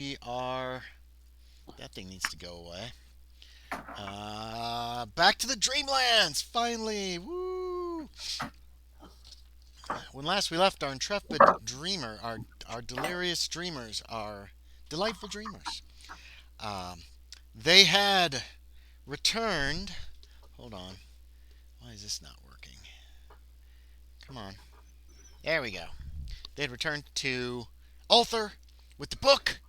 We are. That thing needs to go away. Back to the Dreamlands, finally! Woo! When last we left, our intrepid dreamer, our delirious dreamers, our delightful dreamers, um, they had returned. Hold on. Why is this not working? Come on. There we go. They had returned to Ulthar with the book.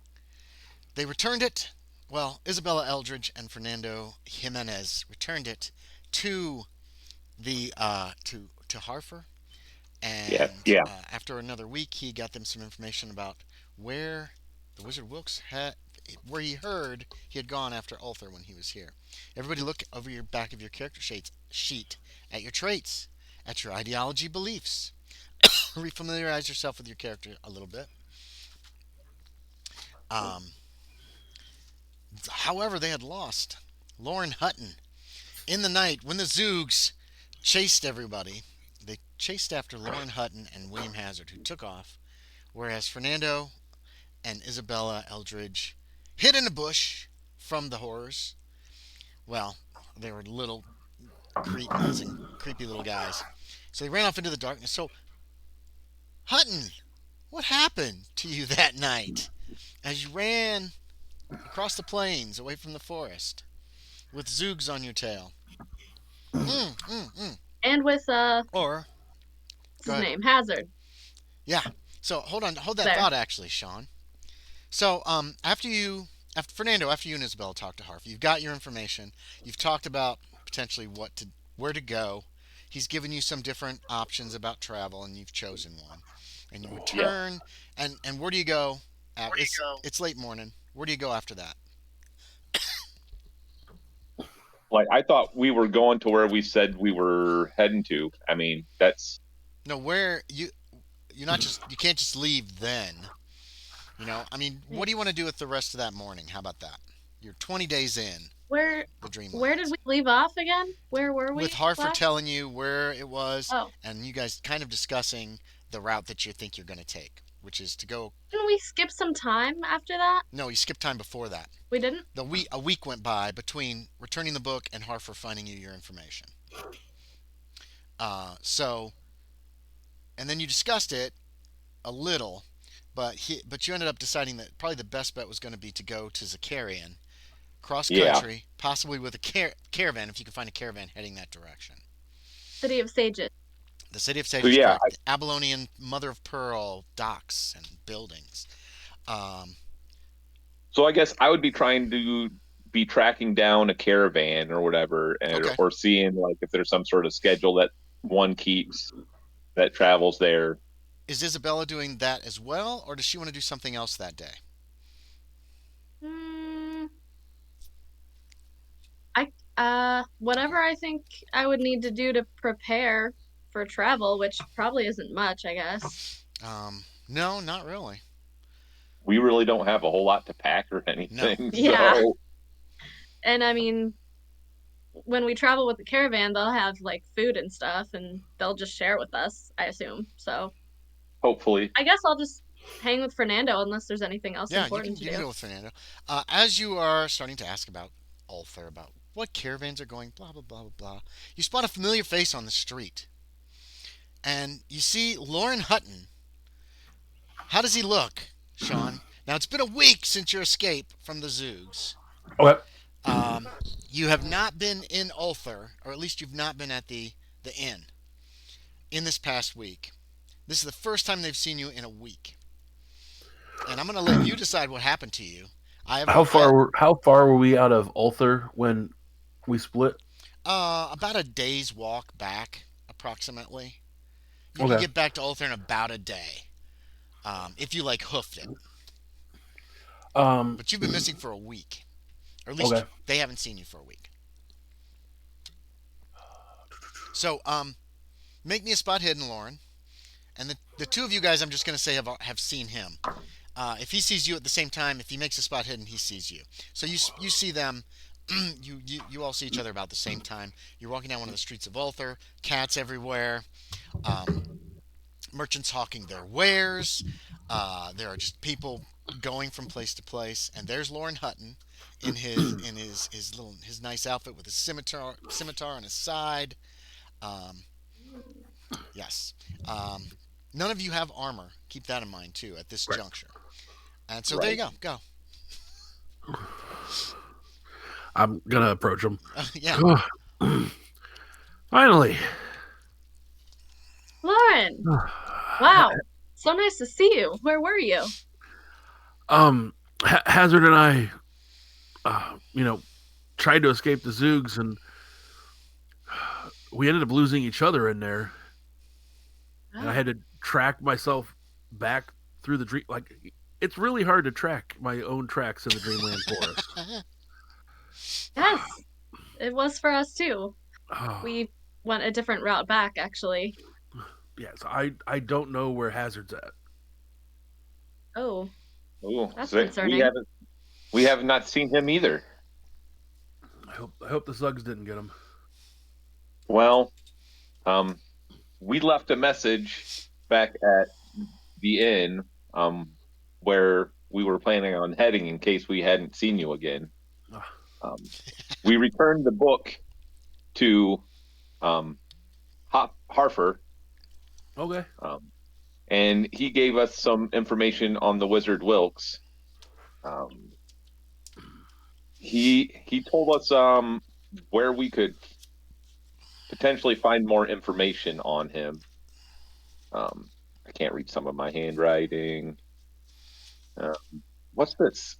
They returned it. Well, Isabella Eldridge and Fernando Jimenez returned it to the to Harfer, Yeah, and yeah. after another week, he got them some information about where the Wizard Wilkes had, where he heard he had gone after Ulthar when he was here. Everybody, look over your back of your character sheet at your traits, at your ideology beliefs. Refamiliarize yourself with your character a little bit. Um, However, they had lost Loren Hutton in the night when the Zoogs chased everybody. They chased after Loren Hutton and William Hazard, who took off, whereas Fernando and Isabella Eldridge hid in a bush from the horrors. Well, they were little cretins and creepy little guys. So they ran off into the darkness. So, Hutton, what happened to you that night as you ran across the plains away from the forest with Zoogs on your tail? Mm, mm, mm. And with Or, what's go his ahead. name? Hazard. Yeah. So hold that There. thought, actually, Sean. So after Fernando, after you and Isabel talked to Harvey, you've got your information. You've talked about potentially where to go. He's given you some different options about travel, and you've chosen one. And you Yeah. return, and where do you go? It's late morning. Where do you go after that? Like I thought we were going to where we said we were heading to. I mean, that's No, where you're not just you can't just leave then. I mean, what do you want to do with the rest of that morning? How about that? You're 20 days in Where the where did Dreamlands. we leave off again? Where were With we Harford last? telling you where it was, Oh, and you guys kind of discussing the route that you think you're going to take, which is to go. didn't we skip some time after that? No, you skipped time before that. We didn't. A week went by between returning the book and Harford finding you your information. So, and then you discussed it a little, but you ended up deciding that probably the best bet was going to be to go to Zakarion, cross yeah. country, possibly with a caravan if you could find a caravan heading that direction. City of Sages. The city of So Sage is yeah, correct. The Abylonian mother of pearl docks and buildings. Um, so I guess I would be trying to be tracking down a caravan or whatever, okay. or seeing like if there's some sort of schedule that one keeps that travels there. Is Isabella doing that as well, or does she want to do something else that day? Hmm. I whatever I think I would need to do to prepare for travel, which probably isn't much, I guess. No, not really. We really don't have a whole lot to pack or No. anything. Yeah. So And I mean, when we travel with the caravan, they'll have like food and stuff and they'll just share with us, I assume. So hopefully, I guess I'll just hang with Fernando unless there's anything else Yeah, you can important to you can do. go with Fernando. As you are starting to ask about Ulthar, about what caravans are going, blah blah blah blah blah, you spot a familiar face on the street, and you see Loren Hutton. How does he look, Sean? Now it's been a week since your escape from the Zoogs. Okay. Um, you have not been in Ulthar, or at least you've not been at the inn in this past week. This is the first time they've seen you in a week, and I'm going to let you decide what happened to you. How far were we out of Ulthar when we split? About a day's walk back, approximately. You can Okay. get back to Ulthar in about a day, if you like hoofed it. Um. But you've been missing for a week, or at least Okay. they haven't seen you for a week. So, make me a spot hidden, Loren. And the two of you guys, I'm just going to say have seen him. If he sees you at the same time, if he makes a spot hidden, he sees you. So you see them. You all see each other about the same time. You're walking down one of the streets of Ulthar. Cats everywhere. Um, Merchants hawking their wares. There are just people going from place to place, and there's Loren Hutton in his nice outfit with his scimitar on his side. Um, yes. Um, none of you have armor. Keep that in mind too at this Right. juncture. And so there you Right. go. Go. I'm gonna approach him. Yeah. Finally. Loren, wow, so nice to see you. Where were you? Hazard and I, tried to escape the Zoogs, and we ended up losing each other in there. And I had to track myself back through the dream. Like, it's really hard to track my own tracks in the Dreamland forest. Yes, it was for us too. Oh, We went a different route back, actually. yes, I don't know where Hazard's at. Oh, Ooh, that's so concerning. we have not seen him either. I hope the Zugs didn't get him. Well, we left a message back at the inn, where we were planning on heading in case we hadn't seen you again. Um, we returned the book to Harfer, Okay. and he gave us some information on the Wizard Wilkes. He told us where we could potentially find more information on him. I can't read some of my handwriting. What's this?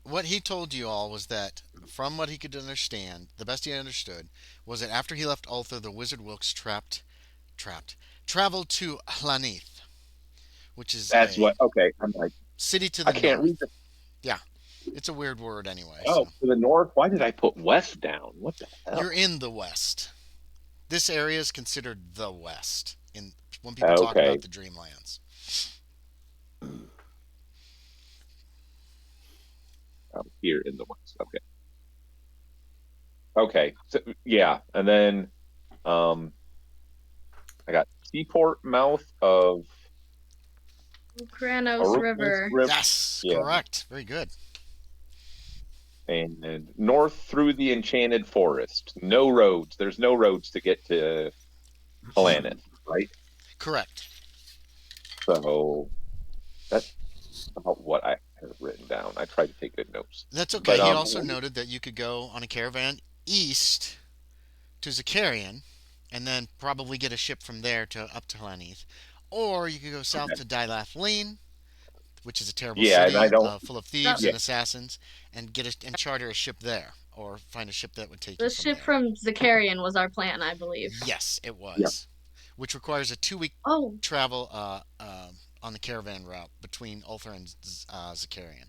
What he told you all was that, from what he could understand, the best he understood was that after he left Ulthar, the Wizard Wilkes traveled to Hlanith, which is That's a what. Okay, I'm like, city to I the can't north. read this. Yeah, it's a weird word anyway. Oh, So to the north. Why did I put west down? What the hell? you're in the west. This area is considered the west in when people talk Okay. about the Dreamlands. Here in the west. Okay. Okay. So, yeah, and then I got seaport mouth of Kranos River. Yes, Yeah. correct. Very good. And north through the enchanted forest. No roads. There's no roads to get to Hlanith, right? Correct. So that's about what I have written down. I tried to take good notes. That's okay. But, He also noted that you could go on a caravan east to Zakarion, and then probably get a ship from there to up to Hlanith, or you could go south Okay. to Dylath-Lean, which is a terrible Yeah, and I city don't. full of thieves Yeah. and assassins, and and charter a ship there, or find a ship that would take The you from ship there. from Zakarion was our plan, I believe. Yes, it was. Yeah. Which requires a 2-week Oh, travel on the caravan route between Ulthar and Zakarion.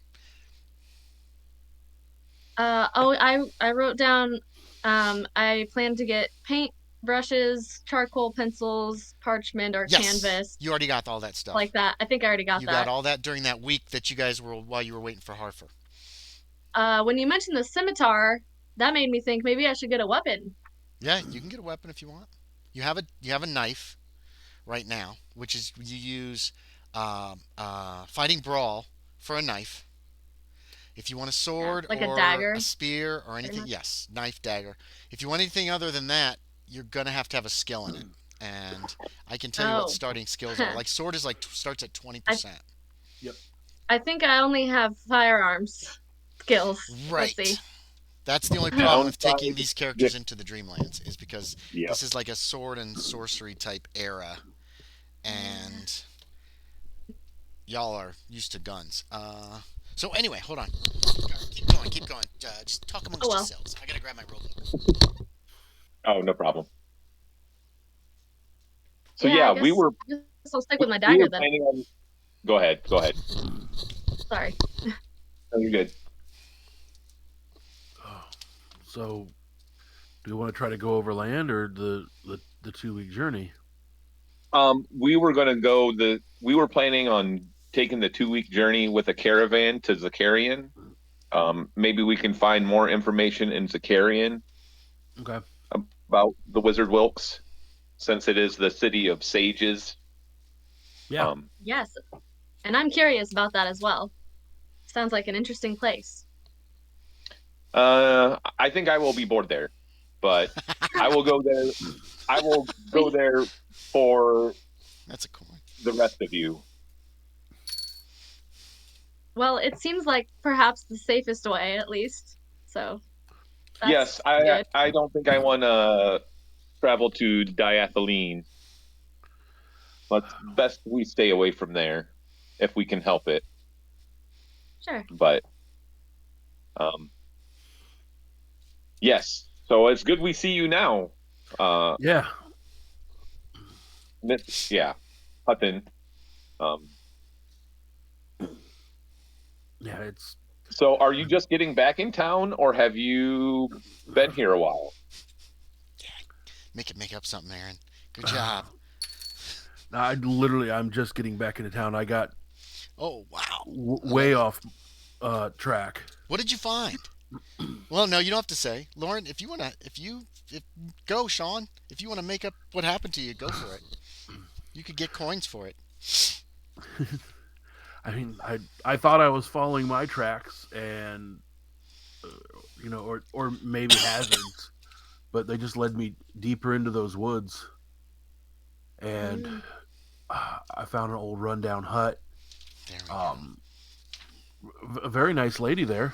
I wrote down. I plan to get paint brushes, charcoal pencils, parchment or Yes, canvas, you already got all that stuff. like that. I think I already got You got that. all that during that week that you guys were while you were waiting for Harfer. When you mentioned the scimitar, that made me think maybe I should get a weapon. Yeah, you can get a weapon if you want. You have a knife right now, which is you use fighting brawl for a knife. If you want a sword Like a or dagger. a spear or anything, yes, knife, dagger. If you want anything other than that, you're gonna have to have a skill in it. And I can tell you what Oh. starting skills are. Like sword is starts at 20%. Yep. I think I only have firearms skills. Right. Let's see. That's the only problem with taking Downside, these characters into the Dreamlands is because Yeah. this is like a sword and sorcery type era, and y'all are used to guns. So anyway, hold on. Keep going. Just talk amongst yourselves. I gotta grab my rulebook. Oh, no problem. So Yeah, we were. I guess I'll stick with my we dagger were then. planning on. Go ahead. Sorry. No, you're good. So, do you want to try to go over land or the 2-week journey? We were going to go we were planning on taking the 2-week journey with a caravan to Zakarion. Maybe we can find more information in Zakarion Okay. about the Wizard Wilkes, since it is the city of sages. Yeah. Yes, and I'm curious about that as well. Sounds like an interesting place. I think I will be bored there, but I will go there. I will go We, there for That's a coin. the rest of you. well, it seems like perhaps the safest way, at least. So that's Yes, I good. I don't think I want to travel to diethylene. Let's best we stay away from there if we can help it. Sure. But um, yes, so it's good we see you now. Uh, Yeah. yeah, Hutton. Um, Yeah. It's so are you just getting back in town, or have you been here a while? Make up something, Aaron. Good job. I'm just getting back into town. I got Oh wow. I love way it. off track. What did you find? Well, no, you don't have to say, Loren. If go, Sean. If you want to make up what happened to you, go for it. You could get coins for it. I mean, I thought I was following my tracks, and uh, or maybe hazards, but they just led me deeper into those woods, and Mm. I found an old rundown hut. There we go. A very nice lady there.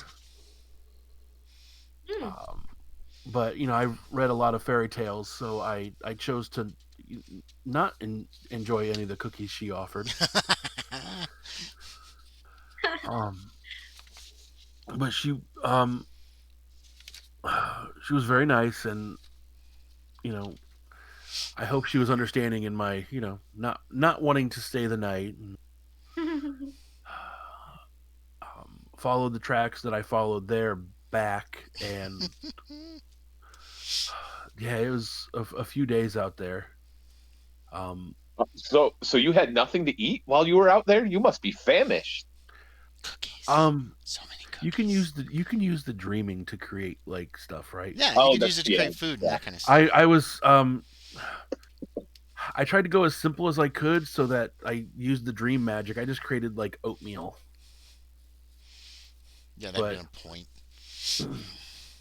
Mm. But I read a lot of fairy tales, so I chose to not enjoy any of the cookies she offered. Um, but she was very nice, and you know I hope she was understanding in my not wanting to stay the night. And, followed the tracks that I followed there back, and yeah, it was a few days out there. Um, So you had nothing to eat while you were out there? You must be famished. Cookies. um, So many cookies. you can use the dreaming to create like stuff, right? Yeah, you Oh, could that's use it to yeah, create food and yeah. that kind of stuff. I was I tried to go as simple as I could so that I used the dream magic. I just created like oatmeal, Yeah, that'd but been a point.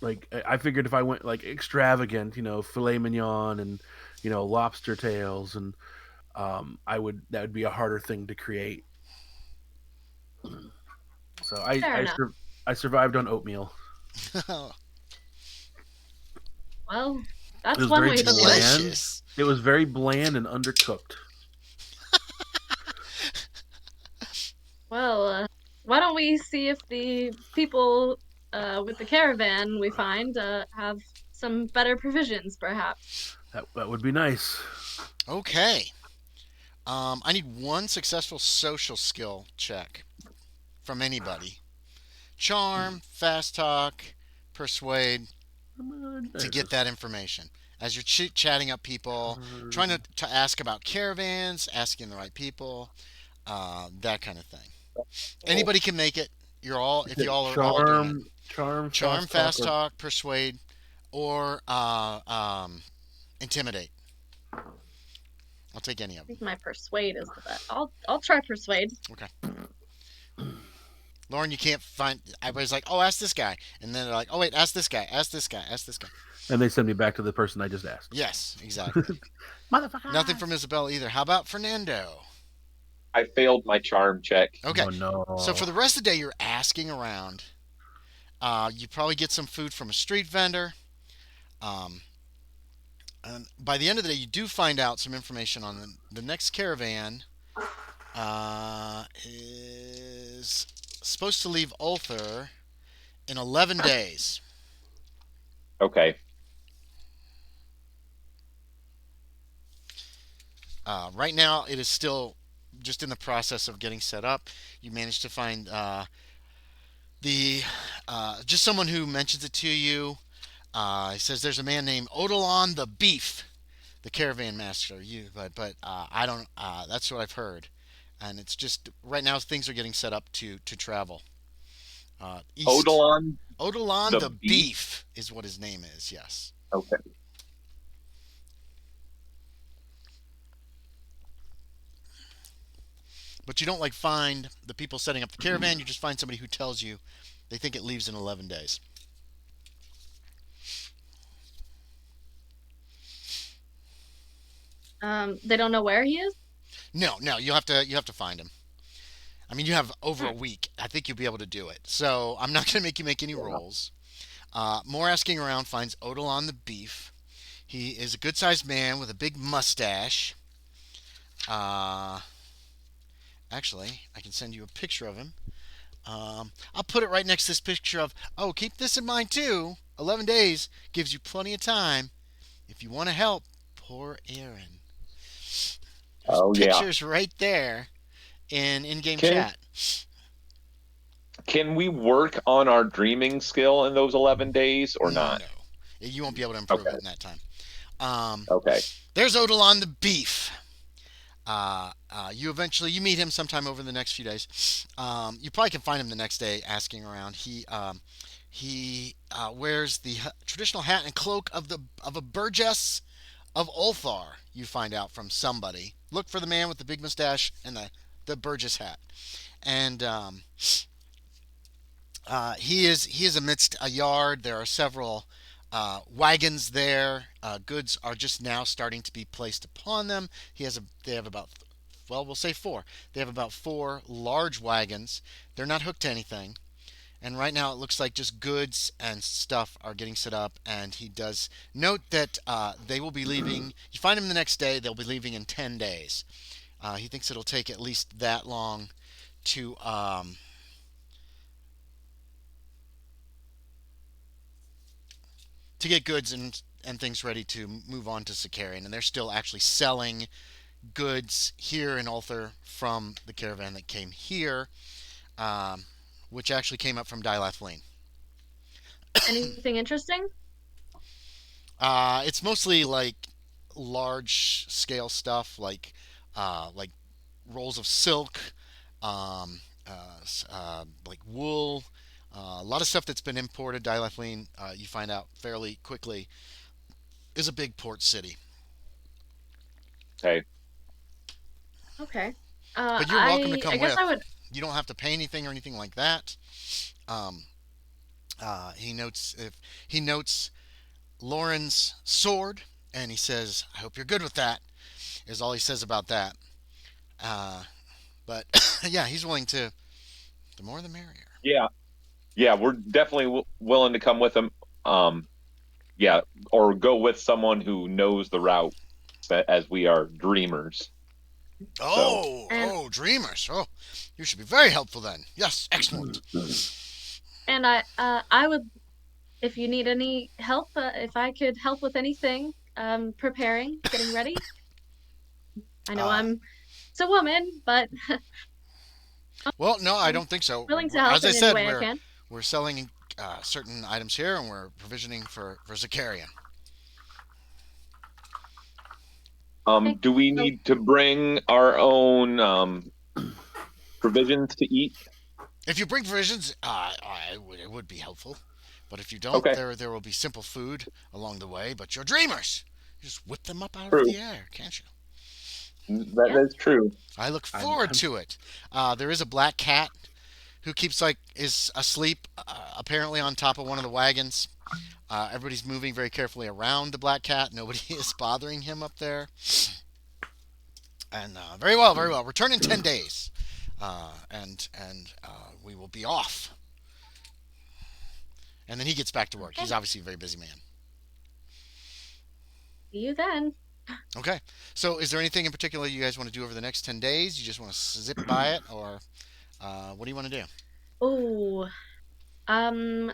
like I figured if I went like extravagant, filet mignon and lobster tails, and that would be a harder thing to create. So Fair enough. I survived on oatmeal. Well, It that's was one very way to do it. bland. Delicious. It was very bland and undercooked. Well, why don't we see if the people with the caravan we find have some better provisions, perhaps? That would be nice. Okay. I need one successful social skill check from anybody. Charm, fast talk, persuade to get that information. As you're chatting up people, trying to ask about caravans, asking the right people, that kind of thing. Anybody can make it. If you all are all doing it. Charm, fast talk, persuade, or intimidate. I'll take any of I them. think my persuade is the best. I'll try persuade. Okay. Loren, you can't find. Everybody's like, "Oh, ask this guy," and then they're like, "Oh, wait, ask this guy, ask this guy, ask this guy." And they send me back to the person I just asked. Yes, exactly. Motherfucker. Nothing from Isabella either. How about Fernando? I failed my charm check. Okay. Oh no. So for the rest of the day, you're asking around. You probably get some food from a street vendor. Um, and by the end of the day, you do find out some information on the next caravan. Is supposed to leave Ulthar in 11 days. Okay. Right now, it is still just in the process of getting set up. You managed to find the just someone who mentions it to you. He says there's a man named Odilon the Beef, the caravan master. But I don't. That's what I've heard, and it's just right now things are getting set up to travel. East. Odilon The Beef is what his name is. Yes. Okay. But you don't like find the people setting up the caravan. You just find somebody who tells you they think it leaves in 11 days. They don't know where he is. No, no, you have to find him. I mean, you have over a Hmm. week. I think you'll be able to do it. So I'm not going to make you make any Yeah. rolls. More asking around finds Odilon the beef. He is a good-sized man with a big mustache. Uh, Actually, I can send you a picture of him. I'll put it right next to this picture of. Oh, keep this in mind too. 11 days gives you plenty of time if you want to help. Poor Aaron. There's Oh yeah. pictures right there in in-game Can chat. can we work on our dreaming skill in those 11 days or not? No, you won't be able to improve it Okay. in that time. Um, Okay. there's Odilon the beef. You meet him sometime over the next few days. You probably can find him the next day asking around. He wears the traditional hat and cloak of a burgess of Ulthar. You find out from somebody. Look for the man with the big mustache and the burgess hat. And he is amidst a yard. There are several wagons there. Goods are just now starting to be placed upon them. They have about, well, we'll say four. They have about four large wagons. They're not hooked to anything. And right now it looks like just goods and stuff are getting set up. And he does note that they will be leaving. You find him the next day. They'll be leaving in 10 days. He thinks it'll take at least that long to get goods and things ready to move on to Zakarion, and they're still actually selling goods here in Ulthar from the caravan that came here, um, which actually came up from Dilathleen. Anything interesting? It's mostly like large scale stuff, like rolls of silk, like wool. A lot of stuff that's been imported. Dilathleen, you find out fairly quickly, is a big port city. Okay. Okay. But you're welcome to I come guess I with. would. You don't have to pay anything or anything like that. Um, he notes Loren's sword, and he says, "I hope you're good with that." Is all he says about that. Uh, but yeah, he's willing to. The more, the merrier. Yeah. Yeah, we're definitely willing to come with them. Um, yeah, or go with someone who knows the route as we are dreamers. So, And Dreamers. Oh, you should be very helpful then. Yes, excellent. I would, if you need any help, if I could help with anything, preparing, getting ready. I know Uh, it's a woman, but well, no, I I'm don't think so. willing to help As I in any said, way I we're can. we're selling certain items here, and we're provisioning for Zakarion. Okay. do we So, need to bring our own provisions to eat? If you bring provisions, it would be helpful. But if you don't, Okay, there will be simple food along the way. But you're dreamers. You just whip them up out of true. the air, can't you? yeah. That's true. I look I'm, forward I'm to it. There is a black cat who is asleep, apparently on top of one of the wagons. Everybody's moving very carefully around the black cat. Nobody is bothering him up there. And very well, very well. Return in 10 days, and we will be off. And then he gets back to work. He's Okay. obviously a very busy man. See you then. Okay. So, is there anything in particular you guys want to do over the next 10 days? You just want to zip by it, or what do you want to do? Oh, um,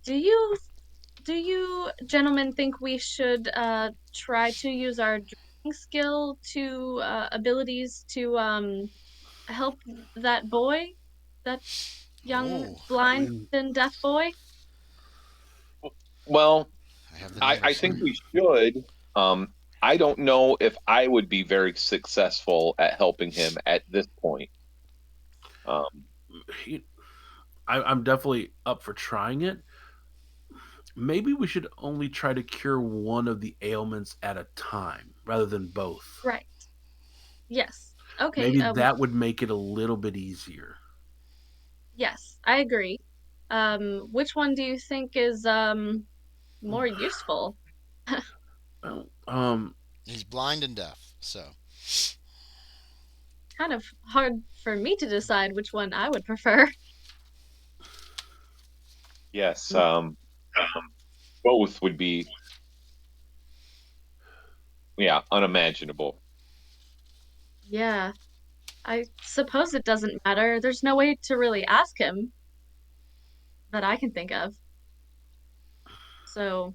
do you do you gentlemen think we should try to use our drinking skill to abilities to help that boy, that young Oh, I blind mean, and deaf boy? Well, I have the I numbers think here. we should. I don't know if I would be very successful at helping him at this point. Um, he, I'm definitely up for trying it. Maybe we should only try to cure one of the ailments at a time rather than both. Right. Yes. Okay, Maybe that would make it a little bit easier. yes, I agree. Which one do you think is more useful? Well, He's blind and deaf, so Kind of hard for me to decide which one I would prefer. Yes. Both would be, yeah, unimaginable. Yeah, I suppose it doesn't matter. There's no way to really ask him that I can think of. So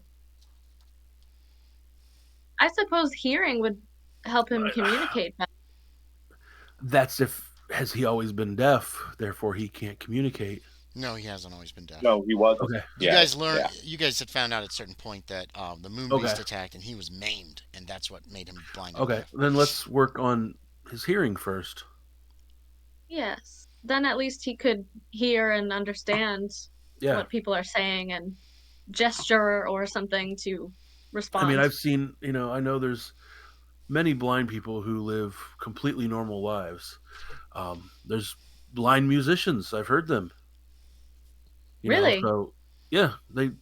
I suppose hearing would help him communicate better. that's if has he always been deaf, therefore he can't communicate. no, he hasn't always been deaf. No, he wasn't. Okay. You Yeah, guys learned. yeah. You guys had found out at a certain point that the moon Okay. beast attacked, and he was maimed, and that's what made him blind. And Okay, deaf. then let's work on his hearing first. Yes. Then at least he could hear and understand Yeah. what people are saying and gesture or something to I respond. mean, I've seen, I know there's many blind people who live completely normal lives. There's blind musicians. I've heard them. Really? So yeah, they've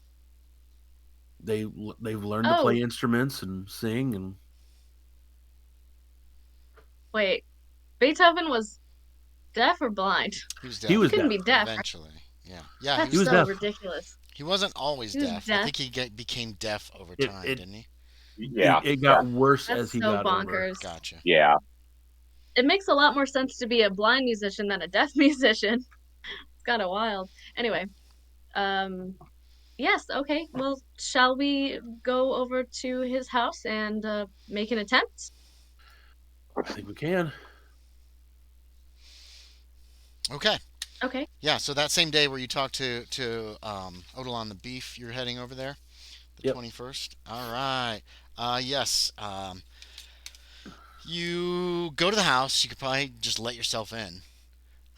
learned to play Oh, instruments and sing, and wait. Beethoven was deaf or blind? He was he deaf was Couldn't deaf. be deaf, right? eventually. Yeah, yeah. That's He was so deaf. ridiculous. He wasn't always He was deaf. I deaf. think he became deaf over It- time, it- didn't he? Yeah. It got worse That's as he so got older. bonkers. Gotcha. Yeah. It makes a lot more sense to be a blind musician than a deaf musician. It's kind of wild. Anyway, um, yes, okay. Well, shall we go over to his house and make an attempt? I think we can. Okay. Okay. Yeah. So that same day where you talked to Odilon the beef, you're heading over there, the Yep. 21st. All right. Yes. You go to the house. You could probably just let yourself in.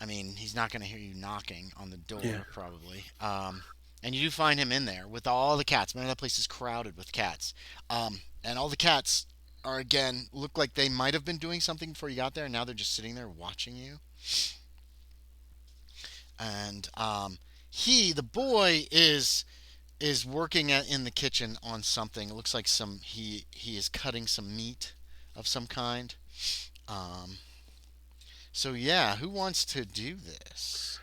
I mean, he's not going to hear you knocking on the door, Yeah. probably. And you do find him in there with all the cats. Man, that place is crowded with cats. And all the cats are, again, look like they might have been doing something before you got there, and now they're just sitting there watching you. And the boy, is working in the kitchen on something. It looks like he is cutting some meat of some kind. Um, so yeah, who wants to do this?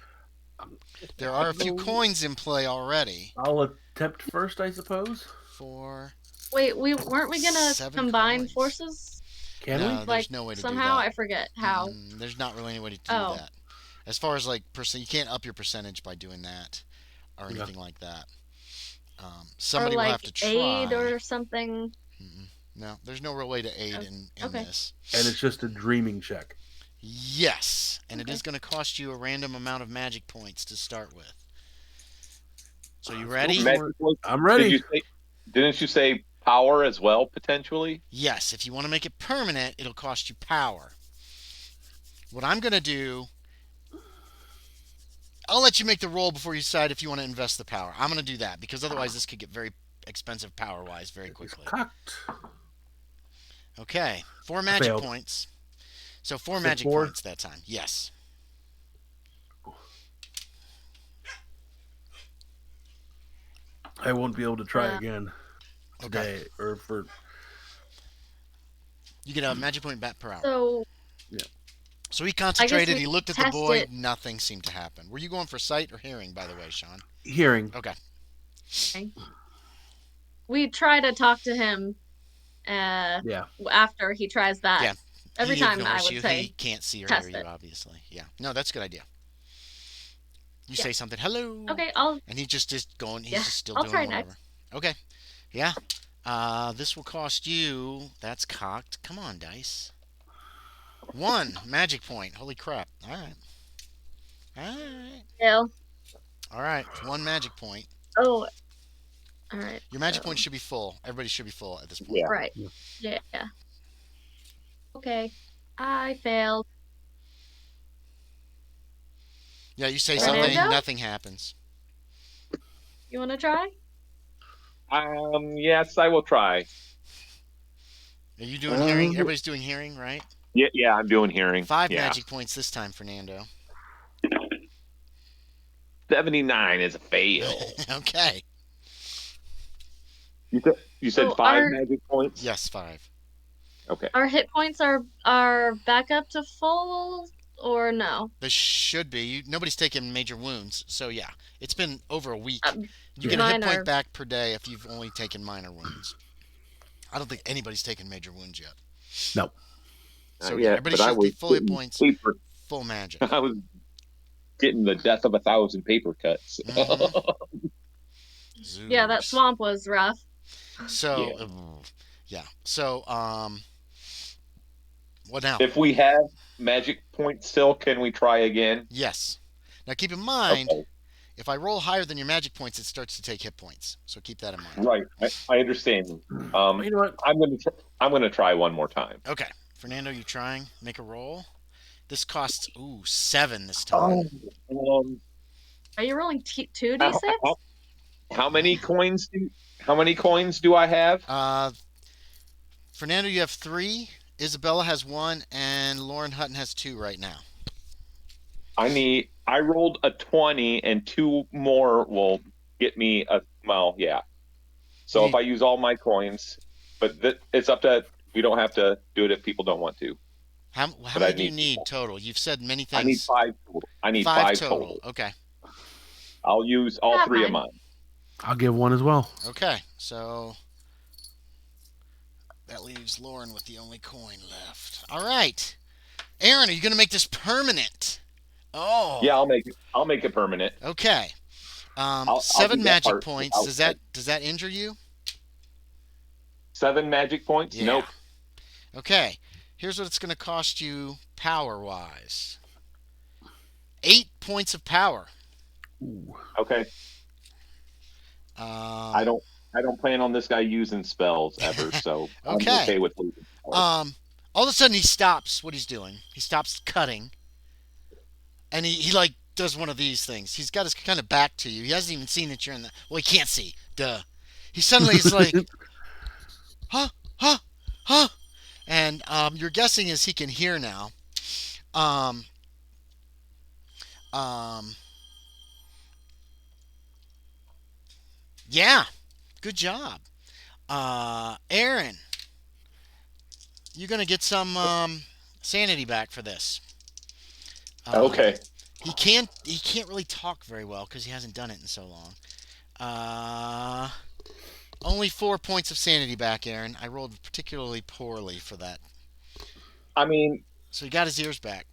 There are a few coins in play already. I'll attempt first, I suppose. For Wait, weren't we gonna 7 combine coins. forces? Can No, we? there's Like no way to somehow? do that. I forget how. There's not really any way to do Oh, that. As far as like you can't up your percentage by doing that or Okay. anything like that. or Somebody will have like to aid try. or something. No, there's no real way to aid in Okay. this. And it's just a dreaming check. Yes, and it Okay. is going to cost you a random amount of magic points to start with. So you ready? I'm ready. Didn't you say power as well, potentially? Yes, if you want to make it permanent, it'll cost you power. What I'm going to do, I'll let you make the roll before you decide if you want to invest the power. I'm going to do that because otherwise this could get very expensive power-wise very quickly. Cocked. Okay, 4 magic Failed. points. So 4 Said magic 4? points that time. Yes. I won't be able to try Uh, again Okay. today or for. You get a magic point back per hour. So So he concentrated. we He looked at the test boy. it. Nothing seemed to happen. Were you going for sight or hearing, by the way, Sean? Hearing. Okay. we try to talk to him Yeah. after he tries that. Yeah. Every He time I ignores would you. say He can't see or test hear you, it. obviously. Yeah. No, that's a good idea. You Yeah. say something, hello. Okay, I'll And he just is going. He's Yeah, just still I'll doing try whatever. next. Okay. Yeah. This will cost you. That's cocked. Come on, dice. 1 magic point. Holy crap. All right. All right. fail. All right. 1 magic point. Oh, all right. Your magic so- point should be full. Everybody should be full at this point. Yeah. Right. Yeah. Yeah. Okay. I failed. Yeah, you say Fernando? something, nothing happens. You want to try? Yes, I will try. Are you doing hearing? Everybody's doing hearing, right? Yeah, I'm doing hearing. 5 Yeah. magic points this time, Fernando. 79 is a fail. Okay. You said So 5 magic points? Yes, 5. Okay. our hit points are back up to full or no? They should be. Nobody's taken major wounds, so yeah. It's been over a week. Um, You get a Yeah. hit mine point are. back per day if you've only taken minor wounds. I don't think anybody's taken major wounds yet. No. So Not yeah, yet, everybody but I should be was full hit getting points, paper. full magic. I was getting the death of 1,000 paper cuts. Mhm. Yeah, that Zoogs. swamp was rough. So, Yeah. yeah. So, what now? If we have magic points still, can we try again? Yes. Now keep in mind, Okay. if I roll higher than your magic points, it starts to take hit points. So keep that in mind. Right. I understand. You know what? I'm gonna try one more time. Okay. Fernando, you trying? Make a roll. This costs 7 this time. Um, Are you rolling 2d6? how, how many coins do I have? Fernando, you have 3. Isabella has 1, and Loren Hutton has 2 right now. I rolled a 20 and 2 more will get me yeah. So if I use all my coins, but it's up to, we don't have to do it if people don't want to. How But many do you need total? You've said many I need things. 5 total. I need 5 total. Okay. I'll use all Not 3 of mine. mine. I'll give one as well. Okay. So that leaves Loren with the only coin left. All right. Aaron, are you going to make this permanent? Oh. Yeah, I'll make it permanent. Okay. I'll 7 do that magic part points. without- Does that injure you? 7 magic points? Yeah. Nope. Okay. Here's what it's going to cost you power-wise. 8 points of power. Ooh. Okay. I don't plan on this guy using spells ever, so Okay. I'm okay with losing power. All of a sudden he stops what he's doing. He stops cutting. And he like does one of these things. He's got his kind of back to you. He hasn't even seen that you're in the. Well, he can't see. Duh. He suddenly is like, huh, huh, huh, and your guessing is he can hear now. Um, um, yeah, good job, Aaron. You're gonna get some sanity back for this. Okay. He can't really talk very well because he hasn't done it in so long. Only 4 points of sanity back, Aaron. I rolled particularly poorly for that. I mean, So he got his ears back.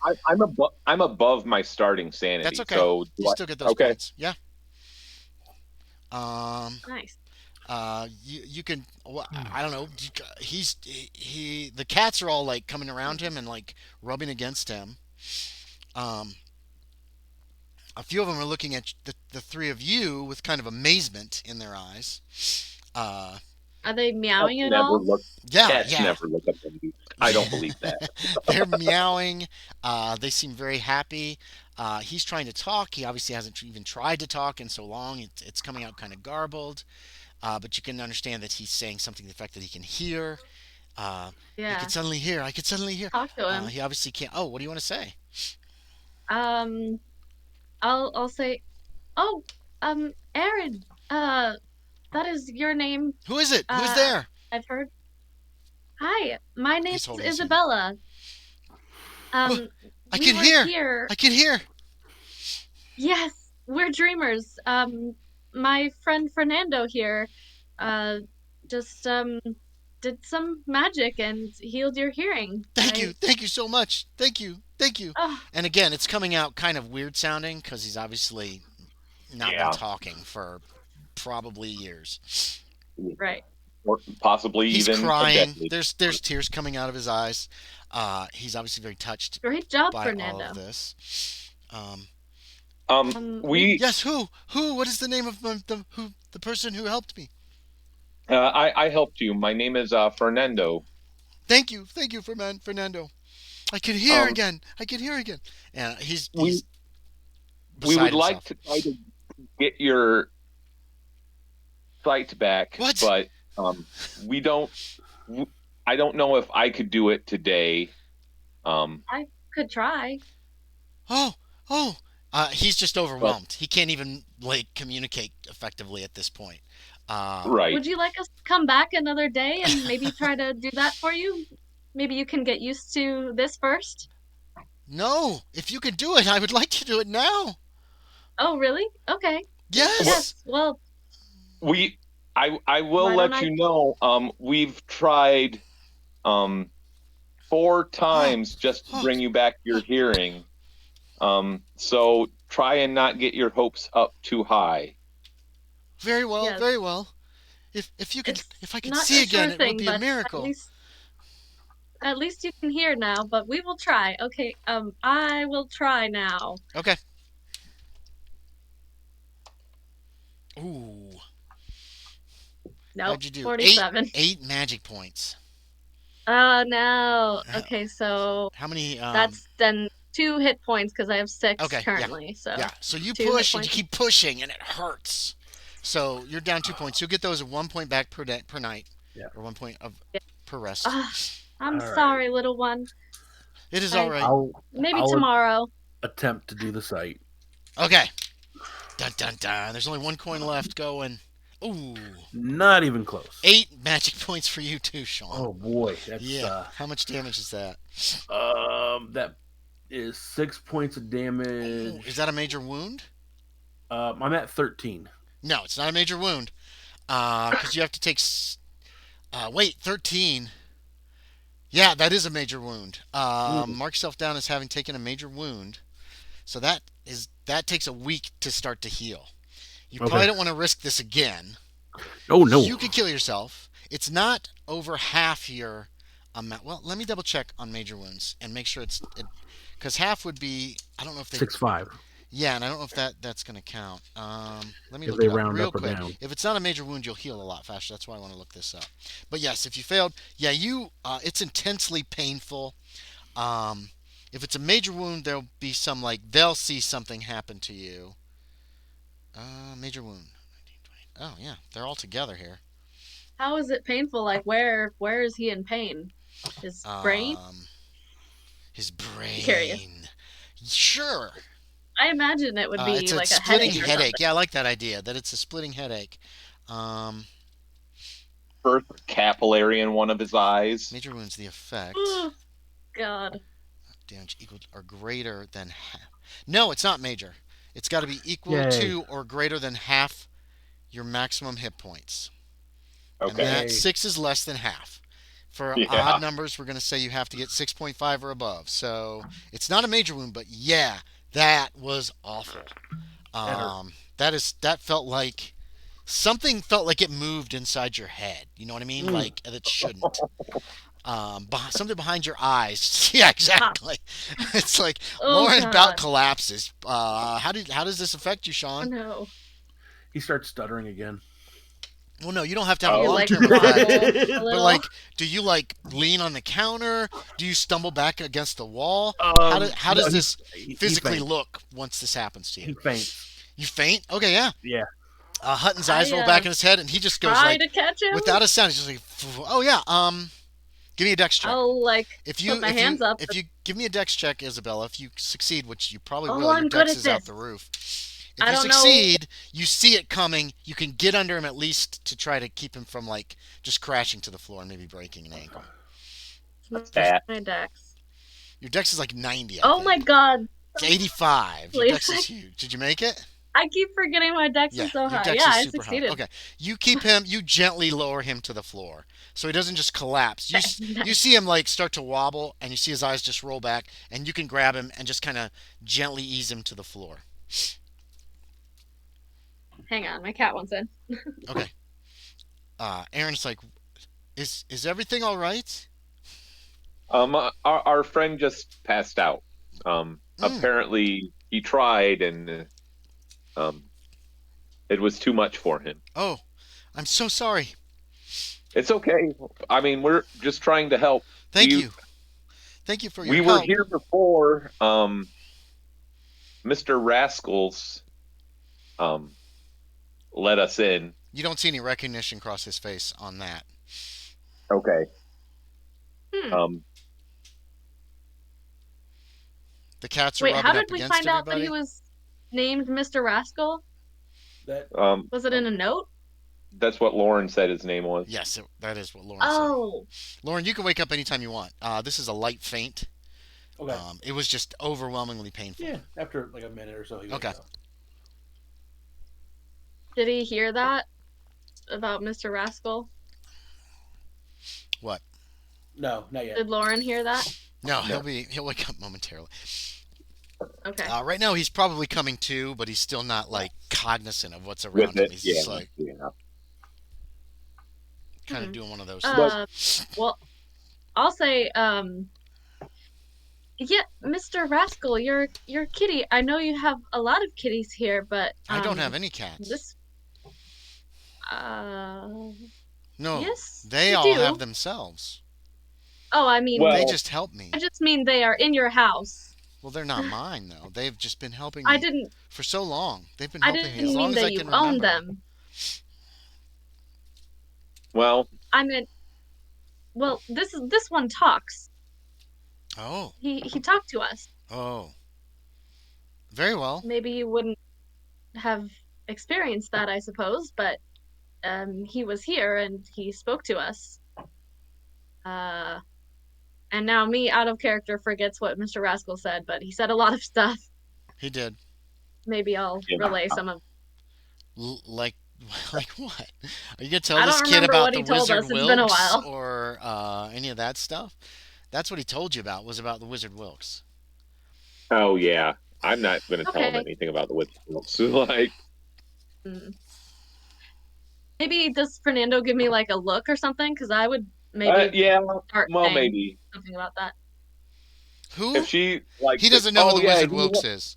I'm above my starting sanity. That's okay. So You still get those okay. points. Yeah. Nice. You can. Well, I don't know. The cats are all like coming around him and like rubbing against him. A few of them are looking at the 3 of you with kind of amazement in their eyes. Are they meowing at Never all? look. Yeah, Cats yeah. never look up at me. I don't believe that. They're meowing. They seem very happy. He's trying to talk. He obviously hasn't even tried to talk in so long. It's coming out kind of garbled. But you can understand that he's saying something to the effect that he can hear. I Yeah. could suddenly hear. I could suddenly hear. Talk to him. He obviously can't. Oh, what do you want to say? I'll say, oh, Aaron. That is your name. Who is it? Who's Uh, there? I've heard. Hi, my name's holding his hand. Isabella. I We can were hear. here. I can hear. Yes, we're dreamers. My friend Fernando here, just did some magic and healed your hearing. Thank you so much. Thank you. Oh, And again, it's coming out kind of weird sounding because he's obviously not Yeah. been talking for probably years. right. Or possibly He's even a crying. decade. There's tears coming out of his eyes. He's obviously very touched Great job, by Fernando. all of this. We Yes, who? What is the name of the person who helped me? I helped you. My name is Fernando. Thank you, Fernando. I can hear again. And he's We beside would like himself. to try to get your sight back, What? but we don't. I don't know if I could do it today. I could try. Oh, oh. He's just But overwhelmed. He can't even like communicate effectively at this point. right. Would you like us to come back another day and maybe try to do that for you? Maybe you can get used to this first. No, if you can do it, I would like to do it now. Oh, really? Okay. Well, Yes. Yes. Well, we I will why don't let I? you know. We've tried um 4 times just to Oh, bring you back your oh, hearing. So try and not get your hopes up too high. very well, Yes. very well. If you could, It's if I could not see a again, sure it would thing, be a but miracle. at least you can hear now, but we will try. Okay, I will try now. Okay. Ooh, Nope, how'd you do? Eight, 47. eight magic points. Oh no. How, Okay, so how many? that's then 2 hit points because I have 6 Okay, yeah, currently. So yeah. So you 2 hit push and you points. keep pushing, and it hurts. So you're down 2 points. You'll get those at 1 point back per day, per night, Yeah. or 1 point of Yeah. per rest. Ah, I'm All right. sorry, little one. It is all I right. I'll maybe I'll tomorrow. attempt to do the sight. Okay. Dun dun dun. There's only 1 coin left going. Ooh. Not even close. 8 magic points for you too, Sean. Oh boy, that's Yeah. How much damage is that? that is 6 points of damage. Ooh, is that a major wound? I'm at 13. No, it's not a major wound. Because you have to take. Wait, 13. Yeah, that is a major wound. Ooh, Mark yourself down as having taken a major wound. So that takes a week to start to heal. You probably okay. don't want to risk this again. Oh no. You could kill yourself. It's not over half your amount. Well, let me double check on major wounds and make sure because half would be. I don't know if they. 6-5 Yeah, and I don't know if that's going to count. Let me if look they it up round real up or quick. down. If it's not a major wound, you'll heal a lot faster. That's why I want to look this up. But yes, if you failed, yeah, it's intensely painful. Um, if it's a major wound, there'll be some they'll see something happen to you. Major wound. Oh yeah, they're all together here. How is it painful? Like where is he in pain? His brain? Um, his Curious. brain. Sure. I imagine it would It's be a like a splitting headache or headache. something. Yeah, I like that idea. That it's a splitting headache. Um, First capillary in one of his eyes. Major wounds. The effect. Oh God. Damage equal or greater than half. No, it's not major. It's got to be equal Yay. to or greater than half your maximum hit points. And Okay. that Yay. 6 is less than half. For Yeah. odd numbers, we're going to say you have to get 6.5 or above. So it's not a major wound, but yeah, that was awful. That hurt. That felt like something felt like it moved inside your head. You know what I mean? Mm. Like it shouldn't. Something behind your eyes. Yeah, exactly. It's like Oh Loren about God. collapses. How does this affect you, Oh Sean? no. He starts stuttering again. Well, no, you don't have to have a You Oh. long like term wobble effect. a But little. do you lean on the counter? Do you stumble back against the wall? How No, does this he physically faints. look once this happens to He you? faints. You faint? Okay, yeah. Yeah. Hutton's eyes I roll back in his head, and he just goes try to catch him. without a sound. He's just like, oh yeah. Give me a dex check. I'll If put you my if you hands up. if you give me a dex check, Isabella, if you succeed, which you probably Oh, will, your I'm good dex at is out this. the roof. If I you don't know. succeed, you see it coming. You can get under him at least to try to keep him from just crashing to the floor and maybe breaking an ankle. That. My dex. Your dex is like 90, I Oh think. my God. It's 85. Your Please. dex is huge. Did you make it? I keep forgetting my dex Yeah, is so your high. dex Yeah, is I super high. succeeded. Okay, you gently lower him to the floor, so he doesn't just collapse. You Nice. see him start to wobble, and you see his eyes just roll back, and you can grab him and just kind of gently ease him to the floor. Hang on, my cat wants in. Okay. Aaron's like, is everything all right? Our friend just passed out. Apparently he tried and it was too much for him. Oh, I'm so sorry. It's okay. I mean, we're just trying to help. Thank you. Thank you for your We help. were here before. Mr. Rascals let us in. You don't see any recognition cross his face on that. Okay. Hmm. The cats are Wait, how rubbing did up we against find out that he everybody. was named Mr. Rascal? That Was it in a note? That's what Loren said his name was. Yes, that is what Lauren said. Oh, Lauren, you can wake up anytime you want. This is a light faint. okay. It was just overwhelmingly painful. Yeah, after like a minute or so, he wakes Okay. up. did he hear that about Mr. Rascal? What? No, not yet. Did Loren hear that? No, No. he'll wake up momentarily. Okay. Right now he's probably coming to, but he's still not like cognizant of what's With around him. it, He's yeah, just like yeah. kind of doing one of those. Well, I'll say, yeah, Mr. Rascal, your kitty. I know you have a lot of kitties here, but I don't have any cats. this, No, yes, they you all do. have themselves. Oh, I mean, Well- They just help me. I just mean they are in your house. Well, they're not mine though. They've just been helping I me didn't. for so long. They've been I helping me didn't as long mean as that I you can own remember. them. Well, I meant, well, this one talks. Oh, He talked to us. oh, very well. Maybe you wouldn't have experienced that, I suppose, but he was here and he spoke to us. And now me, out of character, forgets what Mr. Rascal said, but he said a lot of stuff. He did. Maybe I'll Yeah. relay some of. Like, like what? Are you gonna tell I this don't kid remember about what the he told wizard us. It's been a Wilkes while. or any of that stuff? That's what he told you about. Was about the wizard Wilkes. oh yeah, I'm not going to tell him Okay. anything about the witch. So like, Mm. Maybe does Fernando give me like a look or something? Because I would maybe yeah, start well saying maybe something about that. Who? if she like, He doesn't know oh, who the yeah, wizard he- Wilkes is.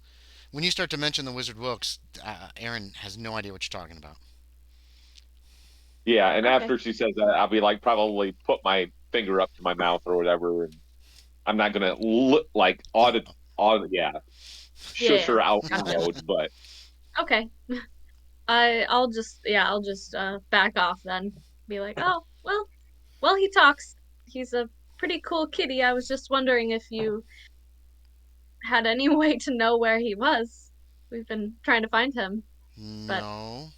When you start to mention the wizard Wilkes, Aaron has no idea what you're talking about. Yeah, and Okay. after she says that, I'll be like, probably put my finger up to my mouth or whatever, and I'm not gonna look like yeah, shush her out Gotcha. loud, but Okay. I'll just back off then. Be like, oh well he talks. He's a pretty cool kitty. I was just wondering if you had any way to know where he was. We've been trying to find him. But- No,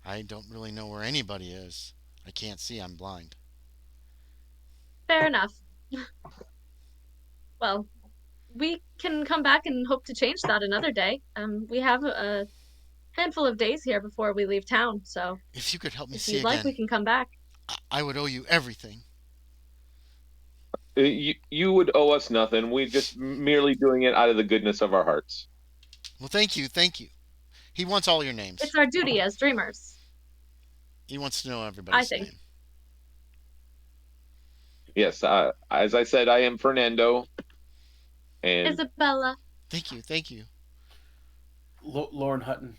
I don't really know where anybody is. I can't see. I'm blind. Fair enough. Well, we can come back and hope to change that another day. We have a handful of days here before we leave town, so If you could help me if see you'd like, we again, can come back. I would owe you everything. you would owe us nothing. We're just merely doing it out of the goodness of our hearts. Well, thank you, thank you. He wants all your names. It's our duty as dreamers. He wants to know everybody's think. name. Yes, as I said, I am Fernando, and Isabella. Thank you, thank you. Loren Hutton.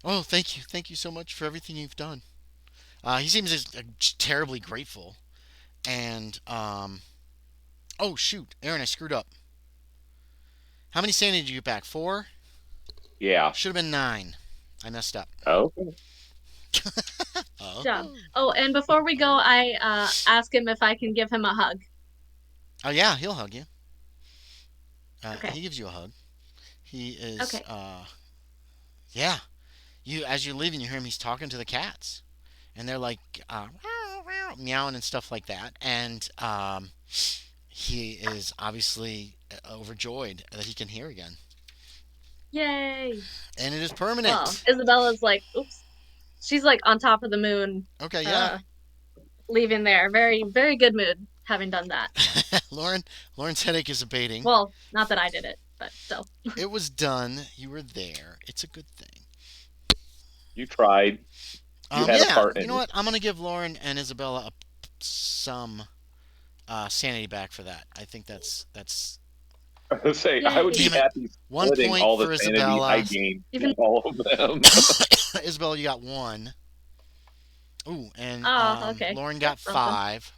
Oh, thank you so much for everything you've done. He seems just terribly grateful. And oh shoot, Aaron, I screwed up. How many sanity did you get back? 4? yeah. Should have been 9. I messed up. Oh, Oh. Job. Oh, and before we go, I ask him if I can give him a hug. Oh yeah, he'll hug you. Okay. He gives you a hug. He is. Okay. Yeah. You as you're leaving, you hear him. He's talking to the cats, and they're like meowing and stuff like that. And he is obviously overjoyed that he can hear again. Yay! And it is permanent. Well, Isabella's like, oops. She's like on top of the moon, Okay, yeah. leaving there. Very, very good mood having done that. Lauren's headache is abating. Well, not that I did it, but still. It was done. You were there. It's a good thing. you tried. You had a part in you know it. what? I'm gonna give Loren and Isabella some sanity back for that. I think that's Say, I would be Yay. happy 1 splitting point all the for sanity Isabella. I gained Even- with all of them. Isabella, you got 1. Ooh, and okay. Loren got That's something. 5.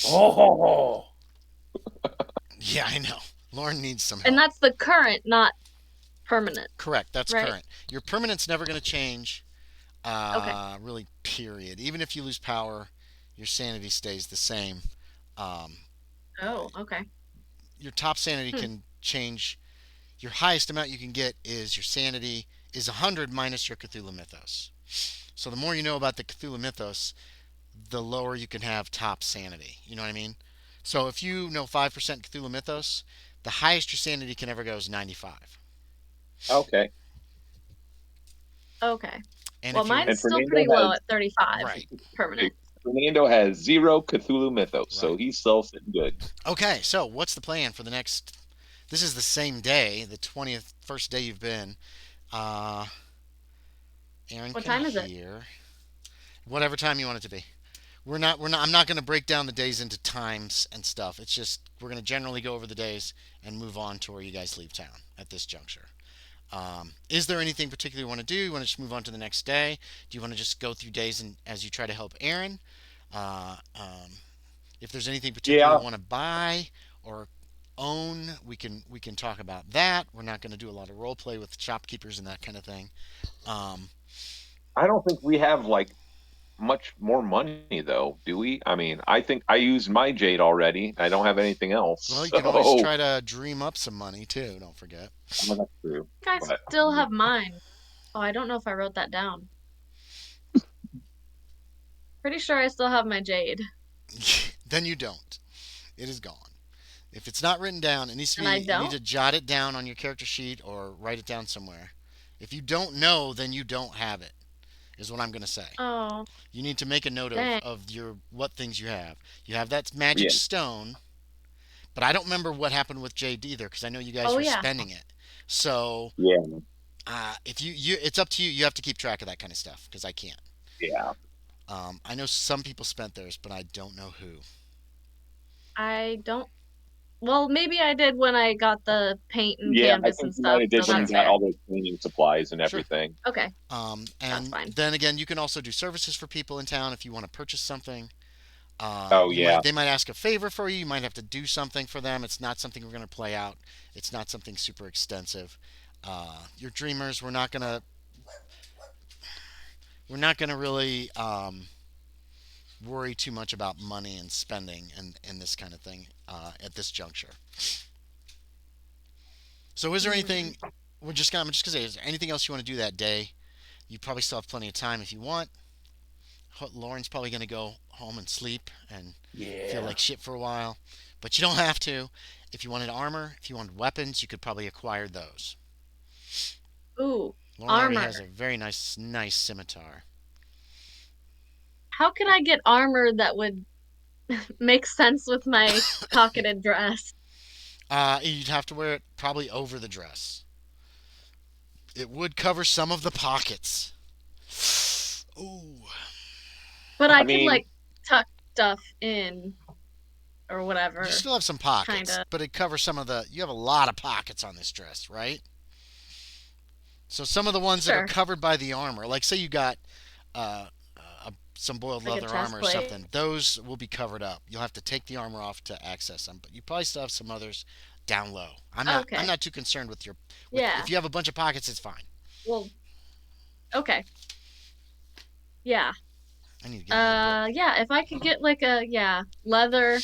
Oh, Yeah, I know. Loren needs some help. And that's the current, not permanent. Correct. That's Right. current. Your permanent's never going to change. Really, period. Even if you lose power, your sanity stays the same. Oh, okay. Your top sanity can change Your highest amount you can get is your sanity is 100 minus your Cthulhu mythos. So the more you know about the Cthulhu mythos, the lower you can have top sanity. You know what I mean? So if you know 5% Cthulhu mythos, the highest your sanity can ever go is 95. Okay. Okay. And Well, if you're mine's And still Fernando pretty low has at 35 right, permanent. Fernando has 0 Cthulhu mythos, so right. he's still sitting good. Okay, so what's the plan for the next? This is the same day, the 20th, first day you've been. Uh, Aaron What can time is it? hear whatever time you want it to be. I'm not going to break down the days into times and stuff. It's just we're going to generally go over the days and move on to where you guys leave town at this juncture. Is there anything particular you want to do? You want to just move on to the next day? Do you want to just go through days and as you try to help Aaron? Uh, um, if there's anything particular you Yeah, want to buy or own, we can talk about that. We're not going to do a lot of role play with shopkeepers and that kind of thing. Um, I don't think we have like much more money though, do we? I mean, I think I used my jade already. I don't have anything well, else. you can always So try to dream up some money too. Don't forget. well, that's true. I But still have mine. Oh, I don't know if I wrote that down. Pretty sure I still have my jade. Then you don't. It is gone. If it's not written down, it needs to And be. I You need don't? to jot it down on your character sheet or write it down somewhere. If you don't know, then you don't have it. Is what I'm going to say. Oh, You need to make a note of, dang. of your what things you have. You have that magic yeah, stone, but I don't remember what happened with Jade either because I know you guys Oh, were yeah. spending it. So yeah, if you, it's up to you. You have to keep track of that kind of stuff because I can't. yeah. I know some people spent theirs, but I don't know who. I don't. Well, maybe I did when I got the paint and Yeah, I canvas think and you might stuff, have so did when you that's Sure, got fair. all those cleaning supplies and sure. everything. Okay, that's And fine. then again, you can also do services for people in town if you want to purchase something. Oh You yeah, might they might ask a favor for you. You might have to do something for them. It's not something we're going to play out. It's not something super extensive. Your dreamers, we're not gonna really worry too much about money and spending and this kind of thing at this juncture. So, is there Hmm. anything? I'm just gonna say, is there anything else you want to do that day? You probably still have plenty of time if you want. Lauren's probably gonna go home and sleep and feel Yeah. like shit for a while, but you don't have to. If you wanted armor, if you wanted weapons, you could probably acquire those. Ooh, Lauren already has armor. a very nice scimitar. How can I get armor that would make sense with my pocketed dress? You'd have to wear it probably over the dress. It would cover some of the pockets. Ooh. But I I could mean, like tuck stuff in or You whatever, still have some kind pockets, of. but it covers some of the. You have a lot of pockets on this dress, right? So some of the ones that are Sure, covered by the armor, like say you got some boiled like a leather chest armor or plate. something, those will be covered up. You'll have to take the armor off to access them, but you probably still have some others down low. I'm Okay, not too concerned with your with yeah. if you have a bunch of pockets, it's fine. Well, okay, yeah. I need to get another book. Yeah. If I could get like a leather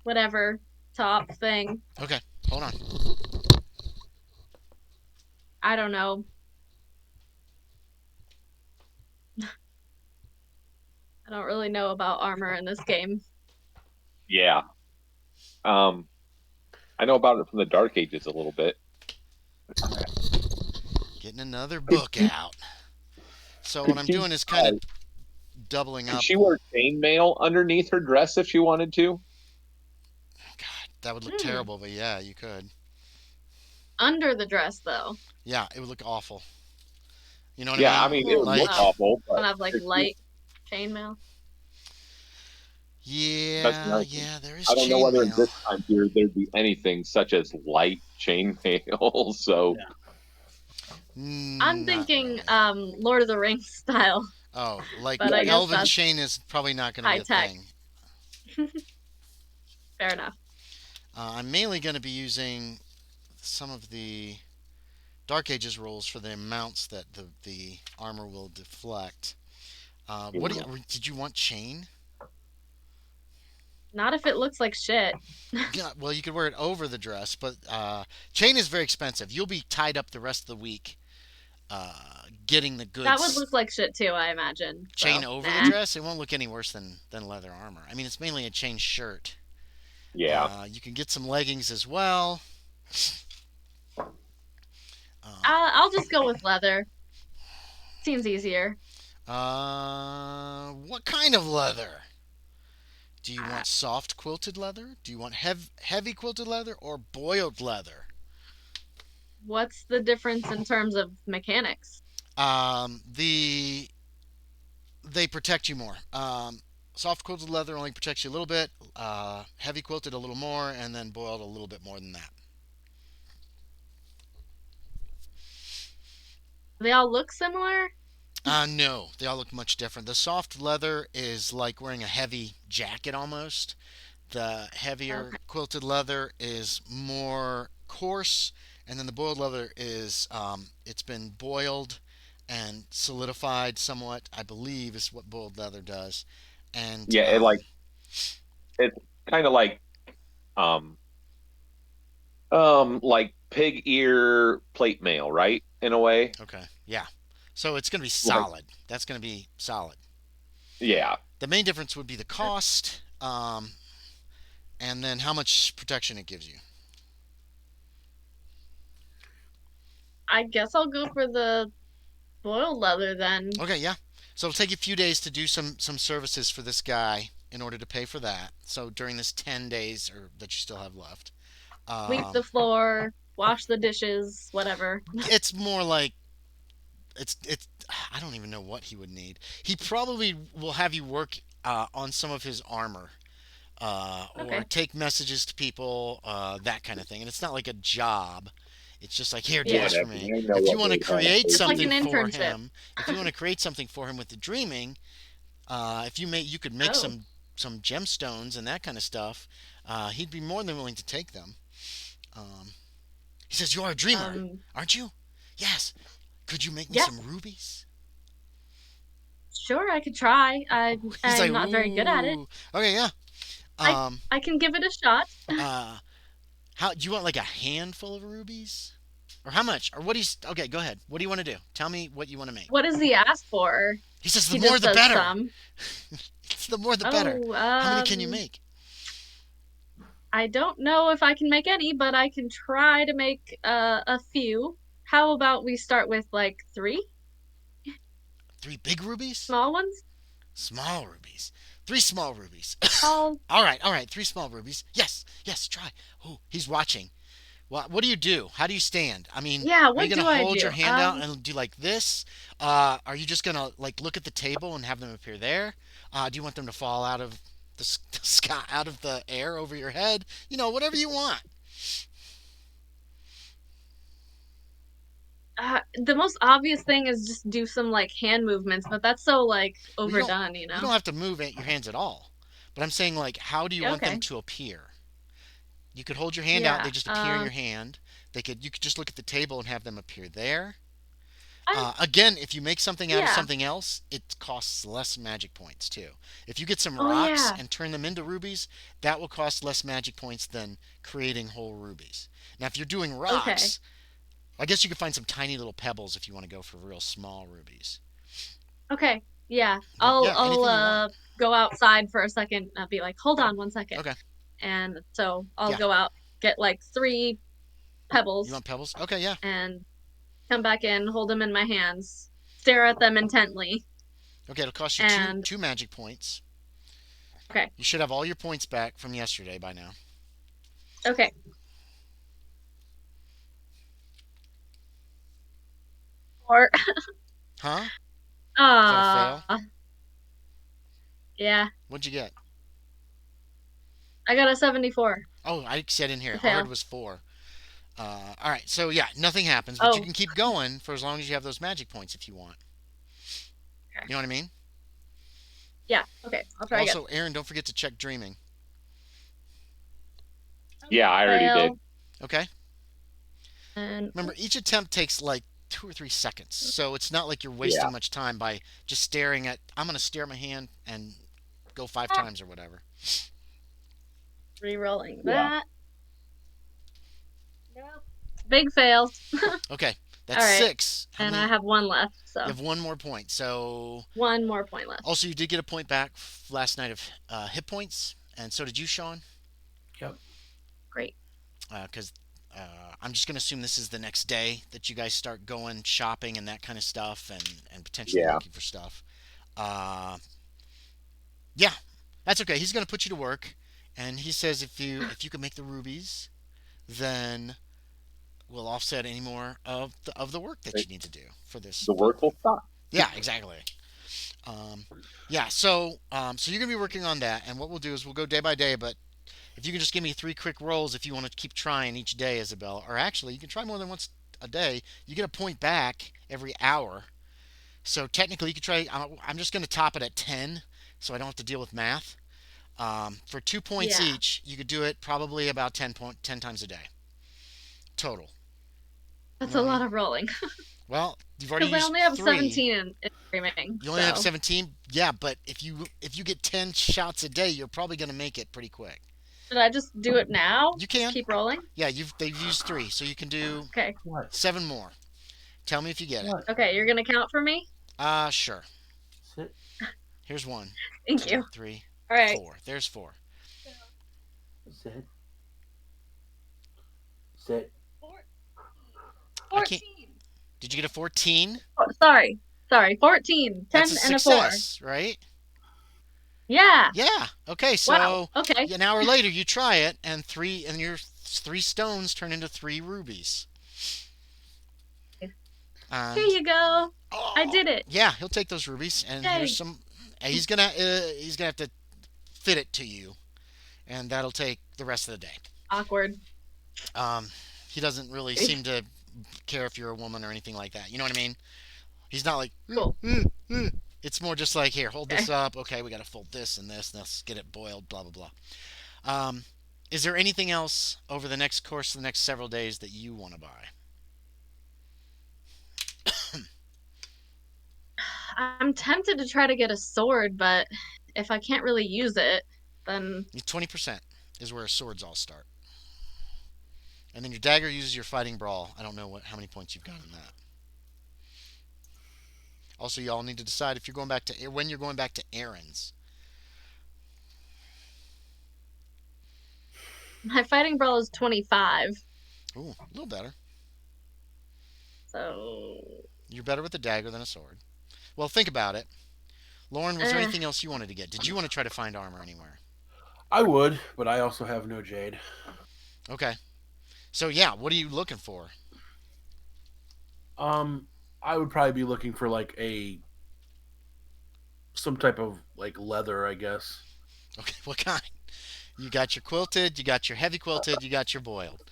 whatever top thing. Okay, hold on. I don't know. I don't really know about armor in this game. yeah. Um, I know about it from the Dark Ages a little bit. Getting another Could book she, out. So what could I'm she, doing is kind of doubling could up. she wear chainmail underneath her dress if she wanted to? God, that would look Hmm. terrible, but yeah, you could. Under the dress though. Yeah, it would look awful. You know what I Yeah, I mean? mean it Well, would look Like, wow. awful, but Kind of like it light chainmail. that's yeah, another thing. yeah, there is I don't know whether in chainmail. this time period there'd be anything such as light chainmail. So Yeah. I'm Not thinking really. Lord of the Rings style, Oh, like but yeah, I guess Elven that's chain is probably not going to be high a tech. thing. Fair enough. I'm mainly going to be using some of the Dark Ages rules for the amounts that the armor will deflect. you know. Did you want chain? Not if it looks like shit. Yeah, well, you could wear it over the dress, but chain is very expensive. You'll be tied up the rest of the week getting the That would goods. look like shit too, I imagine. Chain So, over the nah. dress, it won't look any worse than leather armor. I mean, it's mainly a chain shirt. Yeah. You can get some leggings as well. I'll just go with leather. Seems easier. What kind of leather? Do you Uh, want soft quilted leather? Do you want heavy quilted leather or boiled leather? what's the difference in terms of mechanics? The they protect you more. Soft quilted leather only protects you a little bit. Heavy quilted a little more, and then boiled a little bit more than that. They all look similar? No, they all look much different. The soft leather is like wearing a heavy jacket almost. The heavier Okay. quilted leather is more coarse, and then the boiled leather is it's been boiled and solidified somewhat. I believe is what boiled leather does, and Yeah, it's kind of um like pig ear plate mail, right? In a way. okay, yeah. So it's going to be Like, solid. That's going to be solid. yeah. The main difference would be the cost, and then how much protection it gives you. I guess I'll go for the boiled leather then. Okay, yeah. So it'll take you a few days to do some services for this guy in order to pay for that. So during this 10 days or that you still have left, Sweep um, the floor, wash the dishes, whatever. it's more like it's. I don't even know what he would need. He probably will have you work on some of his armor. Or Okay. take messages to people, that kind of thing. And it's not like a job. It's just like, here, do this Yeah. for Whatever. me. I know If you what want to they have. create Just like something an for internship. him, if you want to create something for him with the dreaming, if you could make Oh. some gemstones and that kind of stuff. He'd be more than willing to take them. Um, he says, "You are a dreamer, Um, aren't you?" Yes. Could you make me yes, some rubies? sure, I could try. He's like, I'm not very good at it. "Ooh, okay, yeah." I Um, I can give it a shot. uh, how do you want like a handful of rubies? Or how much? Or what do you? Okay, go ahead. What do you want to do? Tell me what you want to make. What does he ask for? He says, the He more just the says better. some. It's the more the better. Oh, How many can you make? I don't know if I can make any, but I can try to make a few. How about we start with like three 3 big rubies? small ones? Small rubies. 3 small rubies. All All right. 3 small rubies. Yes, yes, try. Oh, he's watching. What do you do? How do you stand? I mean, yeah, are you what gonna do I hold do? your hand out and do like this? Are you just gonna like look at the table and have them appear there? Do you want them to fall out of the sky, out of the air over your head? Whatever you want. The most obvious thing is just do some like hand movements, but that's so like Well, you don't overdone, you you know? don't have to move your hands at all. But I'm saying like, how do you want them Okay. to appear? You could hold your hand out; they Yeah. just appear in your hand. You could just look at the table and have them appear there. I Again, if you make something out of yeah. something else, it costs less magic points too. If you get some Oh rocks yeah. and turn them into rubies, that will cost less magic points than creating whole rubies. Now, if you're doing Okay. rocks, I guess you could find some tiny little pebbles if you want to go for real small rubies. Okay. Yeah. But I'll yeah, I'll anything you want. uh go outside for a second and be like, "Hold on one second." Okay. And so I'll Yeah. go out, get like three You pebbles want pebbles? Okay, yeah. and come back in, hold them in my hands, stare at them intently, Okay, it'll cost you two and two magic points. okay. You should have all your points back from yesterday by now. Okay. Or Huh? Is that a fail? ah, yeah. What'd you get? I got a 74. Oh, I said in here. A All I heard fail. was 4. All right, so yeah, nothing happens, but you Oh, can keep going for as long as you have those magic points if you want. okay. You know what I mean? Yeah. Okay. I'll try again. Also, Aaron, don't forget to check dreaming. Yeah, I already did. Fail. Okay? And Remember, each attempt takes like 2 or 3 seconds, so it's not like you're Yeah. wasting much time by just staring at. I'm gonna stare at my hand and go 5 times or whatever. Rerolling Yeah. that. Nope. Big fails. Okay, All that's right. 6. How And I many? have one left, You so have one more point. So one more point left. also you did get a point back last night of hit points, and so did you, Sean. Yep. Great. Because I'm just going to assume this is the next day that you guys start going shopping and that kind of stuff, and potentially Yeah. looking for stuff. Uh, yeah, that's okay. He's going to put you to work, and he says if you can make the rubies, then we'll offset any more of the work that you need to do for this. The work will stop. Yeah, exactly. Um, yeah, so you're gonna be working on that, and what we'll do is we'll go day by day. But if you can just give me 3 quick rolls, if you want to keep trying each day, Isabella, or actually you can try more than once a day. You get a point back every hour. So technically, you could try. I'm just gonna top it at 10, so I don't have to deal with math. For 2 points Yeah, each, you could do it probably about 10 times a day total. You that's know a what I lot mean? of rolling Well, you've already because I used only have three. 17 in streaming. You only have So 17. Yeah, but if you get 10 shots a day, you're probably gonna make it pretty quick. should I just do it now? You Just can. keep rolling. Yeah, they've used 3, so you can do Okay. What? 7 more. Tell me if you get it. What? Okay, you're gonna count for me. Sure. Sit. Here's 1, Thank 2, you. 3, All right. 4. There's 4. Sit. Sit. I can't. 14. Did you get a 14? Oh, sorry. 14. 10 That's a and a 4. success, right? Yeah. Yeah. Okay, Wow. so Okay. an hour later you try it, and your 3 stones turn into 3 rubies. Here And you go. I oh, did it. yeah, he'll take those rubies, and Yay. here's some. He's gonna have to fit it to you, and that'll take the rest of the day. Awkward. Um, he doesn't really seem to care if you're a woman or anything like that. You know what I mean? He's not like. Cool. It's more just like, here, hold this Okay. up. Okay, we got to fold this and this. Let's get it boiled. Blah blah blah. Um, is there anything else over the next course of the next several days that you want to buy? I'm tempted to try to get a sword, but if I can't really use it, then 20% is where swords all start, and then your dagger uses your fighting brawl. I don't know how many points you've got in that. Also, y'all need to decide if you're going back to when you're going back to errands. my fighting brawl is 25. Ooh, a little better. So, You're better with a dagger than a sword. Well, think about it. Lauren, was there eh, anything else you wanted to get? Did you want to try to find armor anywhere? I would, but I also have no jade. Okay. So yeah, what are you looking for? Um, I would probably be looking for like some type of like leather, I guess. Okay, what kind? You got your quilted, you got your heavy quilted, you got your boiled.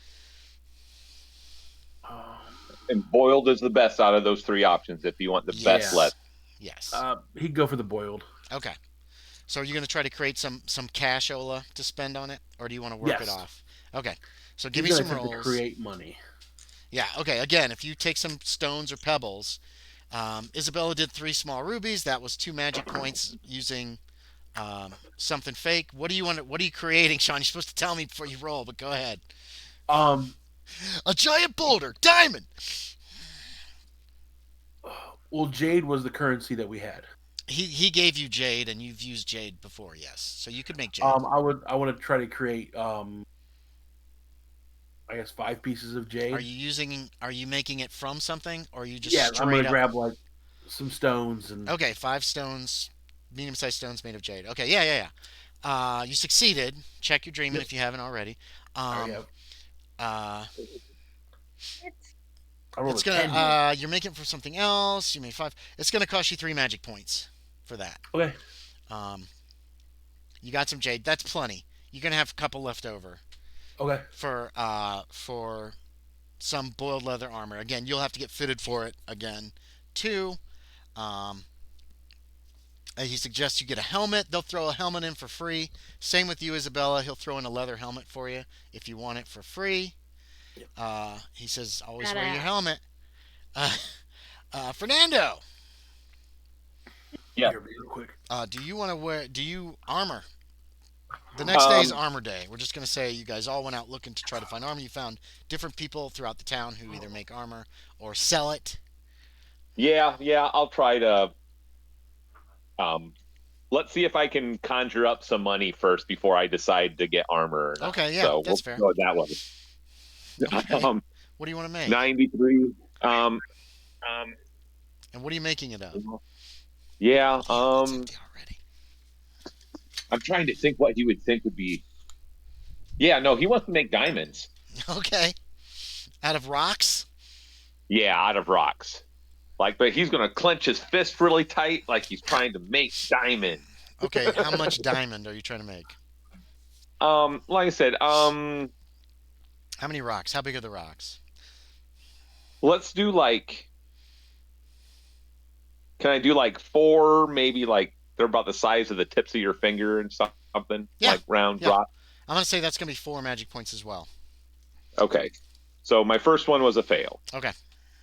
And boiled is the best out of those 3 options if you want the best Yes. leather. Yes. He'd go for the boiled. Okay. So are you going to try to create some cashola to spend on it, or do you want to work it Yes. off? Okay. So give He's me gonna some attempt to rolls. create money. Yeah. Okay. Again, if you take some stones or pebbles, Isabella did 3 small rubies. That was 2 magic points using something fake. What do you want? What are you creating, Sean? You're supposed to tell me before you roll, but go ahead. Um, A giant boulder, diamond. well, jade was the currency that we had. He gave you jade, and you've used jade before, yes. So you could make jade. I want to try to create I guess 5 pieces of jade. Are you making it from something, or are you just Yeah, I'm straight gonna up? grab like some stones and Okay, 5 stones, medium-sized stones made of jade. Okay, yeah. You succeeded. Check your dreaming Yep. if you haven't already. I already Um, have. uh, I rolled it's a gonna. 10 here. You're making it for something else. You made 5. It's gonna cost you 3 magic points for that. Okay. Um, you got some jade. That's plenty. You're gonna have a couple left over Okay. for some boiled leather armor. Again, you'll have to get fitted for it again. 2. Um, he suggests you get a helmet. They'll throw a helmet in for free. Same with you, Isabella. He'll throw in a leather helmet for you if you want it for free. Yep. He says always wear your badass. helmet. Fernando, Yeah. Here, real quick. do you want to wear? Do you armor? The next day is Um, armor day. We're just gonna say you guys all went out looking to try to find armor. You found different people throughout the town who either make armor or sell it. yeah, I'll try to. Um, let's see if I can conjure up some money first before I decide to get armor or not. Okay, yeah, So we'll that's fair. go that way. Okay, Um, what do you want to make? 93. And what are you making it of? Yeah. Damn, that's empty already. I'm trying to think what he would think would be. Yeah, no, he wants to make diamonds. Okay, out of rocks. Yeah, out of rocks. Like, but he's gonna clench his fist really tight, like he's trying to make diamond. Okay, how much diamond are you trying to make? Like I said, How many rocks? How big are the rocks? let's do like, can I do like four, maybe like they're about the size of the tips of your finger and something, Yeah, like round yeah. rock. I'm gonna say that's gonna be 4 magic points as well. Okay. So my first one was a fail. Okay.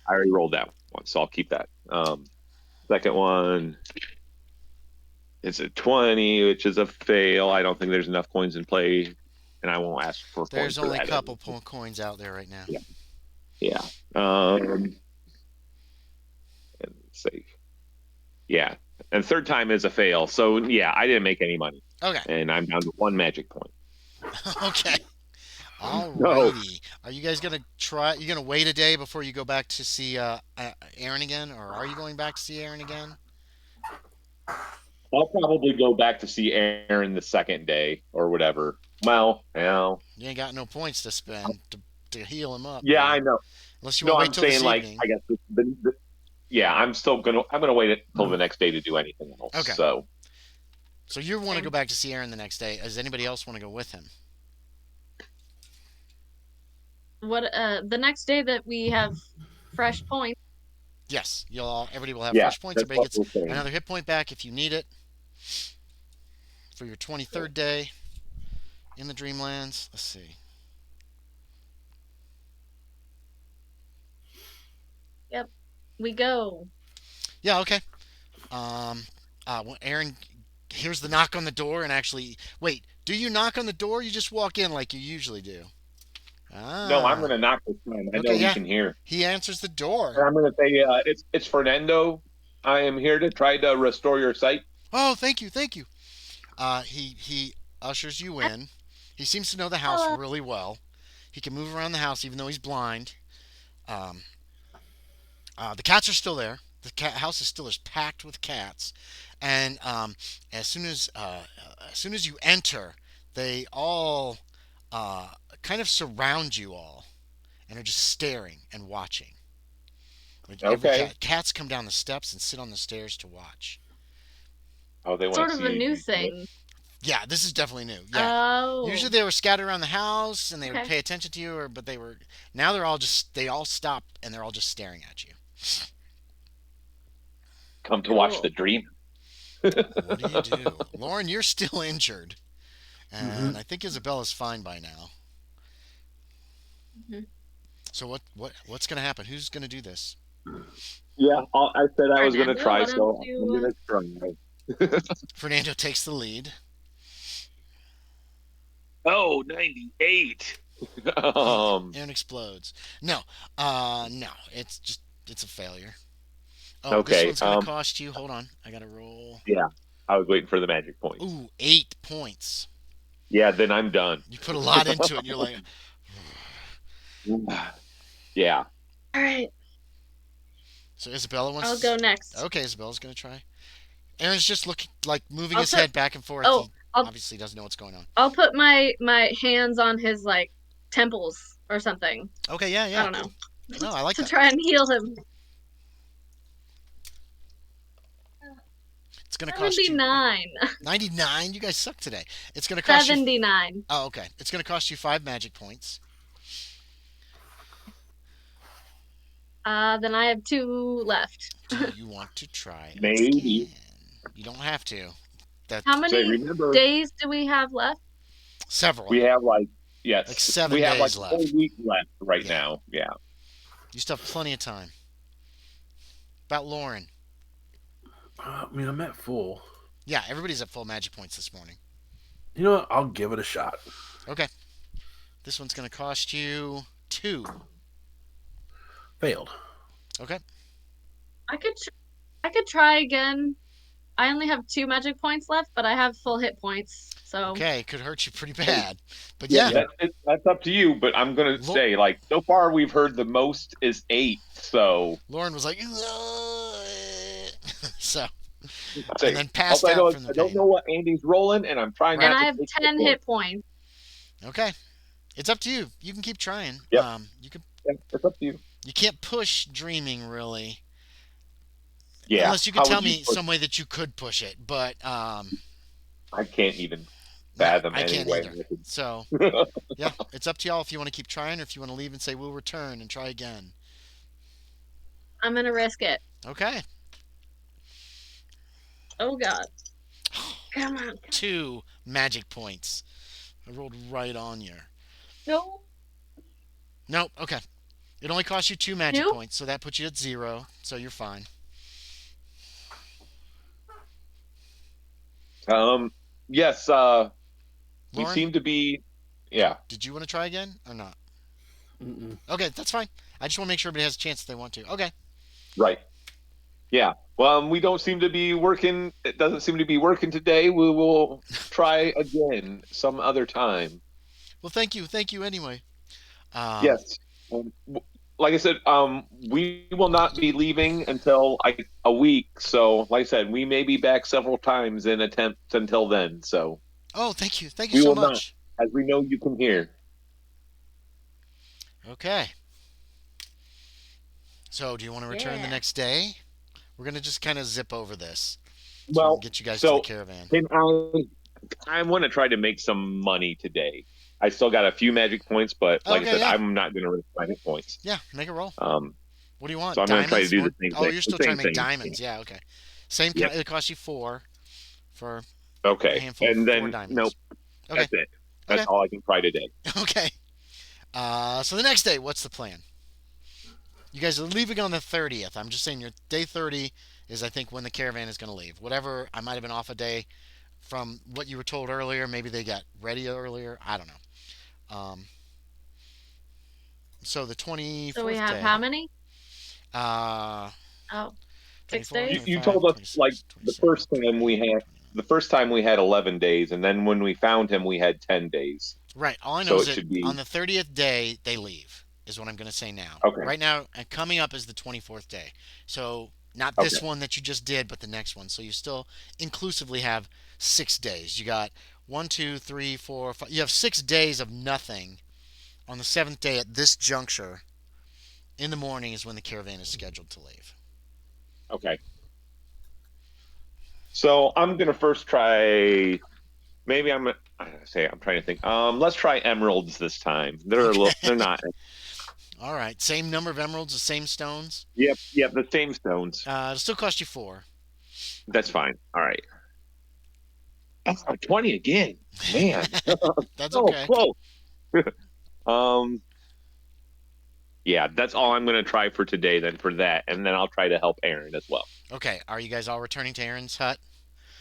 I already rolled that one, so I'll keep that. Second one is a 20, which is a fail. I don't think there's enough coins in play, and I won't ask for coins There's for only a that. couple coins out there right now. Yeah. Yeah. Um, and let's see. Yeah. And third time is a fail. So yeah, I didn't make any money. Okay. And I'm down to 1 magic point. Okay. No. Alrighty. Are you guys gonna try? You gonna wait a day before you go back to see Aaron again, or are you going back to see Aaron again? I'll probably go back to see Aaron the second day or whatever. Well, You ain't got no points to spend to heal him up, yeah, I man. know. Unless you No, want to wait I'm till this saying like evening. I guess yeah, I'm gonna wait until the next day to do anything else. Okay. So So you want to Same. go back to see Aaron the next day. Does anybody else want to go with him? What the next day that we have fresh points. Yes. Everybody will have yeah, fresh points. that's Everybody what gets we're saying. another hit point back if you need it for your 23rd day in the Dreamlands. Let's see. Yep. We go. Yeah. Okay. Um. When Aaron hears the knock on the door and actually wait. Do you knock on the door? Or you just walk in like you usually do. No, I'm Ah. gonna knock this time. I Okay. know he Yeah. can hear. He answers the door. And I'm gonna say it's Fernando. I am here to try to restore your sight. Oh, thank you, thank you. He ushers you in. He seems to know the house Hello. really well. He can move around the house even though he's blind. Um, the cats are still there. The house is still as packed with cats, and as soon as you enter, they all kind of surround you all and are just staring and watching. Like every Okay. cats come down the steps and sit on the stairs to watch. Oh, they want Sort to of a see new me. thing. Yeah, this is definitely new. Yeah, Oh. usually they were scattered around the house and they would Okay. pay attention to you, but now they all stop and they're all just staring at you. Come to watch Cool. the dream. What do you do, Loren? You're still injured, Mm-hmm. and I think Isabella's fine by now. Mhm. So what's gonna happen? Who's gonna do this? Yeah, I said I was gonna Fernando, try, why don't so I'm you? gonna try. Fernando takes the lead. Oh, 98. And explodes. No, no, it's a failure. Oh, this Okay. one's gonna cost you. Hold on, I gotta roll. Yeah, I was waiting for the magic points. Ooh, 8 points. Yeah, then I'm done. You put a lot into it, and you're like, Yeah. All right. so Isabella wants. I'll go next. Okay, Isabella's gonna try. Aaron's just looking, like moving I'll his put. head back and forth. Oh, He I'll obviously doesn't know what's going on. I'll put my hands on his like temples or something. Okay, yeah, I yeah. don't know. No, I like To that. try and heal him. It's gonna cost you 79. 99. You guys suck today. It's gonna cost you. 79. Oh, okay. It's gonna cost you 5 magic points. Then I have 2 left. Do you want to try Maybe. again? You don't have to. That How So many remember, days do we have left? several, we have like like yes, seven we have like days a whole left. week left right Yeah, now. Yeah. you still have plenty of time. About Loren. I mean, I'm at full. Yeah, everybody's at full magic points this morning. You know what? I'll give it a shot. Okay. This one's going to cost you 2. Failed. Okay. I could try again. I only have 2 magic points left, but I have full hit points. So Okay, it could hurt you pretty bad. But Yeah, yeah. that's up to you. But I'm gonna say, like, so far we've heard the most is 8. So Lauren was like, so, say, and then passed I out from the I don't pain. know what Andy's rolling, and I'm trying and not I to have take 10 hit points. Okay. It's up to you. You can keep trying. Yep. You could. Yeah, it's up to you. You can't push dreaming really. Yeah. Unless you could How tell would you me push- some way that you could push it, but I can't even no, fathom I can't anyway. either. So yeah, it's up to y'all if you want to keep trying or if you want to leave and say we'll return and try again. I'm gonna risk it. Okay. Oh God. Come on. 2 magic points. I rolled right on you. No. Nope. Okay. It only costs you 2 magic 2? points, so that puts you at 0. So you're fine. Yes. We Lauren, seem to be. Yeah. did you want to try again or not? Mm-mm. Okay, that's fine. I just want to make sure everybody has a chance if they want to. Okay. Right. Yeah. Well, we don't seem to be working. It doesn't seem to be working today. We will try again some other time. Well, thank you. Thank you anyway. Yes. Like I said, we will not be leaving until a week. So, like I said, we may be back several times in attempts until then. So Oh, thank you. Thank you we so will not, much. as we know you can hear. Okay. So, do you want to return the next day? We're going to just kind of zip over this so we Well, can get you guys to the caravan. can I want to try to make some money today. I still got a few magic points, but like I Okay, said, yeah. I'm not going to risk my hit points. Yeah, make a roll. Um, What do you want? so I'm going to try to Diamonds? do More- the same Oh, thing. you're still the trying same to make thing. diamonds. Yeah, okay. Same Yep. it costs you 4 for Okay, a handful and of 4 then diamonds. nope, Okay. that's it. That's Okay. all I can try today. Okay. So the next day, what's the plan? You guys are leaving on the 30th. I'm just saying your day 30 is, I think, when the caravan is going to leave. Whatever, I might have been off a day from what you were told earlier. Maybe they got ready earlier. I don't know. So the 24th So we have day. how many? Uh, Oh, 6 24, days. You 25, told us 26, like 27, 28, 29. the first time we had 11 days, and then when we found him, we had 10 days. Right. All I know So is it that should be on the 30th day, they leave, is what I'm going to say now. okay. Right now, and coming up is the 24th day. So not Okay. this one that you just did, but the next one. So you still inclusively have 6 days. You got 1, 2, 3, 4, 5. You have 6 days of nothing. On the 7th day at this juncture, in the morning is when the caravan is scheduled to leave. Okay. So I'm gonna first try. Maybe I'm trying to think. Let's try emeralds this time. They're not. All right. Same number of emeralds, the same stones. Yep, the same stones. It'll still cost you 4. That's fine. All right. That's 20 again, man. That's So okay. close. Yeah, that's all I'm gonna try for today. Then for that, and then I'll try to help Aaron as well. Okay. Are you guys all returning to Aaron's hut?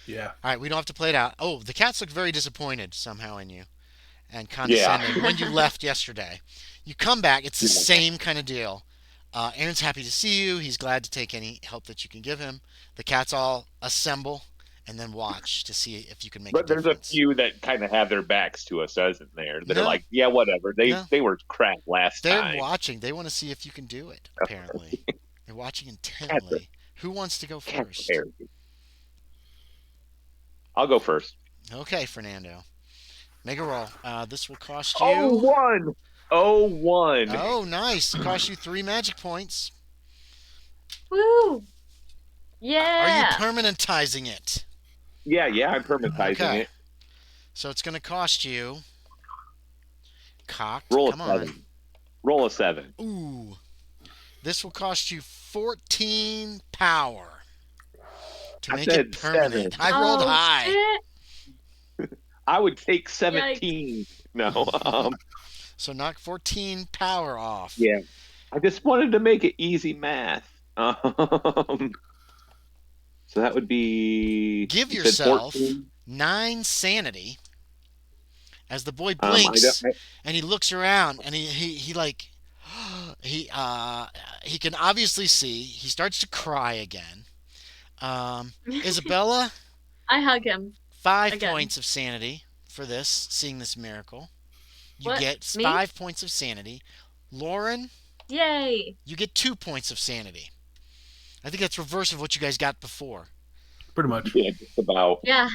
Yeah. All right, we don't have to play it out. Oh, the cats look very disappointed somehow in you and Yeah. condescending when you left yesterday. You come back, it's the Yeah. same kind of deal. Aaron's happy to see you. He's glad to take any help that you can give him. The cats all assemble and then watch to see if you can make a But there's a difference. few that kind of have their backs to us, isn't there? That No. are like, yeah, whatever. No. They were crap last They're time. watching. They want to see if you can do it, apparently. They're watching intently. Who wants to go first? I'll go first. Okay, Fernando. Make a roll. This will cost you. Oh, one. Oh, nice. It costs you 3 magic points. Woo! Yeah. Are you permanentizing it? Yeah, I'm permanentizing Okay. it. So it's going to cost you. Cocked. Roll Come a on. 7. Roll a 7. Ooh. This will cost you 14 power to I make said it permanent. 7. I rolled Oh, high. shit. I would take 17. No. So knock 14 power off. Yeah. I just wanted to make it easy math. So that would be. Give you said yourself 14? 9 sanity as the boy I don't. blinks and he looks around and he like he he can obviously see. He starts to cry again. Isabella, I hug him 5 points again. of sanity for this, seeing this miracle. You What? get Me? 5 points of sanity. Loren, Yay! you get 2 points of sanity. I think that's reverse of what you guys got before. Pretty much. Yeah, just about. Yeah,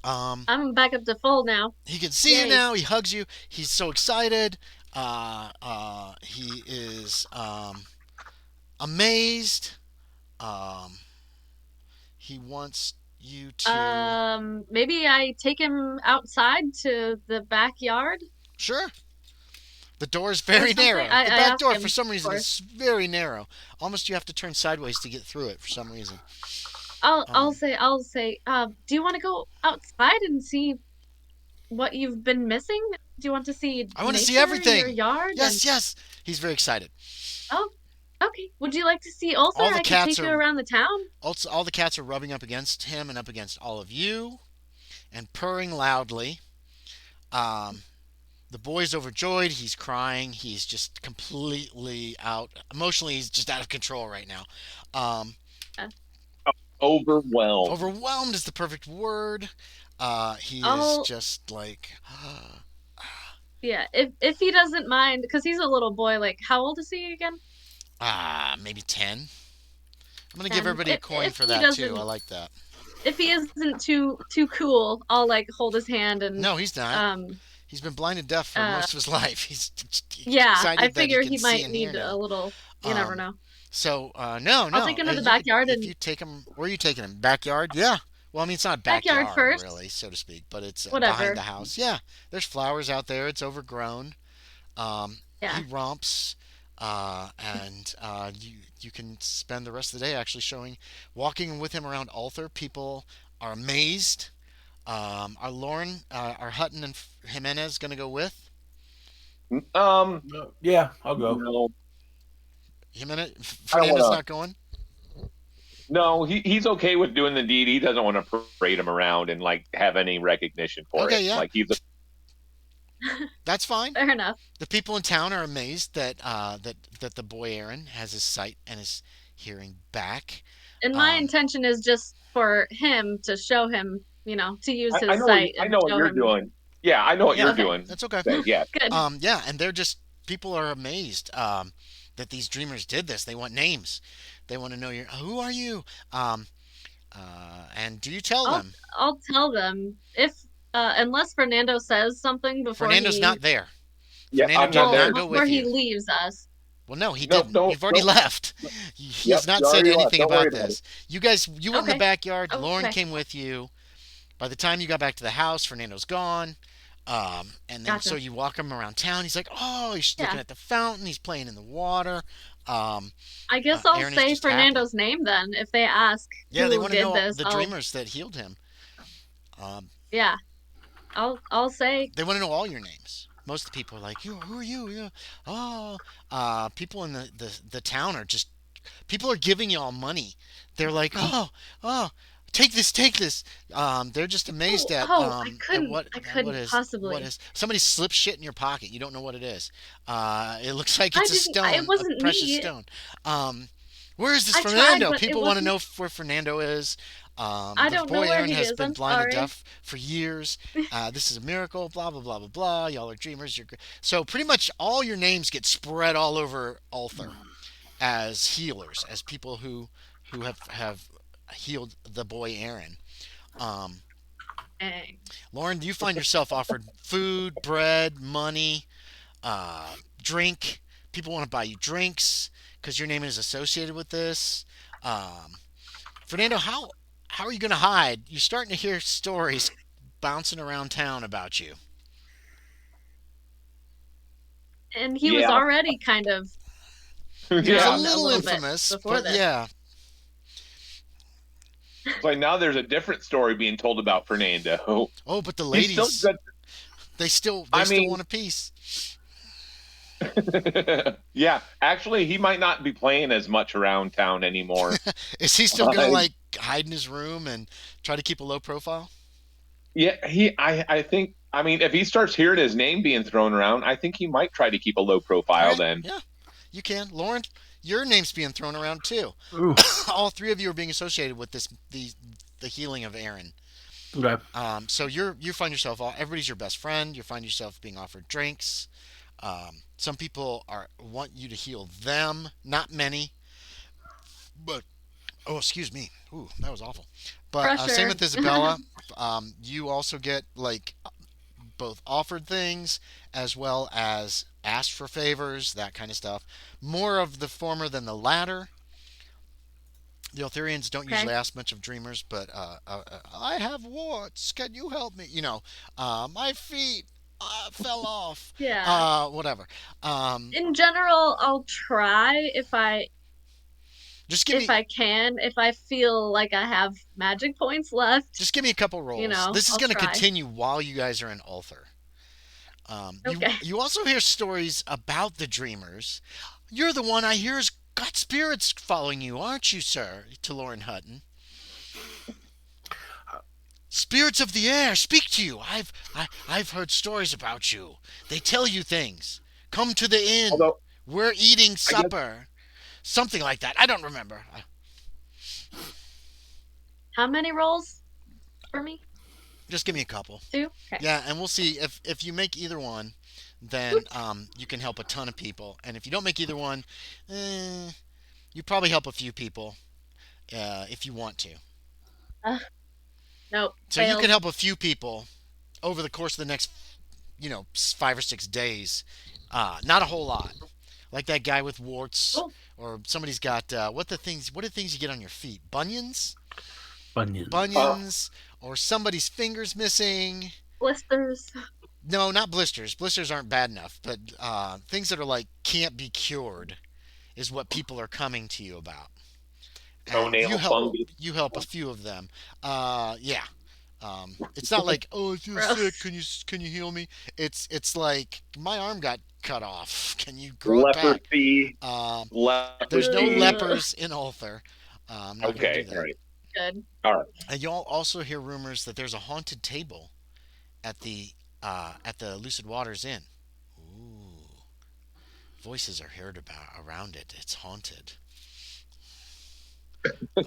Um, I'm back up to full now. he can see you Yay! now. He hugs you. He's so excited. He is amazed. Um, he wants you to. Maybe I take him outside to the backyard Sure. The door is or very something. narrow. I, The I back ask door, him, for some of reason, course. is very narrow. Almost you have to turn sideways to get through it for some reason. I'll Um, say, do you want to go outside and see what you've been missing? Do you want to see I want to see nature, your everything. yard, and Yes, yes. He's very excited. oh, okay. Would you like to see Ulcer? All the I could cats take you are around the town. also all the cats are rubbing up against him and up against all of you and purring loudly. Um, the boy's overjoyed. He's crying. He's just completely out emotionally. He's just out of control right now. Um, Uh, Overwhelmed. overwhelmed is the perfect word. He is I'll just like yeah. If he doesn't mind, because he's a little boy. Like, how old is he again? maybe 10. I'm gonna give 10. everybody a coin If for he that too. I doesn't, like that. if he isn't too cool, I'll like hold his hand and No, he's not. um He's been blind and deaf for uh most of his life. He's yeah. I excited that he figure can he see might and hear need a now. little. You never Um, know. so no, I'll no. take him to the You could backyard if and you take him. Where are you taking him? Backyard? Yeah. Well, I mean, it's not a backyard backyard first. really, so to speak, but it's behind Whatever. the house. Yeah. There's flowers out there. It's overgrown. He Yeah. romps, and you can spend the rest of the day actually walking with him around Althor. People are amazed. Are Lauren, are Hutton and Jimenez going to go with? Yeah, I'll go. No, Jimenez, I don't Fernando's want not going. to. No, he's okay with doing the deed. He doesn't want to parade him around and like have any recognition for it. Okay, yeah, Like he's a, that's fine. Fair enough. The people in town are amazed that the boy Aaron has his sight and his hearing back. And my Um, intention is just for him to show him, to use I his know sight I and know what show you're him. doing. Yeah, I know what yeah, you're Okay, doing. that's okay. Yeah. good. Yeah, and they're just people are amazed that these dreamers did this. They want names. They want to know who are you. Um, and do you tell I'll them? I'll tell them if unless Fernando says something before Fernando's he not there. Yeah, Fernando I'm did not well not there. go before with he you. leaves us. Well, no, he No, didn't. don't You've already don't. left. He Yep, has not you said already left. anything Don't worry about about it. this. You went in the Okay. backyard. Lauren Okay. came with you. By the time you got back to the house, Fernando's gone. And then so Gotcha. you walk him around town. He's like, oh, he's looking Yeah. at the fountain. He's playing in the water. Um, I guess I'll Aaron is say just happy. Fernando's name then if they ask Yeah, they who want to did know this. the I'll dreamers that healed him. Um, yeah. I'll say they want to know all your names. Most of the people are like, who are you? Yeah. Oh, people in the town are just people are giving y'all money. They're like, oh, take this, take this. They're just amazed oh at oh I at couldn't I what couldn't is possibly. somebody slipped shit in your pocket. You don't know what it is. It looks like I it's a didn't it stone, a wasn't precious me. stone. Um, where is this I tried, Fernando? but it People want to wasn't know where Fernando is. I The don't know boy where Aaron he has is. been I'm blind and sorry. deaf for years. This is a miracle. Blah blah blah blah blah. Y'all are dreamers. So pretty much all your names get spread all over Ulthar as healers, as people who have healed the boy Aaron. Um, Dang. Lauren, do you find yourself offered food, bread, money, drink? People want to buy you drinks because your name is associated with this. Um, Fernando, how are you going to hide? You're starting to hear stories bouncing around town about you. And he was Yeah, already kind of He was a yeah. known a little little bit infamous, before but this. yeah, So now there's a different story being told about Fernando. oh, but the He's still ladies, good. they I still mean, want a piece. yeah. Actually, he might not be playing as much around town anymore. Is he still gonna Uh, like hide in his room and try to keep a low profile? Yeah, I think, I mean, if he starts hearing his name being thrown around, I think he might try to keep a low All profile right, then. yeah, you can. Lauren, your name's being thrown around too. Ooh, All three of you are being associated with the healing of Aaron. okay. So you find yourself everybody's your best friend. You find yourself being offered drinks. Some people are want you to heal them. Not many, but oh, excuse me. Ooh, that was awful. But same Pressure. with Isabella. You also get both offered things as well as asked for favors, that kind of stuff. More of the former than the latter. The Eltherians don't Okay. usually ask much of dreamers, but I have warts. Can you help me? My feet fell off. Yeah. Whatever. Um, In general, I'll try just give if me I can, if I feel like I have magic points left, just give me a couple rolls. This is I'll going to try. continue while you guys are in Ulthar. You Okay. you also hear stories about the dreamers. You're the one I hear has got spirits following you, aren't you, sir? To Loren Hutton. Spirits of the air speak to you. I've heard stories about you. They tell you things. Come to the inn. Although, We're eating I guess, supper. Something like that. I don't remember. How many rolls for me? Just give me a couple. Two? Okay. Yeah, and we'll see if you make either one, then Oop. you can help a ton of people. And if you don't make either one, you probably help a few people if you want to. Uh, nope. So you can Failed. help a few people over the course of the next, 5 or 6 days. Not a whole lot. Like that guy with warts, Oh, or somebody's got what are things you get on your feet? Bunions, Bunions. uh, bunions, or somebody's fingers missing. blisters. No, not blisters. Blisters aren't bad enough, but things that are like can't be cured is what people are coming to you about, and you toenail help Oh, fungus. you help a few of them. Yeah. It's not like, oh, I feel sick. gross. Can you heal me? It's like my arm got cut off. Can you grow it back? Leprosy, Um, there's no leprosy. Ugh, lepers in Ulthar. I'm not going to do Okay, all that. right, good. all right. And you'll also hear rumors that there's a haunted table at the Lucid Waters Inn. Ooh, voices are heard about around it. It's haunted.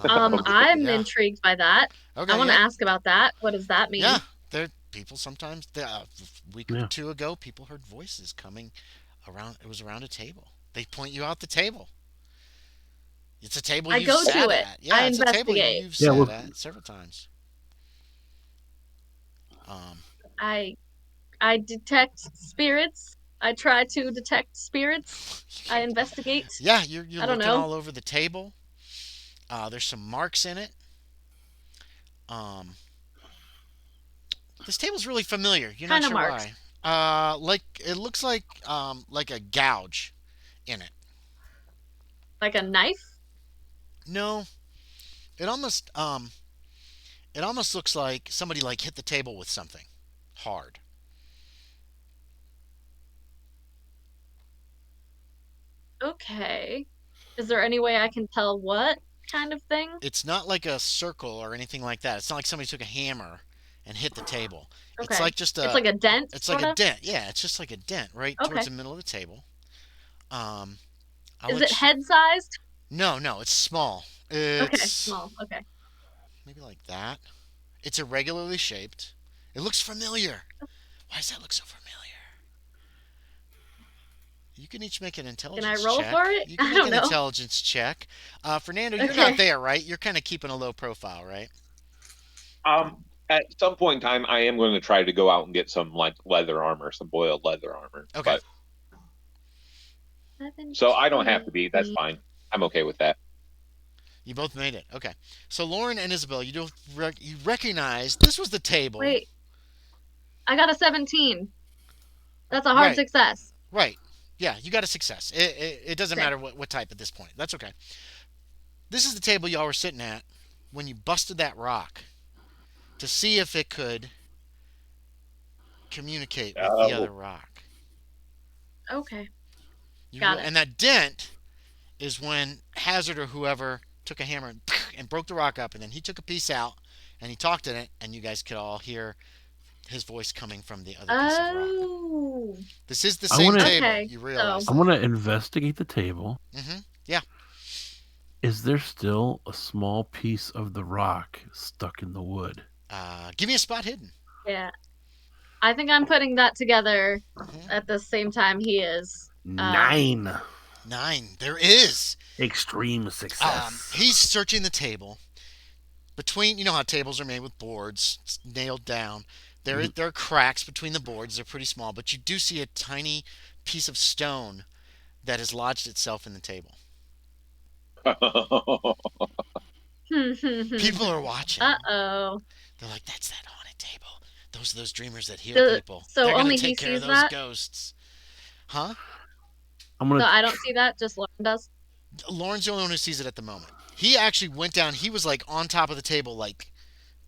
I'm Yeah. intrigued by that. I Okay. want to Yeah. ask about that. What does that Yeah. mean? There, people sometimes. A week or Yeah. two ago, people heard voices coming around. It was around a table. They point you out the table. It's a table I you've go to sat it. at. I Yeah, it's a table investigate. you've Yeah. sat Well, at several times. Um, I I detect spirits. I try to detect spirits. I investigate. yeah, you're I don't looking know. all over the table. There's some marks in it. Um, this table's really familiar. You're not Kind of sure marks. why. Like it looks like a gouge in it. Like a knife? No, it almost it almost looks like somebody like hit the table with something hard. Okay. Is there any way I can tell what kind of thing? It's not like a circle or anything like that. It's not like somebody took a hammer and hit the table. It's Okay. like just It's like a dent, it's like sort a of? dent. Yeah, it's just like a dent right towards Okay. the middle of the table. Um, I'll Is it let you. head sized? No, no, it's small. Okay, It's small. Okay. maybe like that. It's irregularly shaped. It looks familiar. Why does that look so familiar? You can each make an Can I intelligence roll for check. it? You can I make don't an know. intelligence check. Fernando, you're not Okay. there, right? You're kind of keeping a low profile, right? At some point in time, I am going to try to go out and get some like leather armor, some boiled leather armor. Okay. But so I don't have to be. That's 17. fine. I'm okay with that. You both made it. Okay. So Lauren and Isabel, you recognize this was the table. Wait, I got a 17. That's a hard Right. success. Right. Yeah, you got a success. It doesn't Okay. matter what type at this point. That's okay. This is the table y'all were sitting at when you busted that rock to see if it could communicate with the Uh, other rock. Okay. You Got it. and that dent is when Hazard or whoever took a hammer and broke the rock up, and then he took a piece out and he talked in it, and you guys could all hear his voice coming from the other piece of rock. Oh. This is the I same wanna- table. Okay, You realize so- I'm gonna investigate the table. Mm-hmm. Yeah. Is there still a small piece of the rock stuck in the wood? Give me a spot hidden. Yeah. I think I'm putting that together Mhm. at the same time he is. 9. 9. There is. Extreme success. He's searching the table. Between, you know how tables are made with boards, it's nailed down. There are cracks between the boards. They're pretty small, but you do see a tiny piece of stone that has lodged itself in the table. People are watching. Uh-oh. They're like, "That's that haunted table. Those are those dreamers that hear people. So They're only gonna he take care of sees those that? ghosts." Huh? I'm So gonna. I don't see that, just Loren does. Lauren's the only one who sees it at the moment. He actually went down. He was like on top of the table, like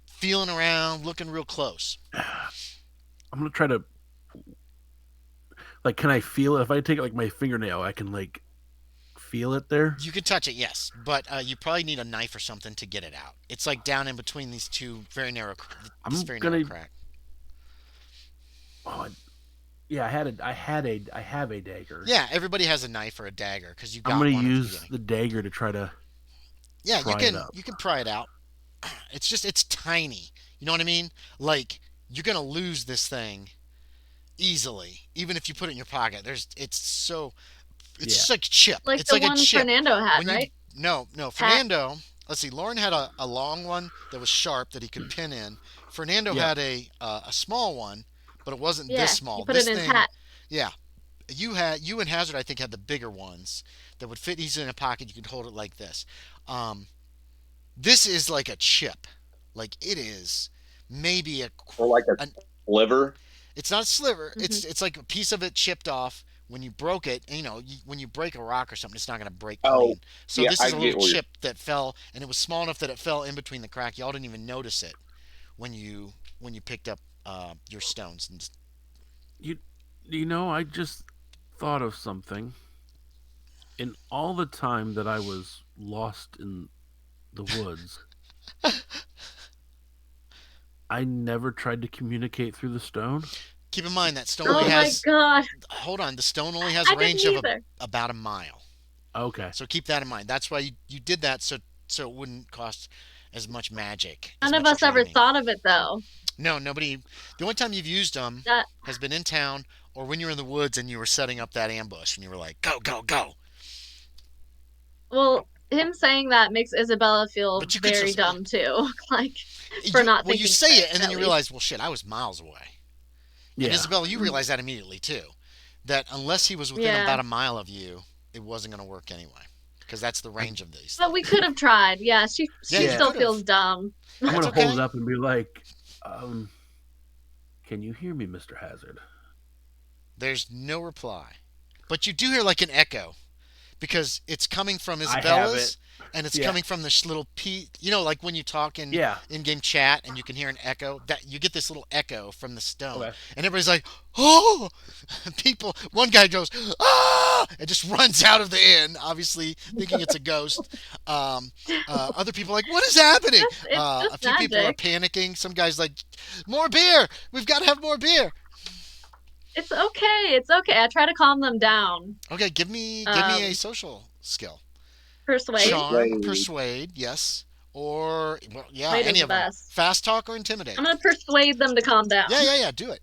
feeling around, looking real close. I'm gonna try to. Like, can I feel it? If I take like my fingernail, I can like feel it there. You can touch it, yes, but you probably need a knife or something to get it out. It's like down in between these two very narrow. This very narrow crack. Oh, yeah, I have a dagger. Yeah, everybody has a knife or a dagger because you got I'm one. gonna at the use beginning. the dagger to try to. Yeah, pry it up. you can pry it out. It's tiny. You know what I mean? Like you're gonna lose this thing easily, even if you put it in your pocket. It's just like a chip. Like it's the like one a chip. Fernando had, right? No, Fernando. Let's see. Lauren had a long one that was sharp that he could pin in. Fernando had a small one, but it wasn't this small. You put this it in his thing, hat. yeah. You and Hazard, I think, had the bigger ones that would fit easily in a pocket. You could hold it like this. This is like a chip. Like it is maybe Or like a sliver. It's not a sliver. Mm-hmm. It's like a piece of it chipped off when you broke it. And, when you break a rock or something, it's not going to break clean. So yeah, this is I a get little where chip that fell, and it was small enough that it fell in between the crack. Y'all didn't even notice it when you picked up your stones. And I just thought of something. In all the time that I was lost in the woods, I never tried to communicate through the stone. keep in mind that stone Oh only my has. god. Hold on, the stone only has a I range didn't of either. about a mile. Okay. So keep that in mind. That's why you did that so it wouldn't cost as much magic. None of us ever thought of it though. No, nobody. The only time you've used them That has been in town or when you were in the woods and you were setting up that ambush and you were like, go, go, go. well, him saying that makes Isabella feel But you could very still- dumb too. Like for not Well, thinking. you say of it and then at you least. realize, well, shit, I was miles away. Yeah. And Isabella, you realize that immediately too. That unless he was within Yeah. about a mile of you, it wasn't going to work anyway. Because that's the range of these. But we could have tried. Yeah, she Yeah, you still could've. feels dumb. I'm That's gonna okay. hold it up and be like, "Can you hear me, Mr. Hazard?" There's no reply. But you do hear like an echo. Because it's coming from I have Isabella's, it. and it's Yeah. coming from this little like when you talk in Yeah. in-game chat, and you can hear an echo. That you get this little echo from the stone, Okay. and everybody's like, "Oh!" People. One guy goes, "Ah!" and just runs out of the inn, obviously thinking it's a ghost. Other people are like, "What is happening?" It's just A few people are magic. panicking. Some guys like, "More beer! We've got to have more beer." It's okay. It's okay. I try to calm them down. Okay, give me a social skill. Persuade. Charm, persuade, yes. Or, well, yeah, Persuade is any the of them. best. Fast talk or intimidate. I'm gonna persuade them to calm down. Yeah, do it.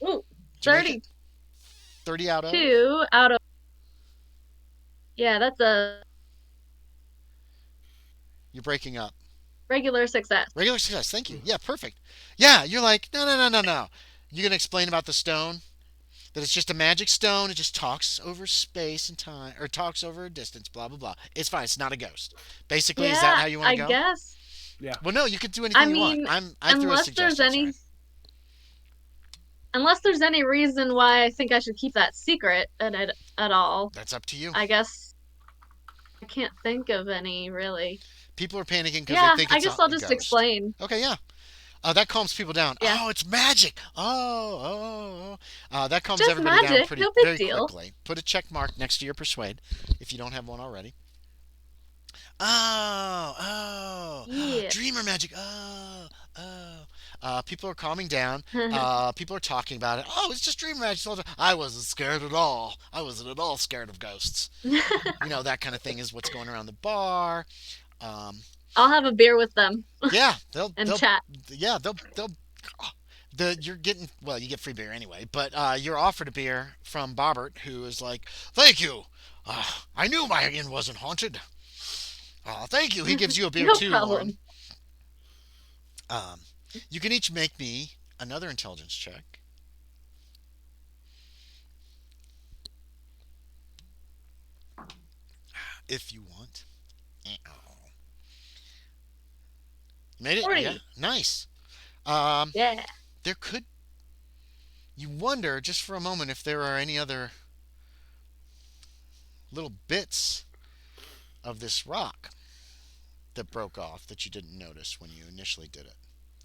Ooh, Did you make it? 32 30 out of? out of. Yeah, that's a You're breaking up. regular success. Regular success, thank you. Yeah, perfect. Yeah, you're like, no. You're going to explain about the stone? That it's just a magic stone. It just talks over space and time, or talks over a distance, blah, blah, blah. It's fine. It's not a ghost. Basically, Yeah, is that how you want to go? I guess. Yeah. Well, no, you could do anything I you mean, want. I threw a unless suggestion. there's any, unless there's any reason why I think I should keep that secret at all, That's up to you. I guess I can't think of any really. People are panicking because Yeah, they think I it's guess a I'll just ghost. explain. Okay, yeah. That calms people down. Yeah. Oh, it's magic. That calms Just everybody down magic, pretty no big very deal. quickly. Put a check mark next to your persuade if you don't have one already. Oh. Yeah. Dreamers dreamer magic. Oh, oh. People are calming down. People are talking about it. Oh, it's just dreamer magic. I wasn't scared at all. I wasn't at all scared of ghosts. That kind of thing is what's going around the bar. Um, I'll have a beer with them yeah, and chat. they'll. You're getting, well, you get free beer anyway, but you're offered a beer from Bobbert, who is like, "Thank you. I knew my inn wasn't haunted. Thank you." He gives you a beer No too, Loren. problem. Um, you can each make me another intelligence check. If you want. Made it? 40. Yeah. Nice. Um, Yeah. there could. You wonder just for a moment if there are any other little bits of this rock that broke off that you didn't notice when you initially did it,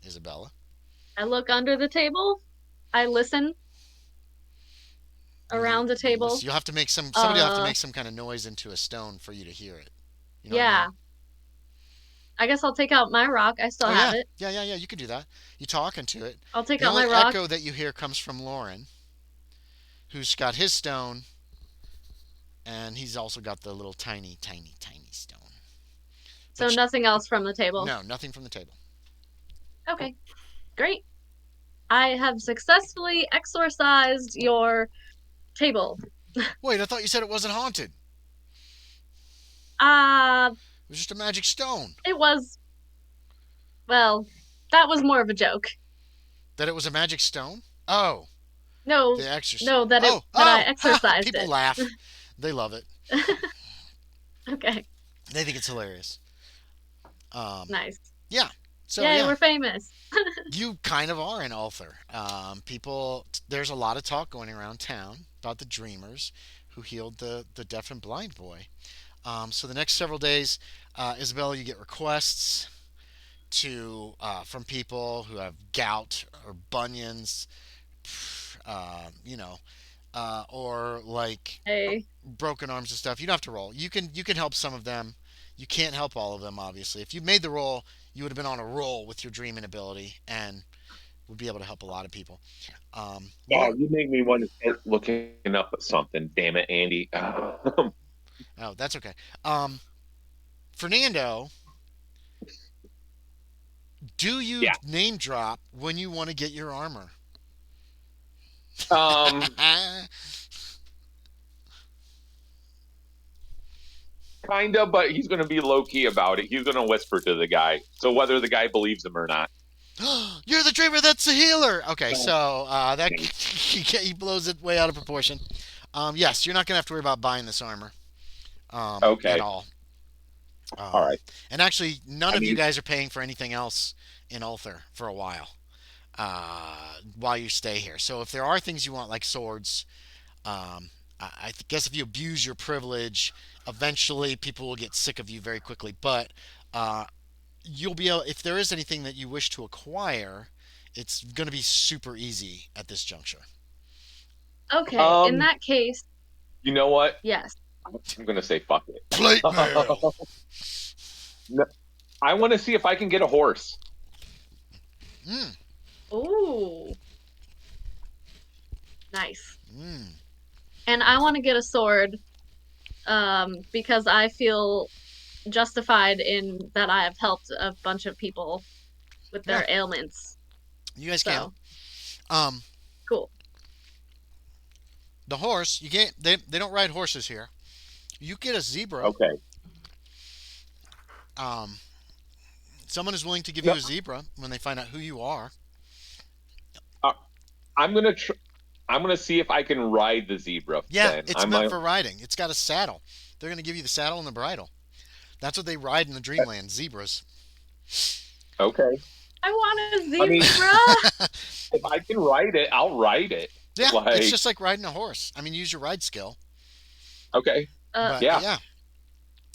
Isabella. I look under the table. I listen around the table. You'll have to make some. Somebody will have to Uh, make some kind of noise into a stone for you to hear it. You know what I yeah. mean? I guess I'll take out my rock. I still Oh have yeah, it. yeah. You can do that. You talk into it. I'll take The out only my rock. echo that you hear comes from Loren, who's got his stone, and he's also got the little tiny stone. So nothing else from the table. No, nothing from the table. Okay. Great. I have successfully exorcised your table. Wait, I thought you said it wasn't haunted. Uh, It was just a magic stone. it was, well, that was more of a joke. That it was a magic stone? Oh, No, the exorcist. no, that I exorcised People it. laugh. They love it. Okay. They think it's hilarious. Nice. Yeah. So Yay, yeah, we're famous. you kind of are in Ulthar. There's a lot of talk going around town about the dreamers who healed the deaf and blind boy. So the next several days, Isabella, you get requests from people who have gout or bunions, or like Hey. broken arms and stuff. You don't have to roll. You can help some of them. You can't help all of them, obviously. If you made the roll, you would have been on a roll with your dreaming ability and would be able to help a lot of people. Oh, you make me want to start looking up at something. Damn it, Andy. Oh, that's okay. Fernando, do you Yeah. name drop when you want to get your armor? Kind of, but he's going to be low key about it. He's going to whisper to the guy. So whether the guy believes him or not. You're the dreamer. That's the healer. Okay, so that he blows it way out of proportion. Yes, you're not gonna have to worry about buying this armor. Okay. At all. All right. And actually, none of you guys are paying for anything else in Ulthar for a while you stay here. So if there are things you want, like swords, I guess if you abuse your privilege, eventually people will get sick of you very quickly. But you'll be able, if there is anything that you wish to acquire, it's going to be super easy at this juncture. Okay, in that case. You know what? Yes. I'm going to say fuck it. Plate mail. No, I want to see if I can get a horse. Ooh. Nice. Mm. And I want to get a sword because I feel justified in that I have helped a bunch of people with their ailments. You guys can. Cool. The horse, you can't. They don't ride horses here. You get a zebra. Okay. Someone is willing to give you a zebra when they find out who you are. I'm gonna see if I can ride the zebra. Yeah, then. it's meant for riding. It's got a saddle. They're gonna give you the saddle and the bridle. That's what they ride in the Dreamlands, zebras. Okay. I want a zebra. If I can ride it, I'll ride it. Yeah, it's just like riding a horse. I mean, use your ride skill. Okay. Yeah.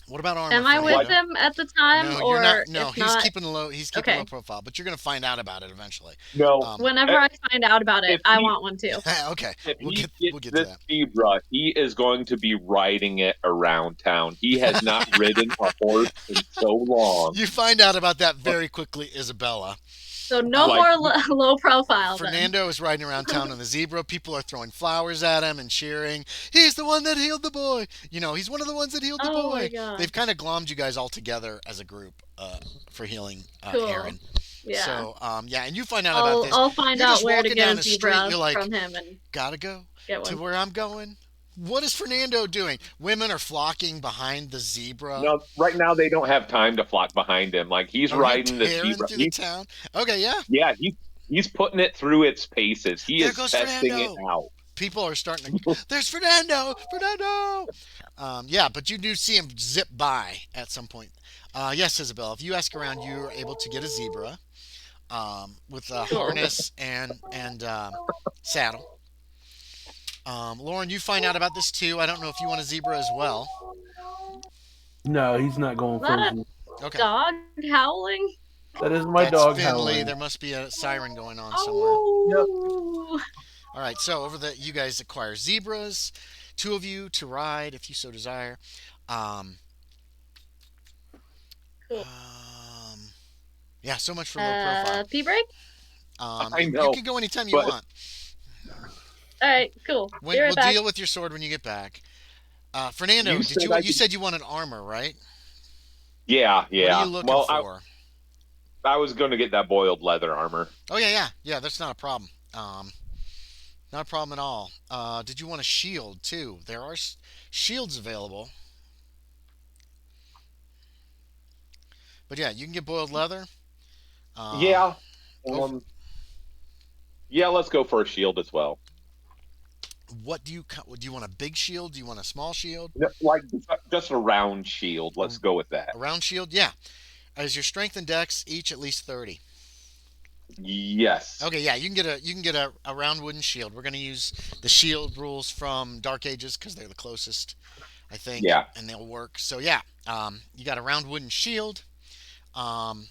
What about armor, Am I with Fernando? him at the time, No, you're not. or No, if he's not? keeping low. He's keeping low Okay. profile, but you're gonna find out about it eventually. No, Whenever eh, I find out about it, if I he want one too. Okay, if we'll he get gets we'll get to this zebra, he is going to be riding it around town. He has not that. ridden a horse in so long. You find out about that very quickly, Isabella. So no Um, Like more low profile then. Fernando is riding around town on the zebra. People are throwing flowers at him and cheering. He's the one that healed the boy. You know, he's one of the ones that healed the Oh my boy. god. They've kind of glommed you guys all together as a group for healing Cool. Aaron. Yeah. So, yeah, and you find out about I'll this. I'll find You're out just where to walking get down a the street. zebra You're like, from him and gotta go get to one. where I'm going. What is Fernando doing? Women are flocking behind the zebra. no, right now they don't have time to flock behind him. Like he's Are you riding the tearing zebra. through the town? Okay, yeah. Yeah, he's putting it through its paces. He There is goes testing it Fernando. out. People are starting to. There's Fernando. Fernando. Yeah, but you do see him zip by at some point. Yes, Isabel. If you ask around, you're able to get a zebra with a Cool. harness and saddle. Loren, you find out about this too. I don't know if you want a zebra as well. No, he's not going Is that for a it. Okay. dog howling? That is my That's dog Finley. howling. There must be a siren going on somewhere. Oh. All right. So you guys acquire zebras, two of you to ride if you so desire. Um, Cool. yeah. So much for low profile. Pee break? I You know, can go anytime you but want. All right, cool. Be right We'll back. deal with your sword when you get back. Fernando, you said I you could. said you wanted armor, right? Yeah, What are yeah. you looking Well, for? I was going to get that boiled leather armor. Oh yeah. That's not a problem. Not a problem at all. Did you want a shield too? There are shields available, but yeah, you can get boiled leather. Um, Yeah, go. um, yeah. Let's go for a shield as well. What do you want? A big shield? Do you want a small shield? No, like just a round shield. A, Let's go with that. a round shield? Yeah. Is your strength and dex each at least 30? Yes. Okay, yeah, you can get a round wooden shield. We're gonna use the shield rules from Dark Ages because they're the closest, I think, Yeah. and they'll work. So yeah, you got a round wooden shield. Um,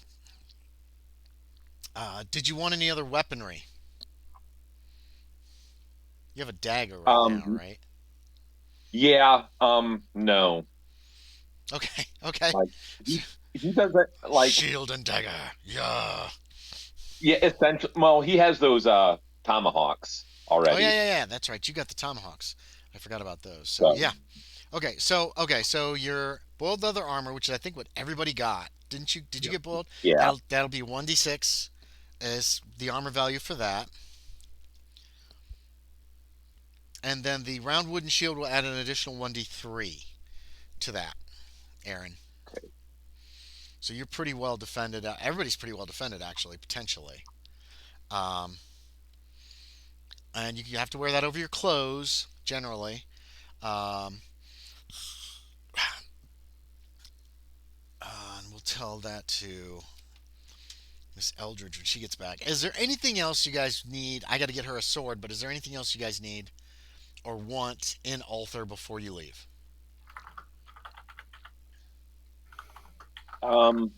did you want any other weaponry? You have a dagger right now, Um. right? Yeah. No. Okay, okay. Like he doesn't like. Shield and dagger. Yeah. Yeah. Essentially, well, he has those tomahawks Oh already. yeah. That's right. You got the tomahawks. I forgot about those. So So yeah. Okay. So your boiled leather armor, which is I think what everybody got. Didn't you? Did you get boiled? yeah. That'll be 1d6 as the armor value for that. And then the round wooden shield will add an additional 1d3 to that, Aaron. So you're pretty well defended. Everybody's pretty well defended, actually, potentially. Um, and you have to wear that over your clothes, generally. Um, and we'll tell that to Miss Eldridge when she gets back. Is there anything else you guys need? I got to get her a sword, but is there anything else you guys need or want in Ulthar before you leave? Um.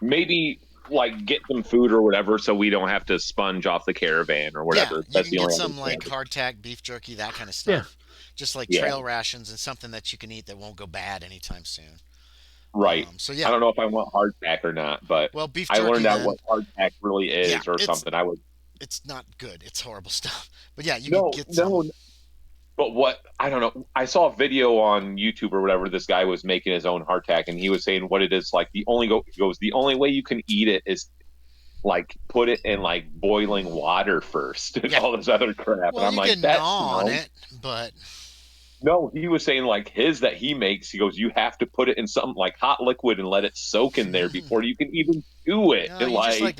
Maybe like get some food or whatever, so we don't have to sponge off the caravan or Yeah, whatever. you That's can the get only some other like thing. hardtack, beef jerky, that kind of Yeah. stuff. Just like Yeah. trail rations and something that you can eat that won't go bad anytime soon. Right. So I yeah, don't know if I want hardtack or not, but well, beef I jerky learned out then. what hardtack really Yeah, is or something. I would it's not good. It's horrible stuff. But yeah, you could no, get some. no. But what I don't know. I saw a video on YouTube or whatever. This guy was making his own hardtack, and he was saying what it is like. The only way you can eat it is like put it in like boiling water first and Yeah. all this other crap. And Well, I'm you like, can that gnaw on sounds it, but no. He was saying like his that he makes. He goes, you have to put it in something like hot liquid and let it soak in there before you can even do it. no, And you just like like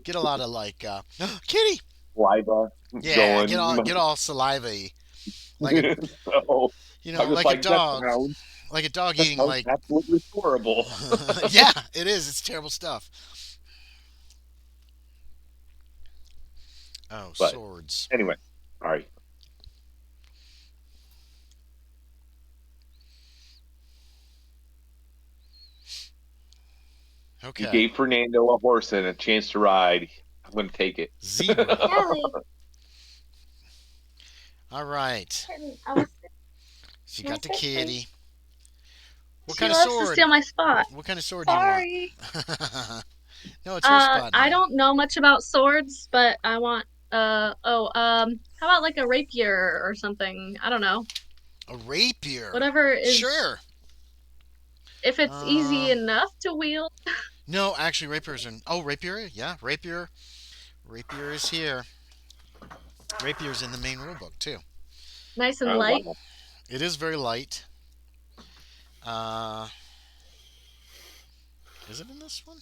get a lot of like kitty. saliva Yeah, going. get all saliva-y. Like a So I'm just like like a dog that eating sounds like. absolutely horrible. Yeah, it is. It's terrible stuff. Oh, But swords. anyway, all right. You Okay. gave Fernando a horse and a chance to ride. I'm going to take it. Zebra. Yay! All right. Kitten, I was So you my got the sister. kitty. What She kind of loves to sword? steal my spot. What kind of sword do you want? Sorry. No, it's your spot I now. don't know much about swords, but I want how about like a rapier or something? I don't know. A rapier. Whatever is Sure. if it's easy Um, enough to wield. no, actually, rapiers are. Oh, rapier. Yeah, rapier. Rapier is here. Rapier's in the main rulebook too. Nice and Oh, light. wow. It is very light. Uh, is it in this one?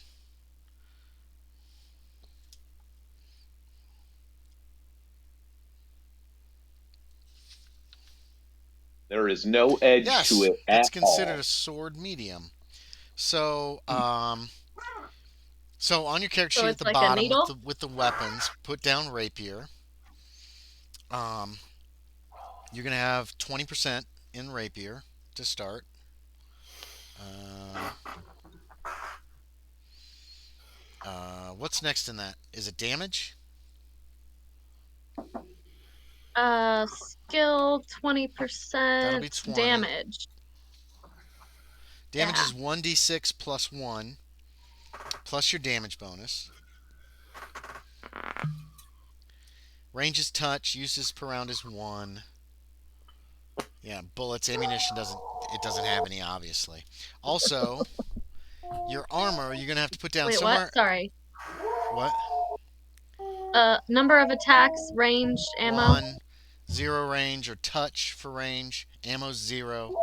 There is no edge to Yes, it it's at considered all. a sword medium. So, so on your character So sheet at it's the like a bottom needle. with the weapons, put down rapier. Um, you're gonna have 20% in rapier to start. Uh, what's next in that? Is it damage? Skill That'll be 20% 20. damage. Damage Yeah. is 1d6 plus 1 plus your damage bonus. Range is touch. Uses per round is 1. Yeah, bullets, ammunition doesn't have any obviously. Also, your armor you're gonna have to put down Wait, what? somewhere. Sorry. What? Number of attacks, range, ammo. 1, 0 range or touch for range. Ammo's 0.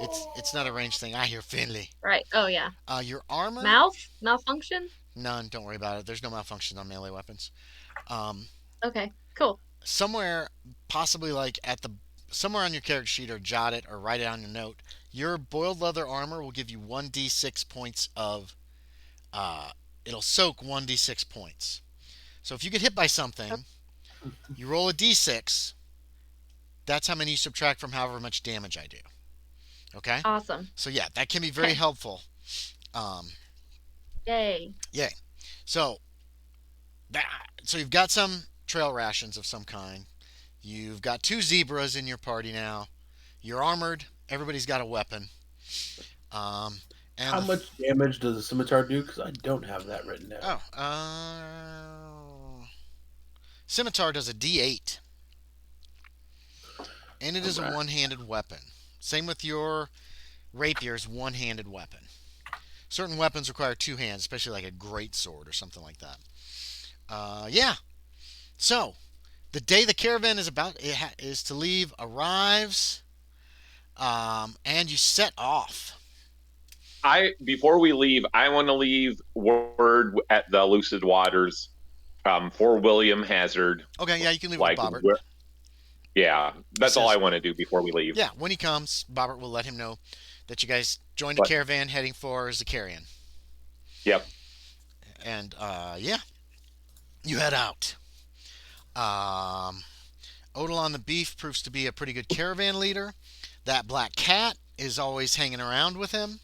It's not a range thing. I hear Finley. Right. Oh yeah. Your armor, Mouth malfunction. none. Don't worry about it. There's no malfunction on melee weapons. Um, Okay. Cool. somewhere, possibly like at the somewhere on your character sheet, or jot it or write it on your note. Your boiled leather armor will give you 1d6 points of. Uh, it'll soak 1d6 points. So if you get hit by something, you roll a d6. That's how many you subtract from however much damage I do. Okay? Awesome. So yeah, that can be very Okay. helpful. Um, Yay. yeah. So that so you've got some trail rations of some kind. You've got 2 zebras in your party now. You're armored. Everybody's got a weapon. Um, and How much damage does a scimitar do? Because I don't have that written down. scimitar does a D8, and it is a Alright. one-handed weapon. Same with your rapier's one-handed weapon. Certain weapons require 2 hands, especially like a great sword or something like that. Yeah. So the day the caravan is to leave arrives, and you set off. Before we leave, I want to leave word at the Lucid Waters for William Hazard. Okay, yeah, you can leave Like, with Bobbert. yeah, that's all says- I want to do before we leave. Yeah, when he comes, Bobbert will let him know that you guys joined a But- caravan heading for Zakarion. Yep. And yeah, you head out. Odilon the Beef proves to be a pretty good caravan leader. That black cat is always hanging around with him.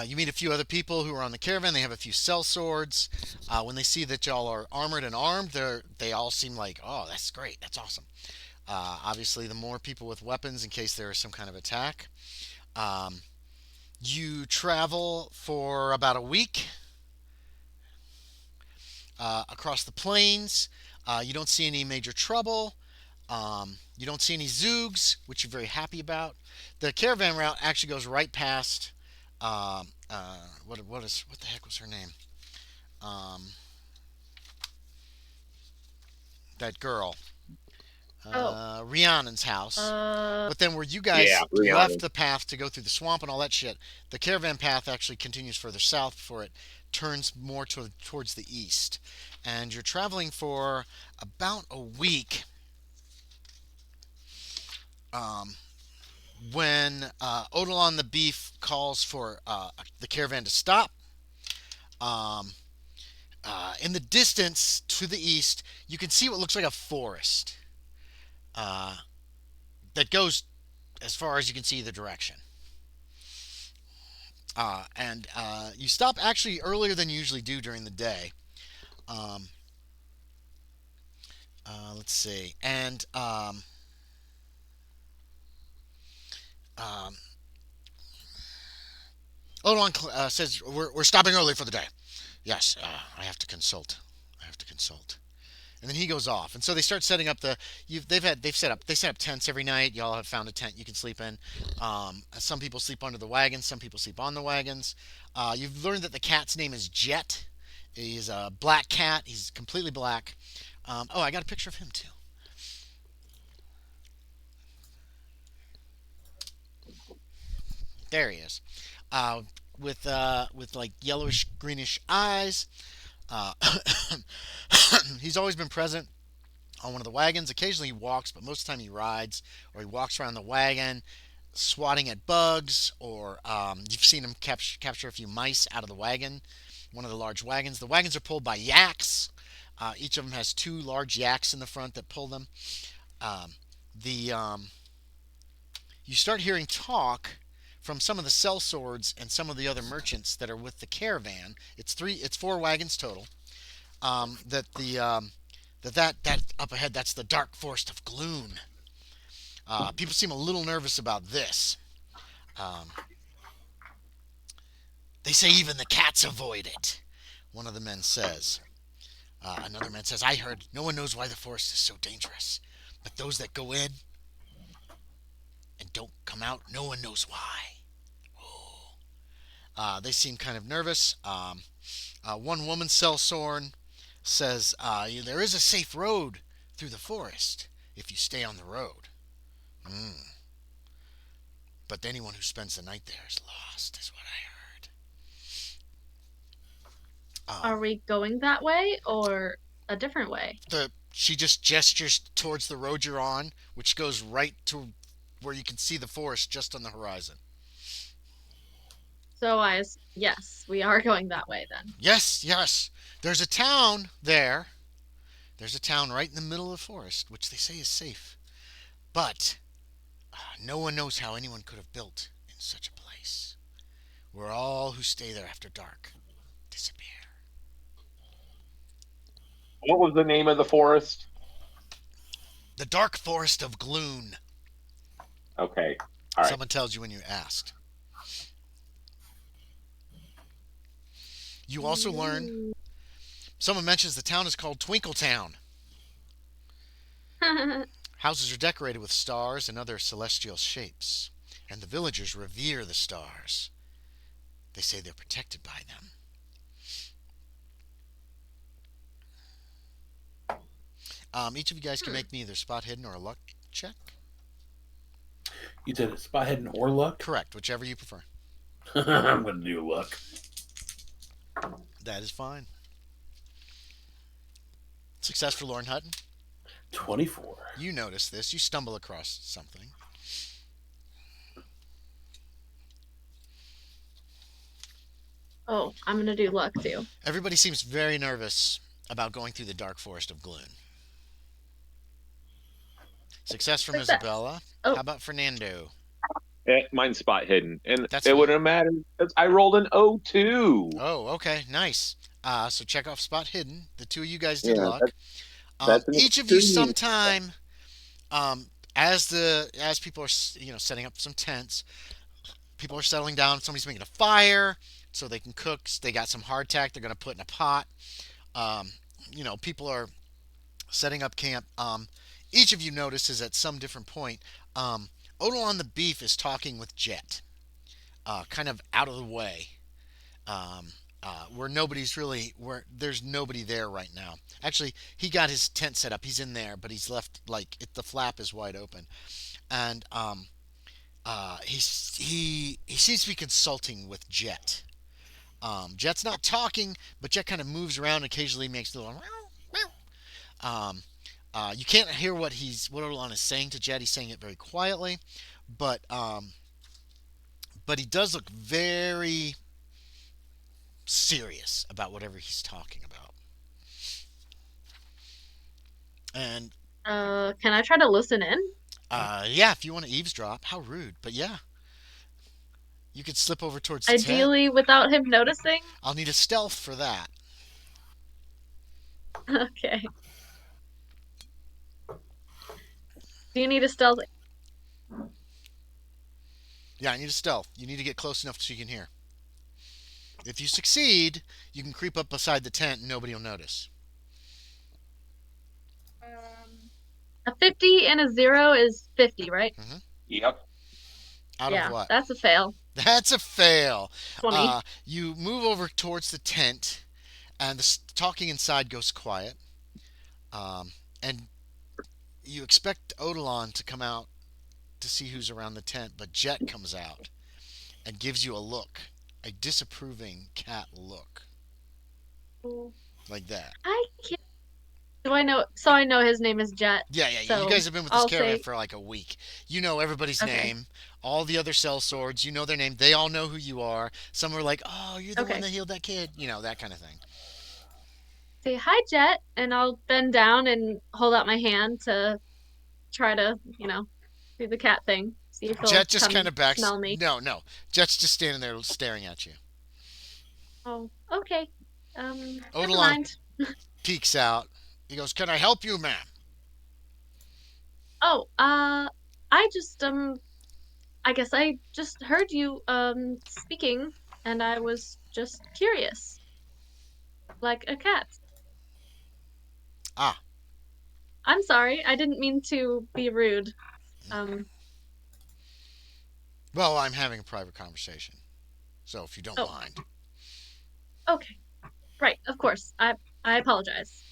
You meet a few other people who are on the caravan. They have a few cell swords. When they see that y'all are armored and armed, they all seem like, oh, that's great, that's awesome. Obviously, the more people with weapons in case there is some kind of attack. You travel for about a week across the plains. You don't see any major trouble. You don't see any zoogs, which you're very happy about. The caravan route actually goes right past. What the heck was her name? That girl. Rhiannon's house. But then where you guys Yeah, left Rhiannon. the path to go through the swamp and all that shit, the caravan path actually continues further south before it turns more towards the east. And you're traveling for about a week. When Odilon the Beef calls for the caravan to stop, in the distance to the east, you can see what looks like a forest that goes as far as you can see the direction. And you stop actually earlier than you usually do during the day. Um, let's see. And um, Odilon says we're stopping early for the day. Yes, I have to consult. I have to consult. And then he goes off, and so they start setting up the. They set up tents every night. Y'all have found a tent you can sleep in. Some people sleep under the wagons. Some people sleep on the wagons. You've learned that the cat's name is Jet. He's a black cat. He's completely black. Oh, I got a picture of him too. There he is, uh, with like yellowish greenish eyes. Uh, he's always been present on one of the wagons. Occasionally he walks, but most of the time he rides or he walks around the wagon, swatting at bugs. Or you've seen him capture a few mice out of the wagon, one of the large wagons. The wagons are pulled by yaks. Each of them has two large yaks in the front that pull them. Um, the You start hearing talk from some of the sellswords and some of the other merchants that are with the caravan. It's four wagons total. That the that up ahead, that's the Dark Forest of Gloon. People seem a little nervous about this. Um, they say even the cats avoid it. One of the men says. Another man says, "I heard no one knows why the forest is so dangerous, but those that go in and don't come out, no one knows why." Oh. They seem kind of nervous. One woman, Selsorn, says there is a safe road through the forest if you stay on the road. Mm. But anyone who spends the night there is lost, is what I heard. Are we going that way or a different way? She just gestures towards the road you're on, which goes right to where you can see the forest just on the horizon. So yes, we are going that way then. Yes, yes. There's a town there. There's a town right in the middle of the forest, which they say is safe. But no one knows how anyone could have built in such a place, where all who stay there after dark disappear. What was the name of the forest? The Dark Forest of Gloon. Okay. All right. Someone tells you when you asked. You also learn, someone mentions the town is called Twinkletown. Houses are decorated with stars and other celestial shapes, and the villagers revere the stars. They say they're protected by them. Each of you guys can make me either spot hidden or a luck check. You said it's spot hidden or luck? Correct, whichever you prefer. I'm going to do luck. That is fine. Success for Loren Hutton. 24. You notice this. You stumble across something. Oh, I'm gonna do luck too. Everybody seems very nervous about going through the Dark Forest of Gloon. Success from Success. Isabella. Oh. How about Fernando? Mine's spot hidden, and That's it fine. wouldn't matter because I rolled an 02. Oh, okay, nice. So check off spot hidden. The two of you guys did Yeah, luck. that's an Each of you extreme. sometime, as people are setting up some tents, people are settling down. Somebody's making a fire so they can cook. They got some hardtack they're going to put in a pot. Um, people are setting up camp. Each of you notices at some different point, Odilon the beef is talking with Jet, kind of out of the way, um, where there's nobody there right now. Actually, he got his tent set up. He's in there, but he's left the flap is wide open, and he seems to be consulting with Jet. Jet's not talking, but Jet kind of moves around and occasionally makes a little. Um, you can't hear what Odilon is saying to Jet. He's saying it very quietly, but he does look very serious about whatever he's talking about. And can I try to listen in? yeah, if you want to eavesdrop, how rude, but yeah. You could slip over towards the tent. Ideally, without him noticing. I'll need a stealth for that. Okay. Do you need a stealth? Yeah, I need a stealth. You need to get close enough so you can hear. If you succeed, you can creep up beside the tent and nobody will notice. A 50 and a 0 is 50, right? Yep. Out of Yeah, what? that's a fail. That's a fail. 20. You move over towards the tent, and the talking inside goes quiet. And you expect Odilon to come out to see who's around the tent, but Jet comes out and gives you a look, a disapproving cat look, like that. I can't. Do I know? So I know his name is Jet. Yeah, yeah. You So guys have been with this I'll caravan say, for like a week. You know everybody's okay, name. All the other cell swords, you know their name. They all know who you are. Some are like, "Oh, you're the one okay. that healed that kid." You know that kind of thing. Say hi, Jet, and I'll bend down and hold out my hand to try to, do the cat thing. See if he'll Jet just kind come of backs. smell me. No, no. Jet's just standing there staring at you. Oh, okay. Never Odilon mind. peeks out. He goes, "Can I help you, ma'am?" Oh, I just I guess I just heard you speaking, and I was just curious, like a cat. Ah, I'm sorry, I didn't mean to be rude. Um, well, I'm having a private conversation, so if you don't oh, mind, okay. Right, of course. I apologize.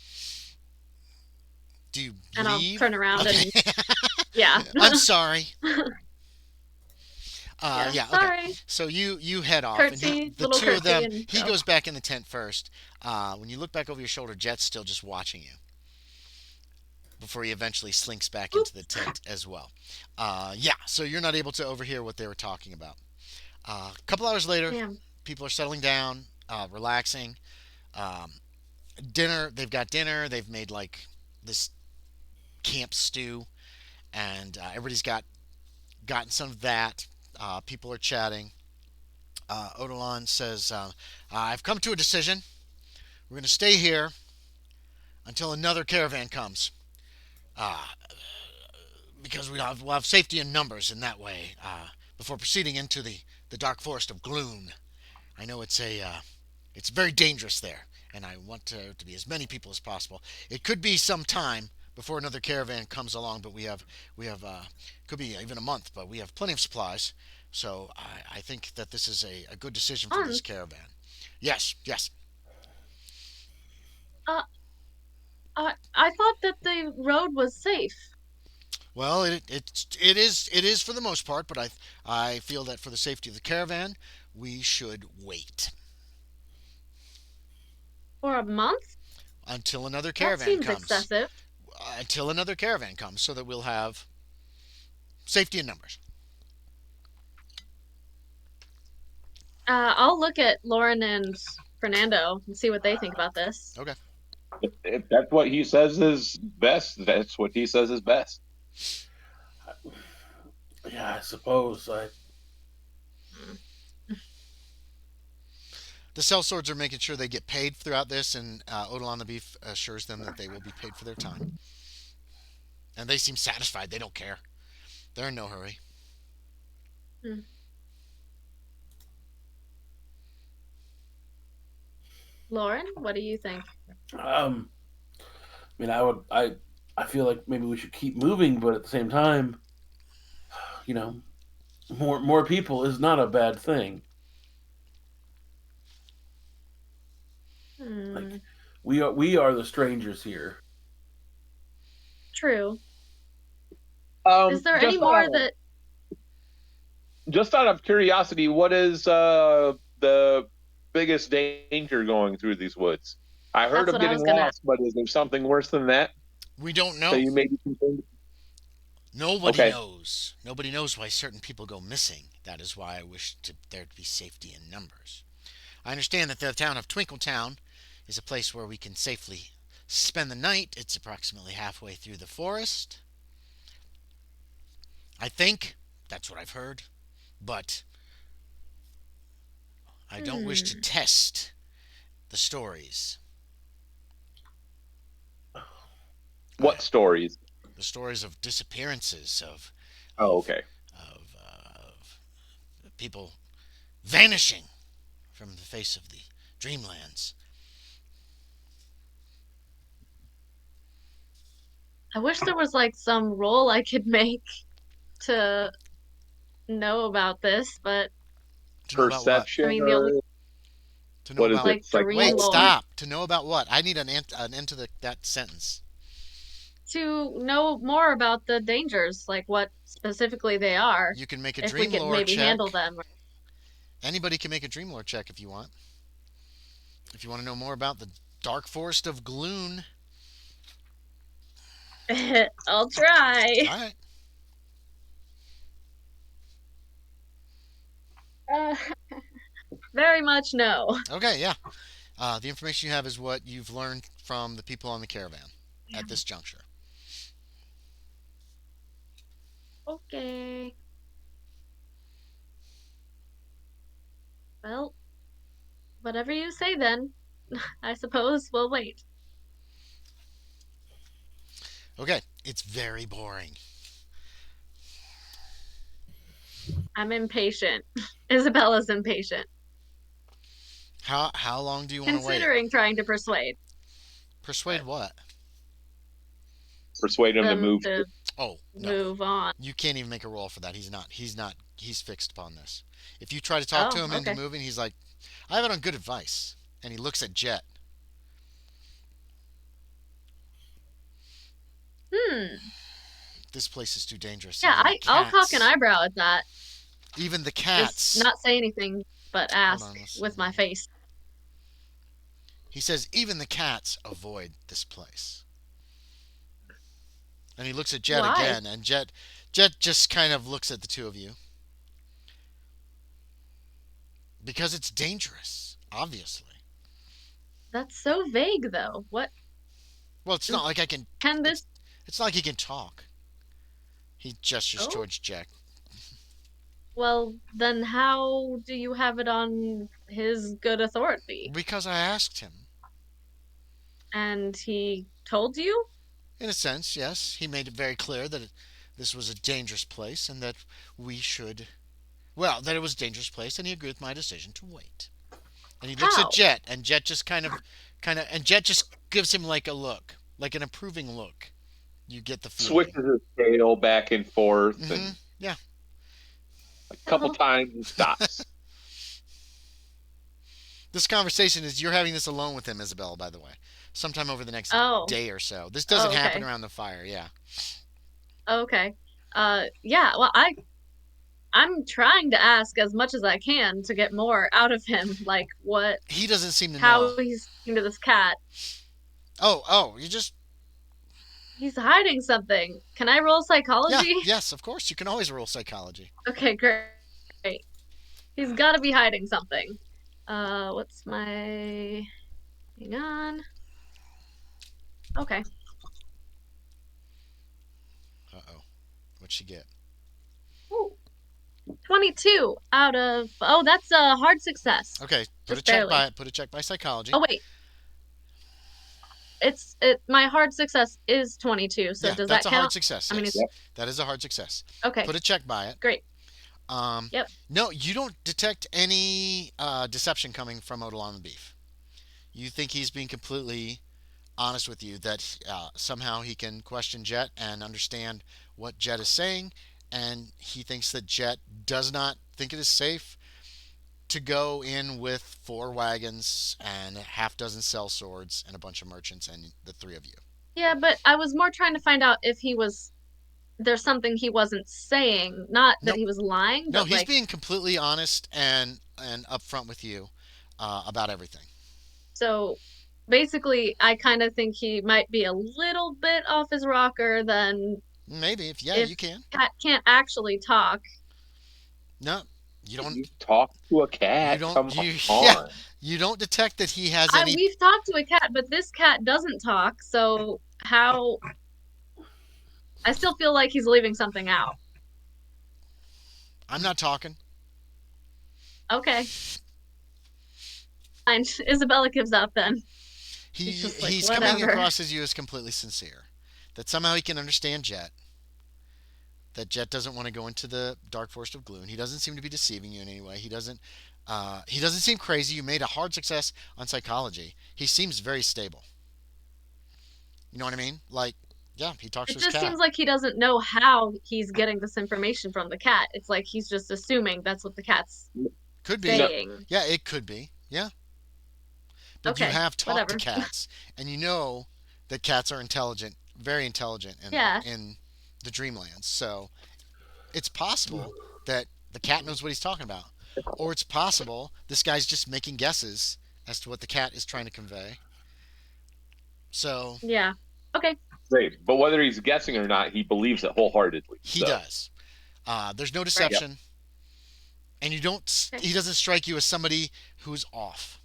do you And I'll leave? turn around Okay. and yeah. I'm sorry. Yeah, Yeah, okay. sorry. So you head off, and Curtsy, the little two of curtsy them. and He go. goes back in the tent first. When you look back over your shoulder, Jet's still just watching you before he eventually slinks back into the Oops. tent as well. Yeah, so you're not able to overhear what they were talking about. A couple hours later, Damn. people are settling down, relaxing. Um, Dinner. They've got dinner. They've made like this camp stew, and everybody's gotten some of that. People are chatting. Odilon says, "I've come to a decision. We're going to stay here until another caravan comes, uh, because we'll have safety in numbers in that way. Before proceeding into the Dark Forest of Gloon, I know it's very dangerous there, and I want to be as many people as possible. It could be some time before another caravan comes along, but we have could be even a month, but we have plenty of supplies. So I think that this is a good decision for this Month. caravan. Yes, yes. Uh, I thought that the road was safe Well, it is for the most part, but I feel that for the safety of the caravan, we should wait for a month. until another That caravan seems comes. excessive. Until another caravan comes, so that we'll have safety in numbers. I'll look at Loren and Fernando and see what they think about this. Okay. If that's what he says is best, that's what he says is best. Yeah, I suppose. The sellswords are making sure they get paid throughout this, and Odilon the Beef assures them that they will be paid for their time. And they seem satisfied. They don't care. They're in no hurry. Hmm. Loren, what do you think? I mean, I feel like maybe we should keep moving, but at the same time, you know, more people is not a bad thing. Hmm. Like we are the strangers here. True. Is Um, there any just out more of that just out of curiosity, what is the biggest danger going through these woods? I heard that's of what I getting was gonna lost, but is there something worse than that We don't that know. you may be concerned? Nobody Okay. knows. Nobody knows why certain people go missing. That is why I wish there to be safety in numbers. I understand that the town of Twinkletown is a place where we can safely spend the night. It's approximately halfway through the forest. I think that's what I've heard. But I don't wish to test the stories. What stories? The stories of disappearances, Oh, of okay. of people vanishing from the face of the Dreamlands. I wish there was like some role I could make to know about this, but To know about what? I Perception mean the only or To know what is about. it? like dream Wait, Psychology? lore stop. To know about what? I need an end to that sentence. to know more about the dangers, like what specifically they are, You can make a if we dream could lore maybe handle check. them. Anybody can make a dream lore check if you want. If you want to know more about the Dark Forest of Gloon. I'll try. All right. Uh, very much no. Okay, yeah. The information you have is what you've learned from the people on the caravan at this juncture. Okay. Well, whatever you say then. I suppose we'll wait. Okay, it's very boring. I'm impatient. Isabella's impatient, How long do you want to wait? considering trying to persuade Persuade what? Persuade him to them move. to Oh, no. move on. You can't even make a roll for that. He's not. He's not. He's fixed upon this. If you try to talk to Oh, him into okay. moving, he's like, I have it on good advice. And he looks at Jet. Hmm. This place is too dangerous. Yeah, Even the I'll cock an cats. eyebrow at that. Even the Just cats. not say anything, but Hold ask on, let's with see. my face. He says, even the cats avoid this place. And he looks at Jet Why? again, and Jet just kind of looks at the two of you. Because it's dangerous, obviously. That's so vague, though. What Well, it's not like I can. can It's this? it's not like he can talk. He gestures Oh, towards Jack. well, then how do you have it on his good authority? Because I asked him. And he told you? In a sense, yes. He made it very clear that this was a dangerous place and that we should. Well, that it was a dangerous place, and he agreed with my decision to wait. And he looks at How? Jet, and Jet just and Jet just gives him like a look, like an approving look. You get the feeling. Switches his tail back and forth, Mm-hmm. and Yeah. a couple times he stops. This conversation is you're having this alone with him, Isabella. By the way, sometime over the next Oh, day or so. This doesn't oh, happen okay. around the fire. Yeah. Okay. Yeah, well, I'm trying to ask as much as I can to get more out of him, like He doesn't seem to know. how he's talking to this cat. Oh, you just He's hiding something. Can I roll yeah, psychology? yes, of course. You can always roll psychology. Okay, great. He's got to be hiding something. What's my... Hang on. Okay. Oh, what'd she get? Ooh, 22 out of... Oh, that's a hard success. Okay, Just barely. put a check by psychology. Oh, wait. My hard success is 22, so Yeah, does that's that a hard count? success. I mean, Yes, it's... Yep. that is a hard success. Okay, Put a check by it. great. Um, Yep. no, you don't detect any deception coming from Odal on the beef. You think he's being completely honest with you that somehow he can question Jet and understand what Jet is saying, and he thinks that Jet does not think it is safe to go in with 4 wagons and a half dozen sell swords and a bunch of merchants and the three of you. Yeah, but I was more trying to find out if there's something he wasn't saying, not that Nope. he was lying, No, but he's like, being completely honest and upfront with you about everything. so basically, I kind of think he might be a little bit off his rocker than Maybe if yeah, if you can. cat can't actually talk. No, you don't. You talk to a You cat. don't. Come You yeah. on. You don't detect that he has any. We've talked to a cat, but this cat doesn't talk, so how? I still feel like he's leaving something out. I'm not talking. Okay. And Isabella gives up then. She's He just like, he's coming whatever. across as you as completely sincere. That somehow he can understand Jet. That Jet doesn't want to go into the Dark Forest of Gloon. He doesn't seem to be deceiving you in any way. He doesn't. He doesn't seem crazy. You made a hard success on psychology. He seems very stable. You know what I mean? Like, yeah, he talks to It his just cat. seems like he doesn't know how he's getting this information from the cat. It's like he's just assuming that's what the cat's Could be. No, saying. Yeah, it could be. Yeah, but you Okay, have talked to whatever. cats, and you know that cats are intelligent, very intelligent Yeah, in the Dreamlands. So it's possible that the cat knows what he's talking about, or it's possible this guy's just making guesses as to what the cat is trying to convey. So yeah. Okay, great. But whether he's guessing or not, he believes it wholeheartedly. he So, does. There's no right. yep. deception, and you don't. Okay. He doesn't strike you as somebody who's off.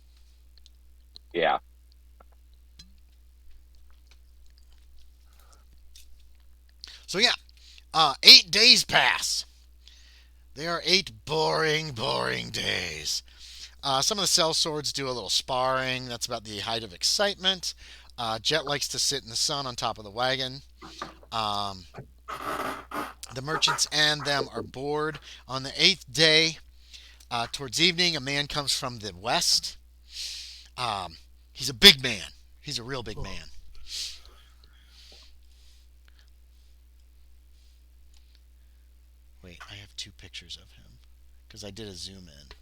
Yeah. So yeah, 8 days pass. They are 8 boring, boring days. Some of the cell swords do a little sparring. That's about the height of excitement. Jet likes to sit in the sun on top of the wagon. Um, the merchants and them are bored. On the 8th day, towards evening, a man comes from the west. Um, he's a big man. He's a real big man. Wait, I have 2 pictures of him because I did a zoom in.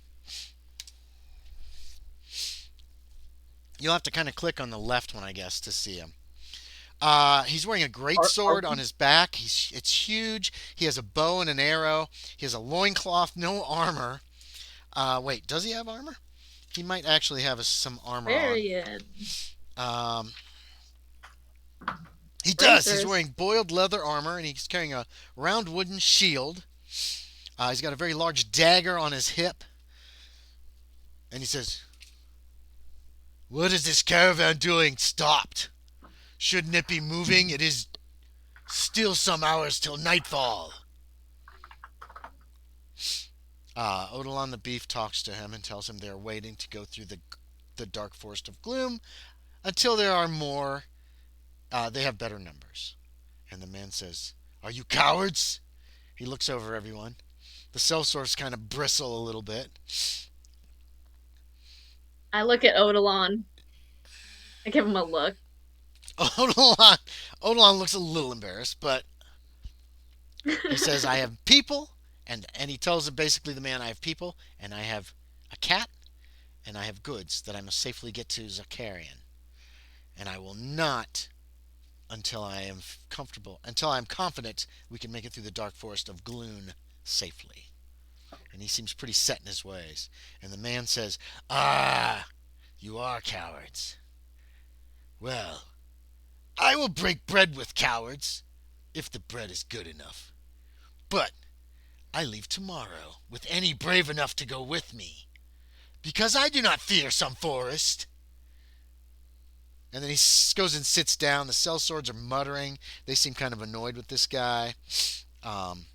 You'll have to kind of click on the left one, I guess, to see him. He's wearing a great Are sword on his back. It's huge. He has a bow and an arrow. He has a loincloth, no armor. Wait, does he have armor? He might actually have some armor on. Varian. Um, he does. He's Bracers. wearing boiled leather armor and he's carrying a round wooden shield. He's got a very large dagger on his hip. And he says, "What is this caravan doing? Stopped. Shouldn't it be moving? It is still some hours till nightfall." Odilon the Beef talks to him and tells him they're waiting to go through the Dark Forest of Gloom until there are more. They have better numbers. And the man says, "Are you cowards?" He looks over everyone. The sellswords kind of bristle a little bit. I look at Odilon. I give him a look. Odilon, Odilon looks a little embarrassed, but he says, "I have people," and he tells basically the man, "I have people, and I have a cat, and I have goods that I must safely get to Zakarion, and I will not until I am comfortable, until I am confident we can make it through the Dark Forest of Gloon safely." And he seems pretty set in his ways. And the man says, "Ah, you are cowards. Well, I will break bread with cowards, if the bread is good enough. But I leave tomorrow with any brave enough to go with me, because I do not fear some forest." And then he goes and sits down. The sellswords are muttering. They seem kind of annoyed with this guy. Um,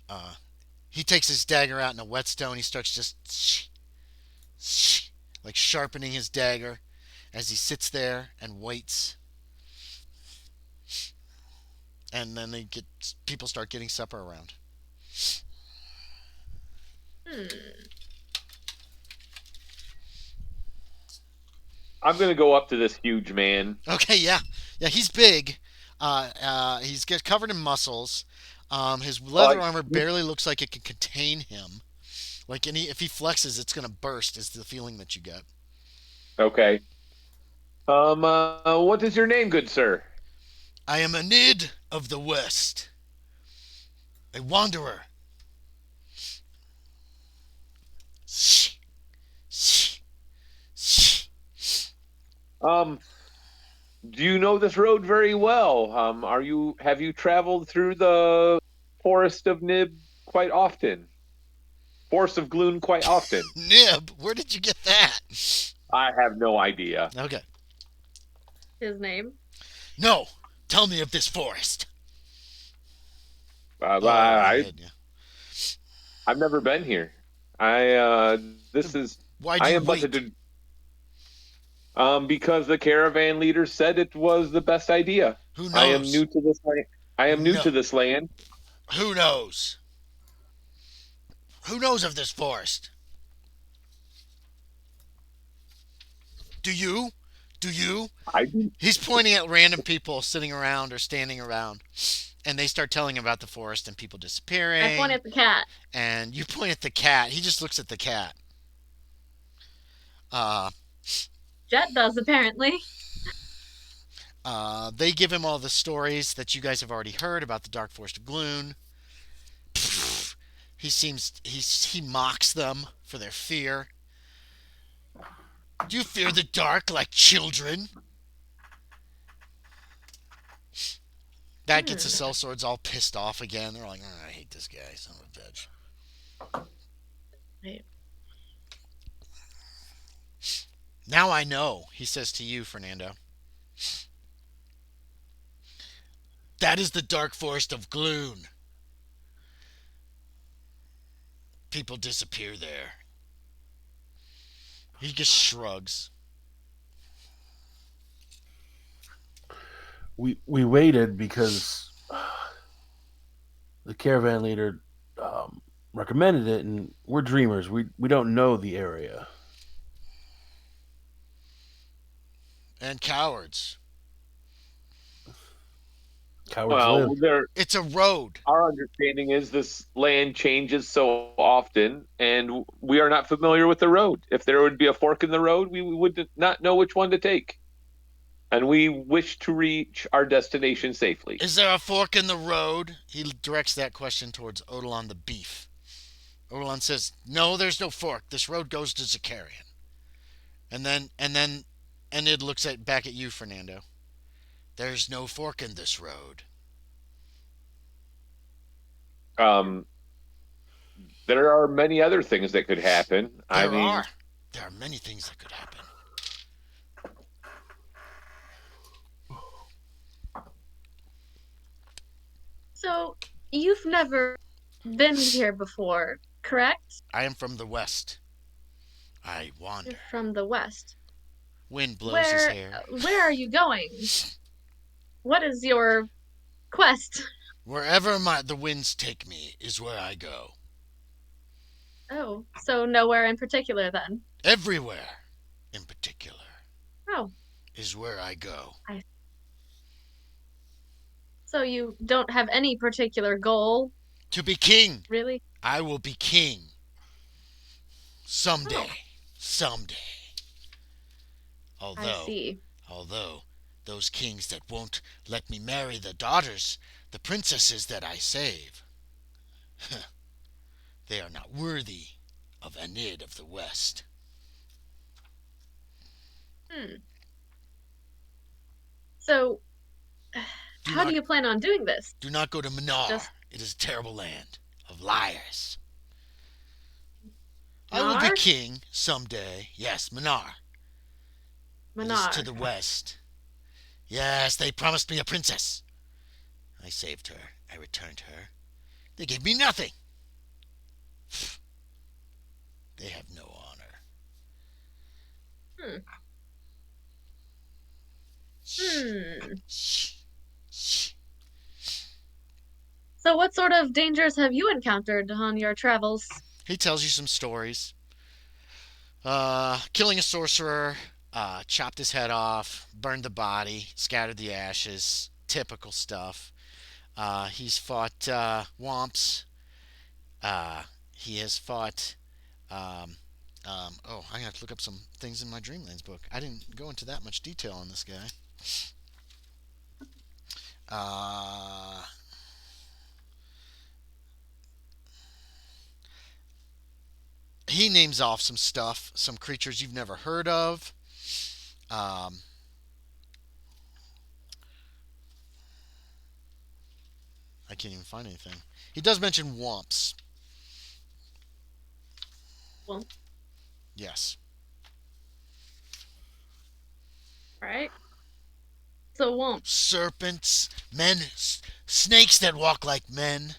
uh, he takes his dagger out in a whetstone. He starts just like sharpening his dagger as he sits there and waits. And then people start getting supper around. Hmm. I'm gonna go up to this huge man. Okay, yeah, yeah, he's big. He's covered in muscles. His Uh, leather armor barely looks like it can contain him. Like if he flexes, it's gonna burst. Is the feeling that you get? okay. What is your name, good sir? "I am a Nid of the West, a wanderer." Um, do you know this road very well? Have you traveled through the Forest of Nib quite often? Forest of Gloon quite often? Nib, where did you get that? I have no idea. Okay. His name. "No, tell me of this forest." Oh, I Nid, yeah. I've never been here. This It's a is Why'd I you am but wait? because the caravan leader said it was the best idea. Who I am knows? new to this land. I am new No. to this land. Who knows? Who knows of this forest? Do you? Do you? I do. He's pointing at random people sitting around or standing around, and they start telling about the forest and people I point disappearing. at the cat. And you point at the cat. He just looks at the cat. Uh, Jet does, apparently. they give him all the stories that you guys have already heard about the Dark Forest of Gloon. He mocks them for their fear. Do you fear the dark like children? That gets the Hmm. sellswords all pissed off again. They're like, oh, I hate this guy, son of a bitch. Right. Now I know, he says to you, Fernando. That is the Dark Forest of Gloon. People disappear there. He just shrugs. We waited because the caravan leader recommended it, and we're dreamers. We don't know the area. And cowards. Cowards live. Well, there. It's a road. Our understanding is this land changes so often, and we are not familiar with the road. If there would be a fork in the road, we would not know which one to take. And we wish to reach our destination safely. Is there a fork in the road? He directs that question towards Odilon the beef. Odilon says, no, there's no fork. This road goes to Zakarion. And then Enid looks back at you, Fernando. There's no fork in this road. Um, there are many other things that could happen. I There mean, are. There are many things that could happen. So, you've never been here before, correct? I am from the west. I wander. You're from the west. Wind blows his Where hair. where are you going? What is your quest? Wherever the winds take me is where I go. Oh, so nowhere in particular then. Everywhere, in particular, Oh, is where I go. so you don't have any particular goal, To be king. really? I will be king. Someday. Oh, Someday. I Although, see. although, those kings that won't let me marry the daughters, the princesses that I save, they are not worthy of Enid of the West. Hmm. So, Do how do not, you plan on doing this? do not go to Minar. Just It is a terrible land of liars. I will be Nar? king someday. Yes, Minar. It is to Manar. the west. Yes, they promised me a princess. I saved her. I returned her. They gave me nothing. They have no honor. Hmm. Hmm. Shh. Shh. So what sort of dangers have you encountered on your travels? He tells you some stories. Killing a sorcerer, chopped his head off, burned the body, scattered the ashes. Typical stuff. He's fought womps. He has fought. Um, I have to look up some things in my Dreamlands book. I didn't go into that much detail on this guy. Uh, he names off some stuff, some creatures you've never heard of. Um, I can't even find anything. He does mention womps. Well, Yes. right. So won't. Serpents, men, snakes that walk like men,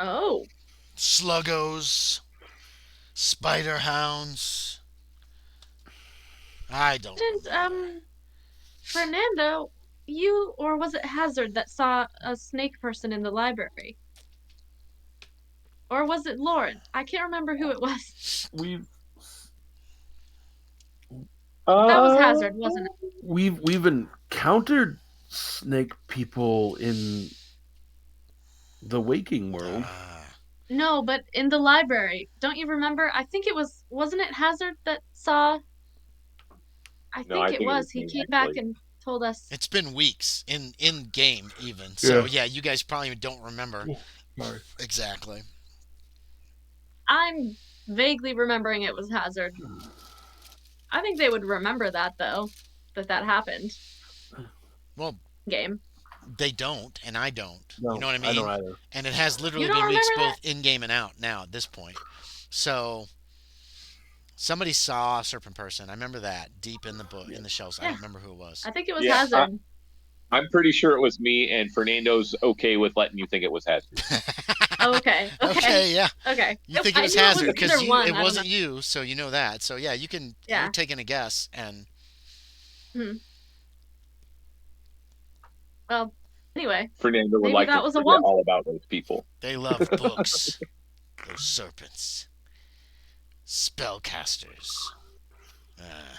Oh, sluggos. Spider hounds. I don't Didn't remember. Fernando, you or was it Hazard that saw a snake person in the library? Or was it Loren? I can't remember who it was. We've That was Uh, Hazard, wasn't it? we've encountered snake people in the waking world. No, but in the library. Don't you remember? I think it was, wasn't it Hazard that saw? I no, think I it think it was was. He me came back actually. and told us. It's been weeks in game even. So Yeah. yeah, you guys probably don't remember Oh, sorry. exactly. I'm vaguely remembering it was Hazard. I think they would remember that though, that happened. Well, Game. they don't, and I don't. You No, know what I I don't mean? either. And it has You literally don't been weeks remember that? both in game and out now at this point. So somebody saw a serpent person. I remember that deep in the book in the shelves. I Yeah, don't remember who it was. I think it was Yeah, Hazard. I'm pretty sure it was me, and Fernando's okay with letting you think it was Hazard. Oh, okay. Okay, yeah. Okay. You think it I was knew Hazard it was because either one. it I don't wasn't know. you, so you know that. So yeah, you can. You're Yeah. taking a guess, and Hmm. Well, anyway, Fernando would maybe like to that was a forget one. all about those people. they love books. Those serpents, spellcasters. Uh,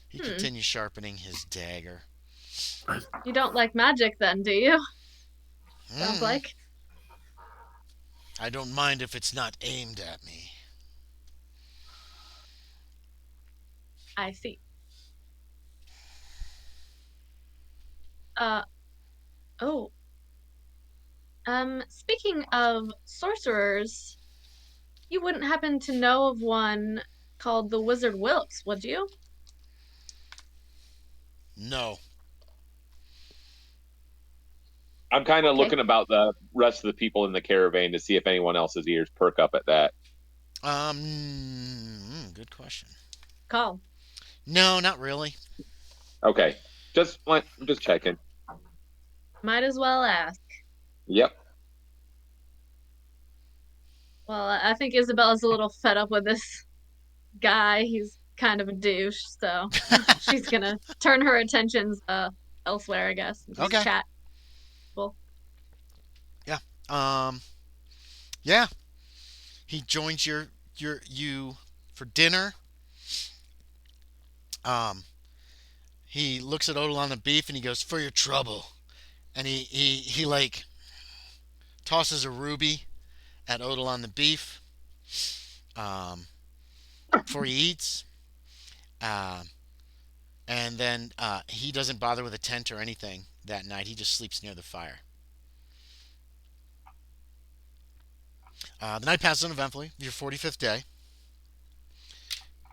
he Hmm. continues sharpening his dagger. You don't like magic then, do you? Sounds Mm, like. I don't mind if it's not aimed at me. I see. Uh oh. Speaking of sorcerers, you wouldn't happen to know of one called the Wizard Wilkes, would you? No. I'm kind of Okay, looking about the rest of the people in the caravan to see if anyone else's ears perk up at that. Good question. call. No, not really. Okay, I'm just checking. Might as well ask. Yep. Well, I think Isabella's a little fed up with this guy. He's kind of a douche, so she's gonna turn her attentions elsewhere, I guess, and just Okay. chat. Well, Yeah. Um. Yeah. He joins you for dinner. Um. He looks at Odal on the beef and he goes, "For your trouble." And he like tosses a ruby at Odal on the beef. Um. Before he eats. Um. And then he doesn't bother with a tent or anything that night. He just sleeps near the fire. The night passes uneventfully. Your 45th day.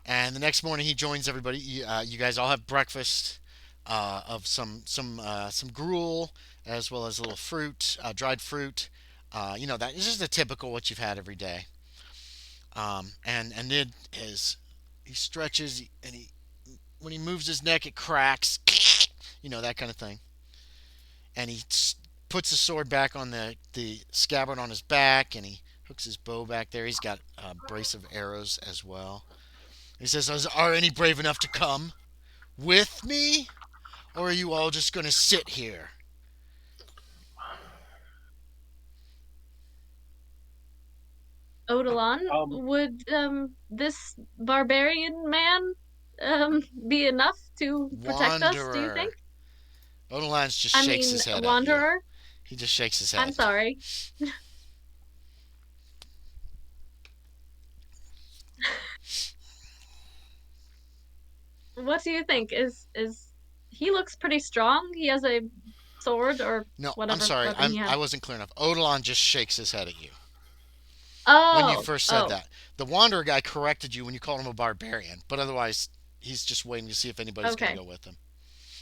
And the next morning, he joins everybody. You guys all have breakfast of some gruel as well as a little fruit, dried fruit. That is just the typical what you've had every day. And Nid is he stretches and he when he moves his neck it cracks, that kind of thing. And he puts the sword back on the scabbard on his back and he hooks his bow back there. He's got a brace of arrows as well. He says, "Are any brave enough to come with me? Or are you all just going to sit here?" Odalon, Um, would this barbarian man be enough to protect us, do you think? Wanderer. Odalance just I shakes mean, his head at you. wanderer? He just shakes his I'm head. sorry. What do you think? Is he looks pretty strong? He has a sword or No, I'm whatever sorry. weapon he I has. wasn't clear enough. Odalon just shakes his head at you when you Oh, first said oh, that. The Wanderer guy corrected you when you called him a barbarian, but otherwise, he's just waiting to see if anybody's going to okay. go with him.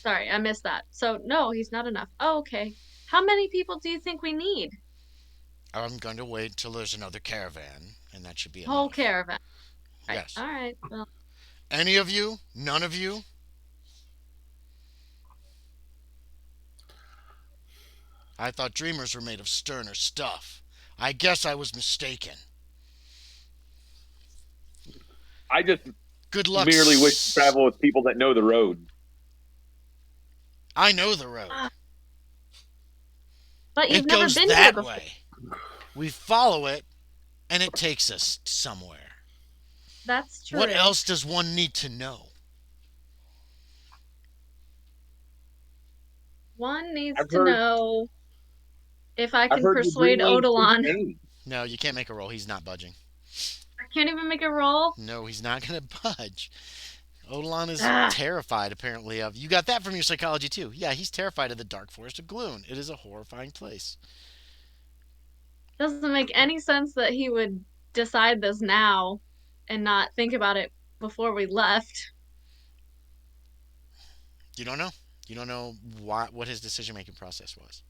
Sorry, I missed that. So no, he's not enough. Oh, okay. How many people do you think we need? I'm going to wait until there's another caravan, and that should be Whole enough. caravan. Right. Yes. All right. Well, Any of you? None of you? I thought dreamers were made of sterner stuff. I guess I was mistaken. I just Good luck. merely wish to travel with people that know the road. I know the road. But you've It never goes been here that before. way. We follow it, and it takes us somewhere. That's true. What else does one need to know? One needs I've to heard- know if I I've can heard the persuade Dreamlands Odilon. detained. No, you can't make a roll. He's not budging. I can't even make a roll. No, he's not going to budge. Odilon is Ah. terrified, apparently, of... You got that from your psychology, too. Yeah, he's terrified of the Dark Forest of Gloon. It is a horrifying place. Doesn't make any sense that he would decide this now and not think about it before we left. You don't know? You don't know what his decision-making process was.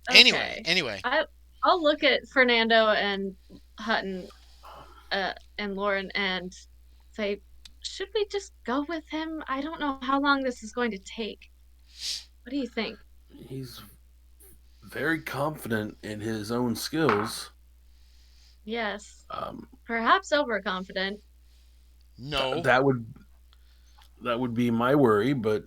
Okay. Anyway. I'll look at Fernando and Hutton and Loren and say, should we just go with him? I don't know how long this is going to take. What do you think? He's very confident in his own skills. Yes. Perhaps overconfident. No. That would be my worry, but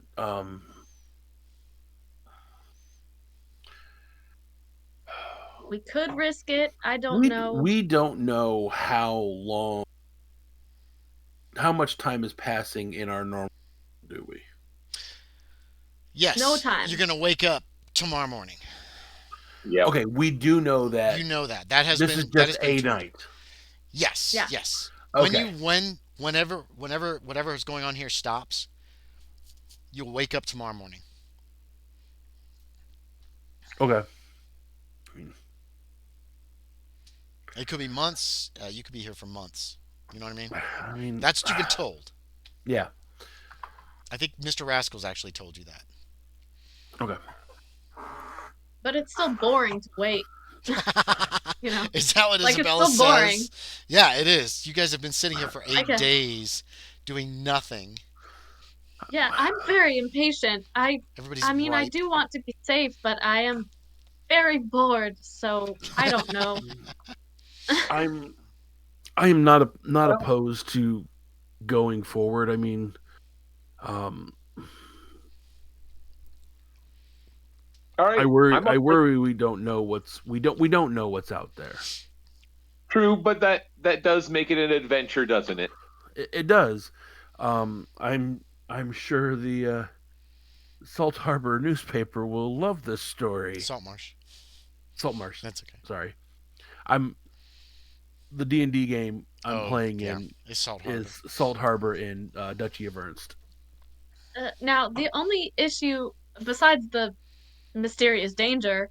we could risk it. I don't know. We don't know how much time is passing in our normal, do we? Yes. No time. You're going to wake up tomorrow morning. Yeah. Okay, we do know that. You know that. That has this been... is that just has been a told. night. Yes. Yeah. Yes. Okay. Whenever whatever is going on here stops, you'll wake up tomorrow morning. Okay. It could be months. You could be here for months. You know what I mean? I mean, That's what you've been told. Yeah. I think Mr. Rascal's actually told you that. Okay. But it's still boring to wait. You know? Is that what Like, Isabella it's still boring. says? Yeah, it is. You guys have been sitting here for 8 Okay. days doing nothing. Yeah, I'm very impatient. Everybody's I mean, I ripe. do want to be safe, but I am very bored, so I don't know. I am not opposed to going forward. I mean, All right. I worry. I'm up I for- worry we don't know we don't know what's out there. True, but that does make it an adventure, doesn't it? It does. I'm sure the Salt Harbor newspaper will love this story. Saltmarsh. Saltmarsh. That's okay. Sorry. The D&D game I'm playing yeah. in It's Salt Harbor. is Salt Harbor in Duchy of Ernst. Now, the only issue, besides the mysterious danger,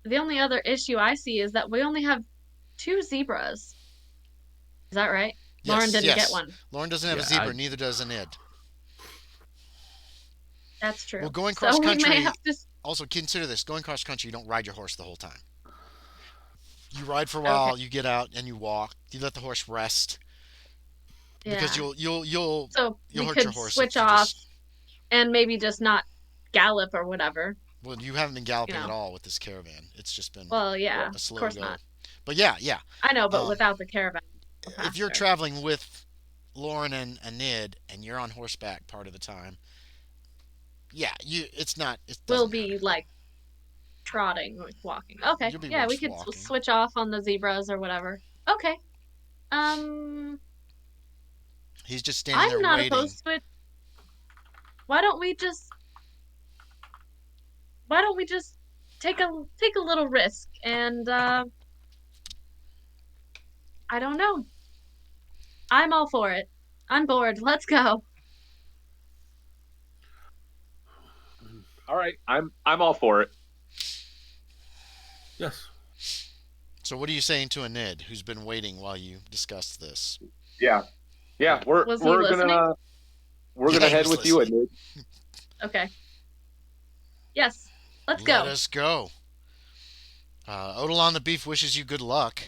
the only other issue I see is that we only have 2 zebras. Is that right? Yes, Lauren didn't yes. get one. Lauren doesn't have a Yeah, zebra, neither does an id. That's true. Well, going So cross we country. may have to... Also, consider this: going cross country, you don't ride your horse the whole time. You ride for a while, you get out, and you walk. You let the horse rest because Yeah. you'll So you'll we hurt could your horse. switch if you off just- and maybe just not gallop or whatever. well, you haven't been galloping You know. at all with this caravan. It's just been Well, yeah, a of slow course go. not. But yeah. I know, but Um, without the caravan. If you're faster. traveling with Lauren and Nid, and you're on horseback part of the time, yeah, it's not. It We'll doesn't be matter. like trotting, like walking. Okay, You'll be yeah, we just could walking. switch off on the zebras or whatever. Okay. He's just standing I'm there not waiting. opposed to it. Why don't we just take a little risk and I don't know. I'm all for it. I'm bored. Let's go. All right. I'm all for it. Yes. So what are you saying to a Nid who's been waiting while you discuss this? Yeah. Yeah, we're Was he gonna listening? head he with was you, listening. Ed. Okay. Yes. Let's Let go. us go. Odilon the Beef wishes you good luck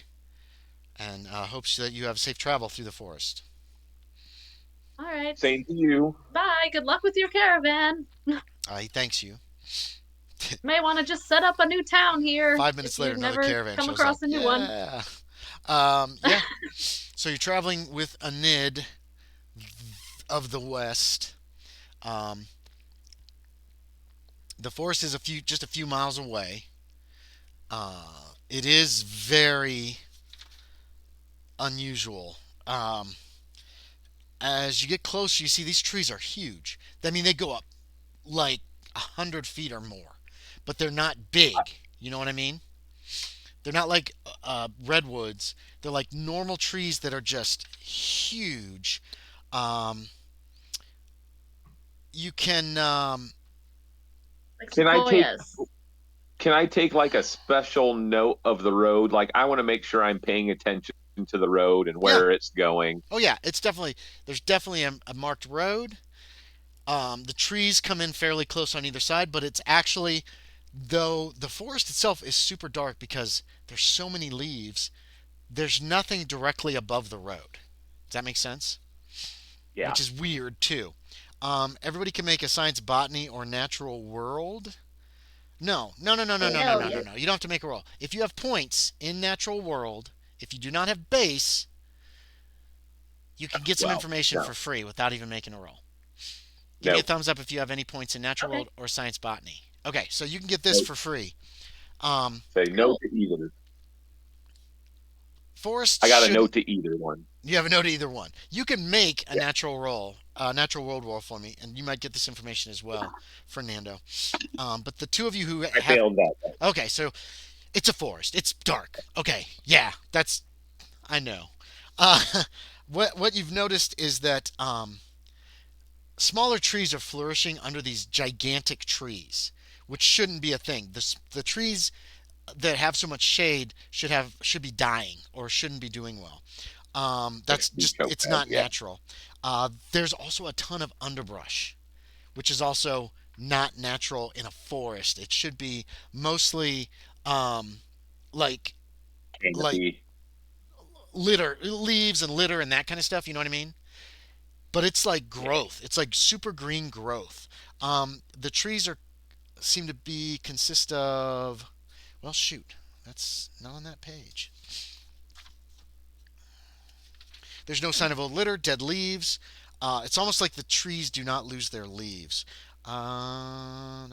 and hopes that you have safe travel through the forest. All right. Same to you. Bye. Good luck with your caravan. He thanks you. May want to just set up a new town here. 5 minutes if later, you've another never caravan come shows across up. a new one. Yeah. Yeah. So you're traveling with a Nid of the West. Um, the forest is just a few miles away. It is very unusual. As you get closer, you see these trees are huge. I mean, they go up like 100 feet or more, but they're not big. You know what I mean? They're not like redwoods. They're like normal trees that are just huge. Um, you can, Like Can I take sequoias. can I take like a special note of the road? Like I want to make sure I'm paying attention to the road and yeah. where it's going. Oh yeah. There's definitely a marked road. The trees come in fairly close on either side, but it's actually, though the forest itself is super dark because there's so many leaves, there's nothing directly above the road. Does that make sense? Yeah. Which is weird too. Everybody can make a science, botany, or natural world. No, no, no, no, no, no, no, Hell no, no, yeah. no. You don't have to make a roll. If you have points in natural world, if you do not have base, you can get some Well, information no, for free without even making a roll. Give me a no, thumbs up if you have any points in natural Okay, world or science, botany. Okay, so you can get this no. for free. Um, Say no cool. to either. forest I got a should. note to either one. You have a note to either one. You can make a Yeah, natural world roll for me, and you might get this information as well, Fernando. But the two of you who I have. failed that. Okay, so it's a forest. It's dark. Okay, yeah, that's. I know. Uh, what you've noticed is that smaller trees are flourishing under these gigantic trees, which shouldn't be a thing. The trees that have so much shade should be dying or shouldn't be doing well. Like That's you just choked it's out. not Yeah. natural. There's also a ton of underbrush, which is also not natural in a forest. It should be mostly um, like like Canopy. litter, leaves and litter and that kind of stuff. You know what I mean? But it's like Yeah. growth. It's like super green growth. The trees are seem to be consist of. Well, shoot, that's not on that page. There's no sign of old litter, dead leaves. It's almost like the trees do not lose their leaves. I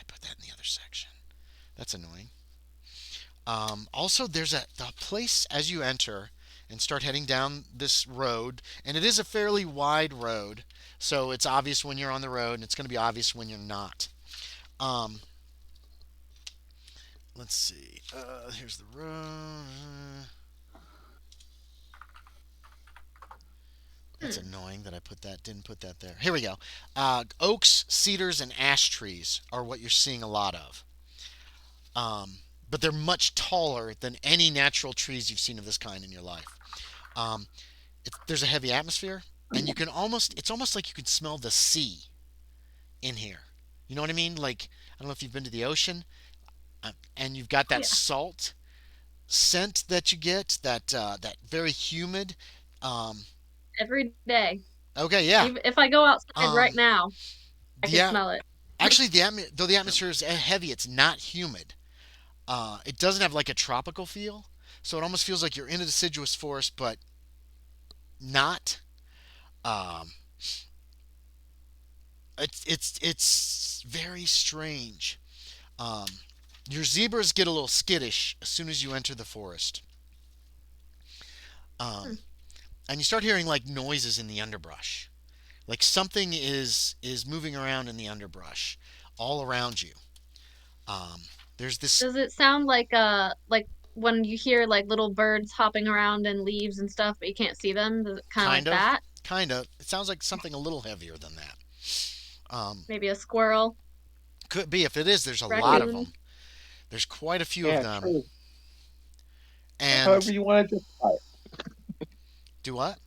put that in the other section. That's annoying. Also, there's a place as you enter and start heading down this road, and it is a fairly wide road, so it's obvious when you're on the road, and it's going to be obvious when you're not. Um, let's see. Here's the road. That's Hmm. annoying that I didn't put that there. Here we go. Oaks, cedars, and ash trees are what you're seeing a lot of. But they're much taller than any natural trees you've seen of this kind in your life. Um, there's a heavy atmosphere, and it's almost like you can smell the sea in here. You know what I mean? Like, I don't know if you've been to the ocean, and you've got that Yeah, salt scent that you get, that very humid. Um, every day. okay, yeah. Even if I go outside right Um, now, I can yeah. smell it. Actually, though the atmosphere is heavy, it's not humid. It doesn't have like a tropical feel, so it almost feels like you're in a deciduous forest, but not. Um, it's very strange. Um, your zebras get a little skittish as soon as you enter the forest, Hmm. um, and you start hearing like noises in the underbrush. Like something is moving around in the underbrush, all around you. Um, there's this Does it sound like when you hear like little birds hopping around in leaves and stuff, but you can't see them? Does it kind of kind like of, that? kind of. It sounds like something a little heavier than that. Maybe a squirrel, Could be. If it is, there's a lot of raccoon. them. There's quite a few of Yeah, them. true. However And you want to justify it. do what?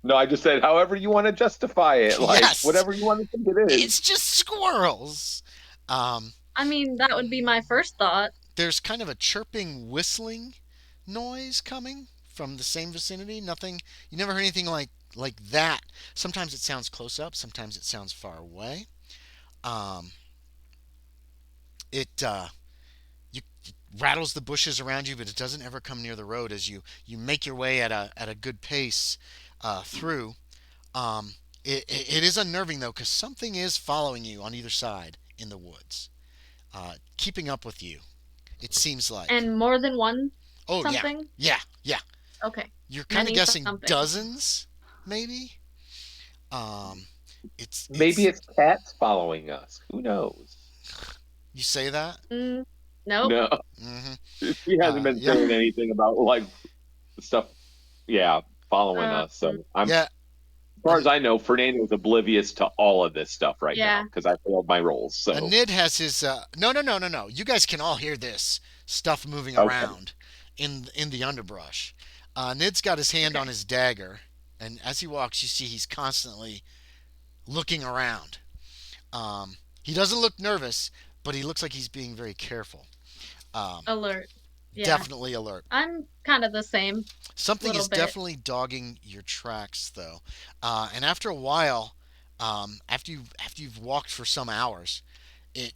No, I just said however you want to justify it. Like Yes, whatever you want to think it is. it's just squirrels. Um, I mean, that would be my first thought. there's kind of a chirping, whistling noise coming from the same vicinity. Nothing. You never heard anything like that. Sometimes it sounds close up. Sometimes it sounds far away. Um, it you rattles the bushes around you, but it doesn't ever come near the road as you make your way at a good pace through. Um, it is unnerving though, because something is following you on either side in the woods, keeping up with you. It seems like. And more than one Oh yeah, something? yeah, yeah. Okay. You're kind of Many guessing something. dozens, maybe. Um, Maybe it's. it's cats following us. Who knows? You say that? Mm, nope. No, Mm-hmm. she hasn't been Yeah, saying anything about like stuff. Yeah, following Um, us. So I'm, as yeah. far as I know, Fernando's oblivious to all of this stuff right now yeah. because I failed my rolls. So Nid has his. No, no, no, no, no. You guys can all hear this stuff moving okay, around in the underbrush. Nid's got his hand Okay. on his dagger, and as he walks, you see he's constantly looking around. He doesn't look nervous, but he looks like he's being very careful. Um, Alert. Yeah. Definitely alert. I'm kind of the same. Something Little is bit. definitely dogging your tracks, though. And after a while, after you've walked for some hours, it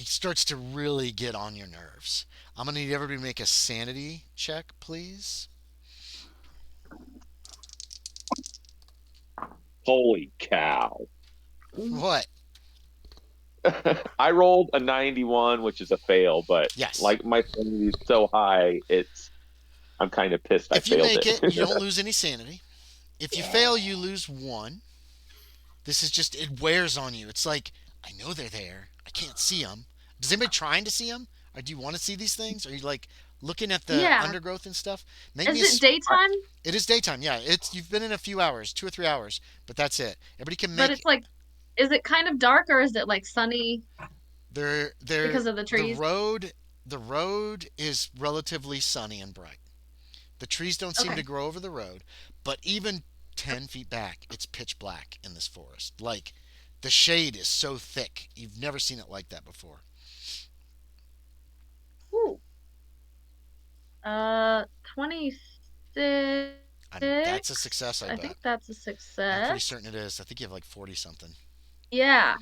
starts to really get on your nerves. I'm gonna need everybody to make a sanity check, please. holy cow! What? I rolled a 91, which is a fail, but Yes. like my sanity is so high, it's I'm kind of pissed I If you failed make it, it. you don't lose any sanity. If you fail, you lose one. This is just it wears on you. It's like I know they're there. I can't see them. Does anybody trying to see them? Or do you want to see these things? Are you like looking at the Yeah. undergrowth and stuff? Make me Is a. it daytime? It is daytime. Yeah, it's you've been in a few hours, 2 or 3 hours, but that's it. Everybody can But make it's like, is it kind of dark or is it like sunny their because of the the trees? road. The road is relatively sunny and bright. The trees don't seem to Okay. grow over the road, but even 10 feet back, it's pitch black in this forest. Like the shade is so thick, you've never seen it like that before. Ooh. 26. That's a success, I I think bet. that's a I'm pretty success. certain it is. I think you have like 40 something. Yeah.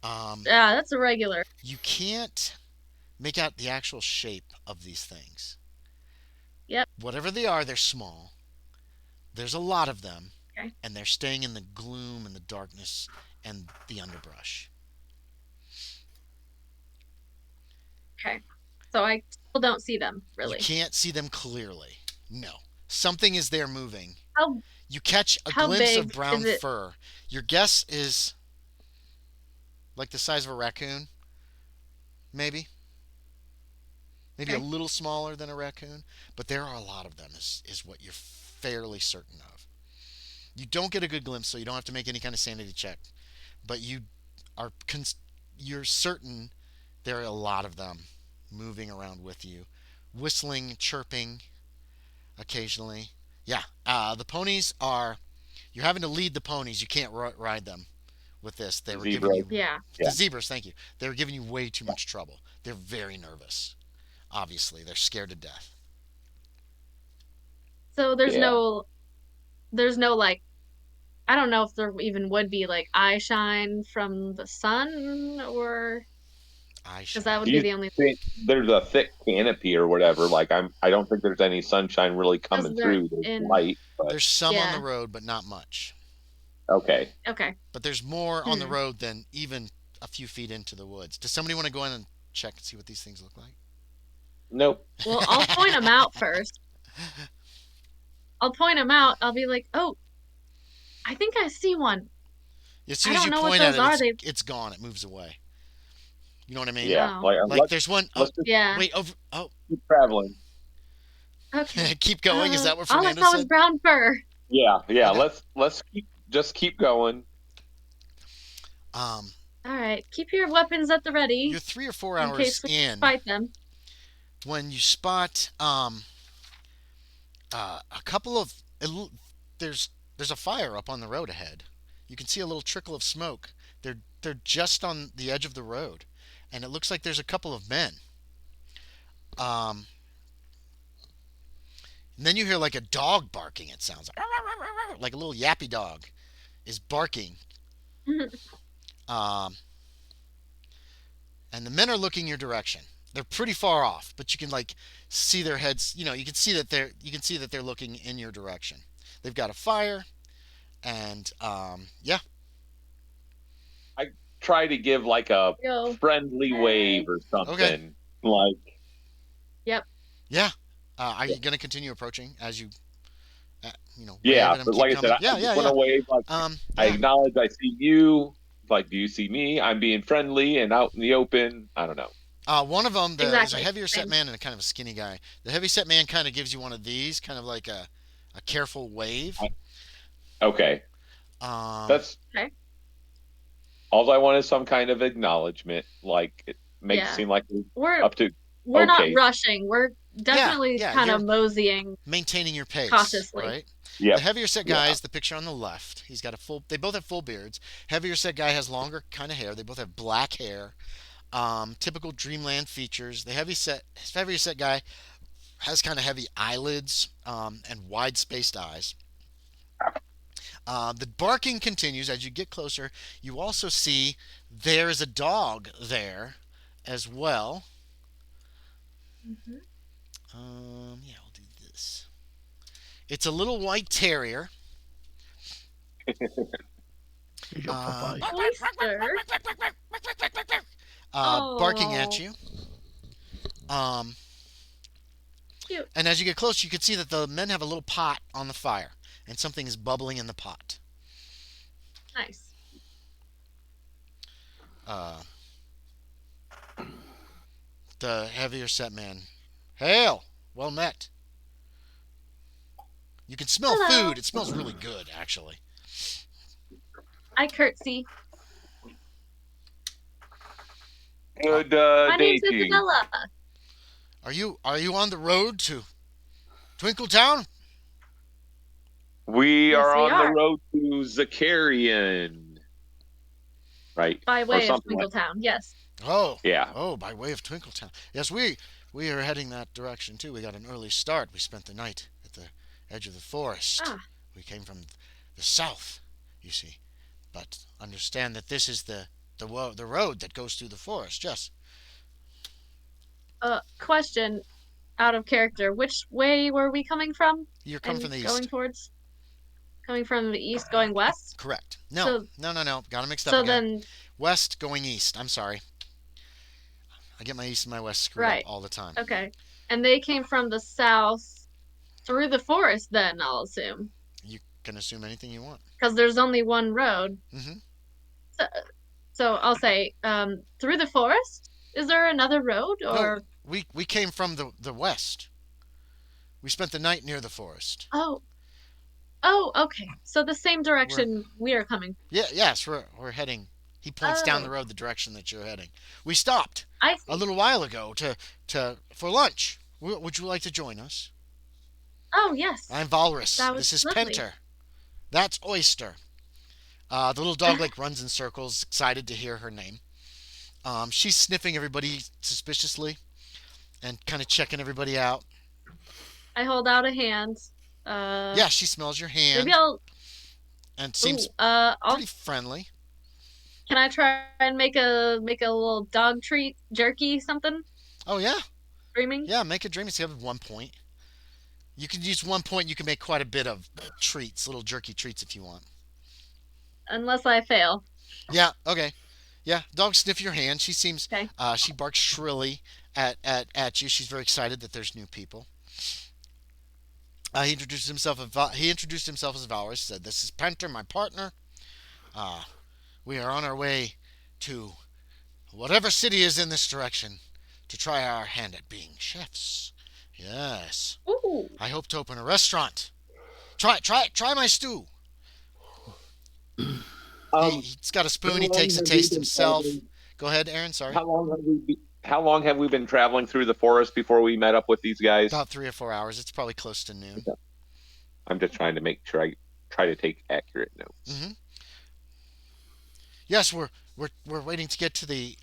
Um, Yeah, that's a regular. you can't make out the actual shape of these things. Yep. Whatever they are, they're small. There's a lot of them, Okay. and they're staying in the gloom and the darkness and the underbrush. Okay. So I still don't see them, You really. can't see them clearly. No. Something is there moving. How You catch a how glimpse of big is brown it? fur. Your guess is like the size of a raccoon, maybe. Maybe a Okay. little smaller than a raccoon, but there are a lot of them, is what you're fairly certain of. You don't get a good glimpse, so you don't have to make any kind of sanity check, but are you're certain there are a lot of them moving around with you, whistling, chirping occasionally. Yeah, the ponies are. You're having to lead the ponies. You can't ride them with this. They were giving Zebra. you Yeah. the Yeah. zebras. Thank you. They were giving you way too much trouble. They're very nervous. Obviously, they're scared to death. So Yeah. there's no like, I don't know if there even would be like eye shine from the sun, or Eye because that would Do shine. be you the only, think there's a thick canopy or whatever? Like I don't think there's any sunshine really because coming they're through. There's in. light, but There's some on the Yeah. road, but not much. okay. Okay. But there's more on the Hmm. road than even a few feet into the woods. Does somebody want to go in and check and see what these things look like? Nope. Well, I'll point them out first. I'll point them out. I'll be like, "Oh, I think I see one. As I soon as don't you know what point at those it, are. it's They." it's gone. It moves away. You know what I mean? Yeah. Oh. Like Like there's one oh let's just Yeah. wait over oh keep traveling. Okay. keep going. Is that what All I Fernando saw was said? brown fur. Yeah. Yeah. Okay. Let's keep going. Um, All right. Keep your weapons at the ready you're 3 or 4 in hours case we in fight them. when you spot a couple of there's there's a fire up on the road ahead. You can see a little trickle of smoke. They're just on the edge of the road, and it looks like there's a couple of men. Um, and then you hear like a dog barking. It sounds like a little yappy dog is barking. Um, and the men are looking your direction. They're pretty far off, but you can like see their heads. You can see that they're looking in your direction. They've got a fire, and yeah, I try to give like a Go. friendly wave Hey. or okay, something. Like, Yep. yeah. Are you gonna continue approaching as wave yeah, at them, but keep like I said, coming? I Yeah, just yeah, want yeah. to wave. Like, I Yeah. acknowledge I see you. Like, do you see me? I'm being friendly and out in the open. I don't know. One of them, there's a Exactly. heavier set Same. man and a kind of a skinny guy. The heavy set man kind of gives you one of these, kind of like a careful wave. I, okay, Um, that's Okay. all I want is some kind of acknowledgement. Like, it makes it Yeah. seem like we're We're up to we're not okay. rushing. We're yeah, definitely yeah, kind of you're moseying maintaining your pace, cautiously. right? The Yep. heavier set Yeah. guy is the picture on the left. He's got a full. They both have full beards. Heavier set guy has longer kind of hair. They both have black hair. Typical Dreamland features. The heavier set guy has kind of heavy eyelids and wide spaced eyes. The barking continues as you get closer. You also see there's a dog there as well. Mhm. Yeah, I'll do this. It's a little white terrier. Here's your Uh, Popeye. Oyster. barking at Oh, you. Um, cute. and as you get close, you can see that the men have a little pot on the fire, and something is bubbling in the pot. Nice. Uh, the heavier set man. Hail! Well met. You can smell Hello. food. It smells really good, actually. I curtsy. Uh, Good My day name's to you. Isabella. are you on the road to Twinkletown? We Yes, are we on the are. road to Zakarion, right? By Or way of something like Twinkletown. Yes. Oh, yeah. oh, by way of Twinkletown. Yes, we are heading that direction too. We got an early start. We spent the night at the edge of the forest. Ah. We came from the south, you see, but understand that this is the road that goes through the forest. Yes, Question out of character. Which way were we coming from you're coming from and the going east. towards? Coming from the east, going west. Correct. No, So, no, no, no. Got them mixed up so again. then, West going east. I'm sorry. I get my east and my west screwed up right. all the time. Okay. And they came from the south through the forest. Then I'll assume, You can assume anything you want. because there's only one road. Mm-hmm. So, so I'll say, through the forest. Is there another road, No, or we came from the west. We spent the night near the forest. oh, oh, okay. So the same We're direction we are coming. yes, we're heading. He points down the Oh, road the direction that you're heading. We stopped I a see. little while ago to for lunch. Would you like to join us? Oh, yes. I'm Valrus. That This was is lovely. Penter. That's Oyster. The little dog like runs in circles, excited to hear her name. She's sniffing everybody suspiciously and kind of checking everybody out. I hold out a hand. Uh, Yeah, she smells your maybe hand I'll. and Ooh, seems I'll. pretty friendly. Can I try and make a little dog treat jerky something? Oh yeah, Dreaming, yeah. Make a dream. You have 1 point. You can use 1 point. You can make quite a bit of treats, little jerky treats if you want. unless I fail. Yeah. Okay. Yeah. Dog sniff your hand. She seems. Okay. She barks shrilly at you. She's very excited that there's new people. He introduced himself as Valorous. Said, "This is Penter, my partner. Uh, we are on our way to whatever city is in this direction to try our hand at being chefs. Yes. Ooh. I hope to open a restaurant. Try my stew." Um, He's got a how spoon. He long takes a have we taste been himself. traveling? Go ahead, Aaron. Sorry. How long have we been traveling through the forest before we met up with these guys? About 3 or 4 hours. It's probably close to noon. I'm just trying to make sure I try to take accurate notes. Hmm. Yes, we're waiting to get to the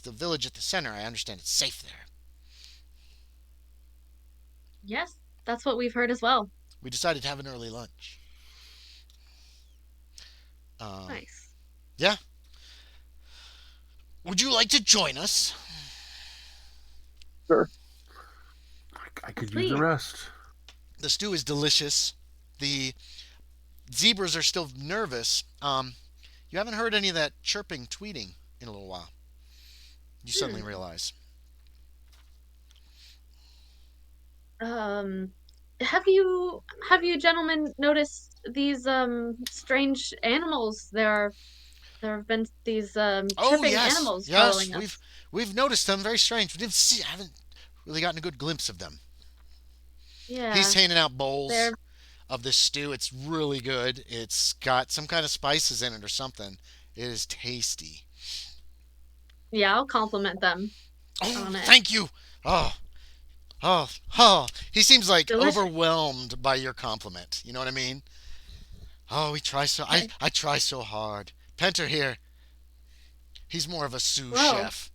village at the center. I understand it's safe there. Yes, that's what we've heard as well. We decided to have an early lunch. Nice. Yeah. Would you like to join us? sir? I could use a Please. rest. The stew is delicious. The zebras are still nervous. You haven't heard any of that chirping, tweeting in a little while. You suddenly Hmm. realize. Um, have you gentlemen noticed these strange animals? There have been these Oh chirping yes, animals yes, following we've us. we've noticed them. Very strange. Haven't really gotten a good glimpse of them. He's Yeah, handing out bowls they're of this stew. It's really good. It's got some kind of spices in it or something. It is tasty. yeah, I'll compliment them Oh, on it. thank you. Oh, oh. He seems like Delicious. overwhelmed by your compliment. You know what I mean? Oh, we try so. I Okay. I try so hard. Penter here. He's more of a sous Well, chef.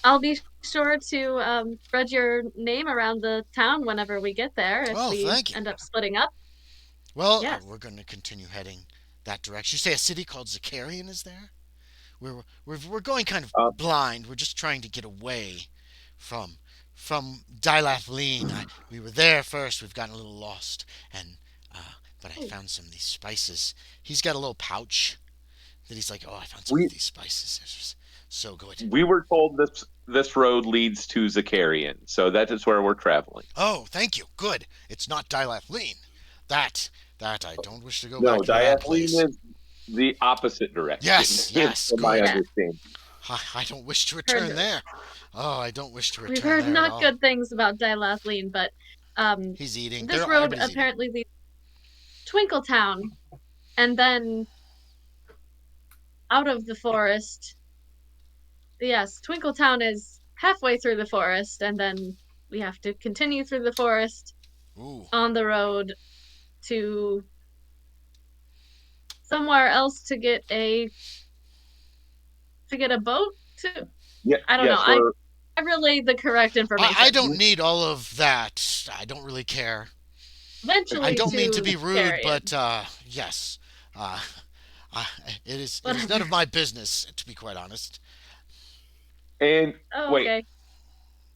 I'll be sure to spread your name around the town whenever we get there if Oh, we thank you. end up splitting up. Well, Yes. we're going to continue heading that direction. You say a city called Zakarion is there? We're going kind of Um, blind. We're just trying to get away from from Dilathleen. We were there first. We've gotten a little lost, and but I Oh, found some of these spices. He's got a little pouch that he's like, oh, I found some of we these spices. They're just so good. we were told this road leads to Zakarion, so that is where we're traveling. Oh, thank you. Good. It's not Dilathleen. That that I don't wish to go back No, to that Diathleen place. is the opposite direction, Yes, yes, from my good. yeah. understanding. I don't wish to return Heard there. Oh, I don't wish to we've return heard there at not all. good things about Dilathleen, but um He's eating. this road Everybody's eating. apparently leads to Twinkletown and then out of the forest. Yes, Twinkletown is halfway through the forest, and then we have to continue through the forest Ooh. on the road to somewhere else to get a boat to. Yeah, I don't know. yes, I relayed the correct I information. don't need all of that. I don't really care. I Eventually don't mean to to be rude, but Zakarian. yes. Uh, uh, it is none Whatever. of my business, to be quite honest. and Oh, wait, okay.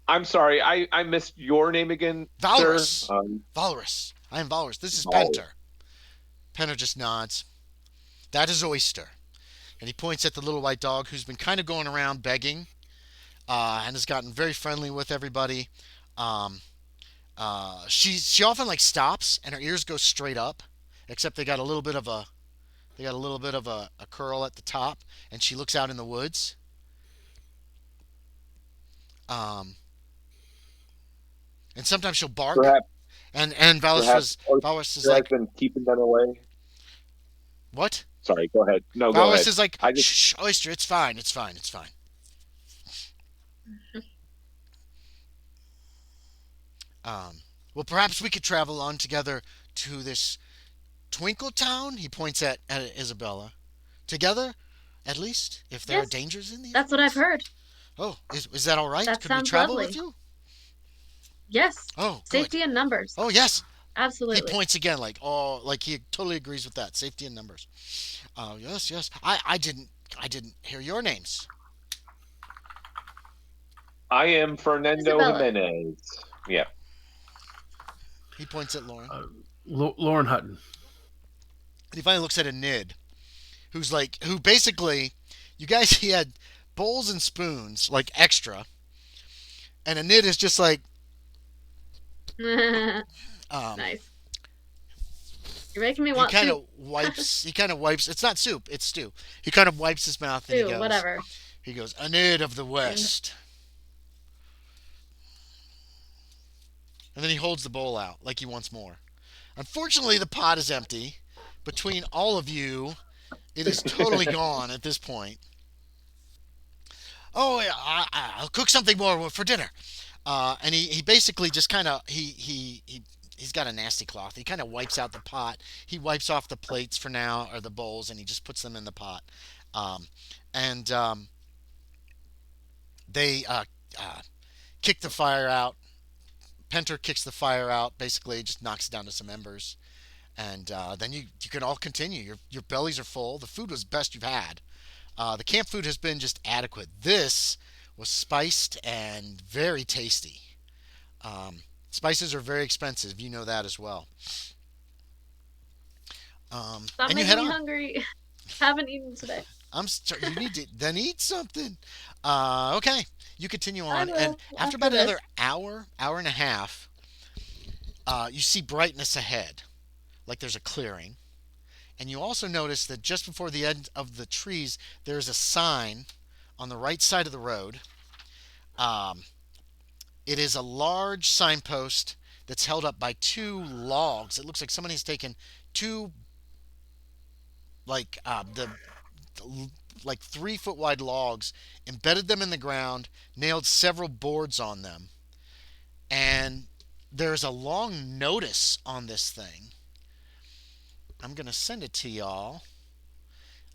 I'm sorry, I missed your name again, sir. Valrus. Valrus. I am Valrus. This is Vol. Penter. Penter just nods. That is Oyster. And he points at the little white dog who's been kind of going around begging and has gotten very friendly with everybody. Um, she often like stops and her ears go straight up, except they got a little bit of a curl at the top, and she looks out in the woods. Um, and sometimes she'll bark. Perhaps And perhaps Valrus is Oyster has like, been keeping them away. what? Sorry, go ahead. No, go Valrus ahead. is like, I just shh, Oyster, it's fine, it's fine, it's fine. Um, well, perhaps we could travel on together to this Twinkle Town. He points at Isabella. Together, at least, if there are Yes, dangers in the that's what I've elements. heard. Oh, is that all right? That Could we sounds travel with lovely. you? Yes. Oh, good. Safety in numbers. Oh, yes. He Absolutely. points again, like, oh, like he totally agrees with that. Safety in numbers. Yes, yes. I didn't hear your names. I am Fernando Isabella. Jimenez. Yeah. He points at Loren. Loren Hutton. And he finally looks at a Nid, who basically, you guys, he had bowls and spoons, like extra, and a Nid is just like, um, Nice. You're making me he want kind soup. of wipes. It's not soup, it's stew. He kind of wipes his mouth and Stew, whatever. he goes, a Nid of the And West. And then he holds the bowl out like he wants more. Unfortunately, the pot is empty. Between all of you, it is totally gone at this point. Oh, yeah, I'll cook something more for dinner. And he basically just kind of he's got a nasty cloth. He kind of wipes out the pot. He wipes off the plates for now or the bowls, and he just puts them in the pot. Um, and they kick the fire out. Penter kicks the fire out. Basically, just knocks it down to some embers, and then you can all continue. Your bellies are full. The food was the best you've had. The camp food has been just adequate. This was spiced and very tasty. Um, Spices are very expensive. You know that as well. Stop And you making head me on. hungry. Haven't eaten today. You need to then eat something. Okay, you continue I on, and will after after about this. another hour, hour and a half, you see brightness ahead, like there's a clearing, and you also notice that just before the end of the trees, there's a sign on the right side of the road. Um, it is a large signpost that's held up by two logs. It looks like somebody has taken two like the like 3 foot wide logs, embedded them in the ground, nailed several boards on them, and there's a long notice on this thing. I'm gonna send it to y'all.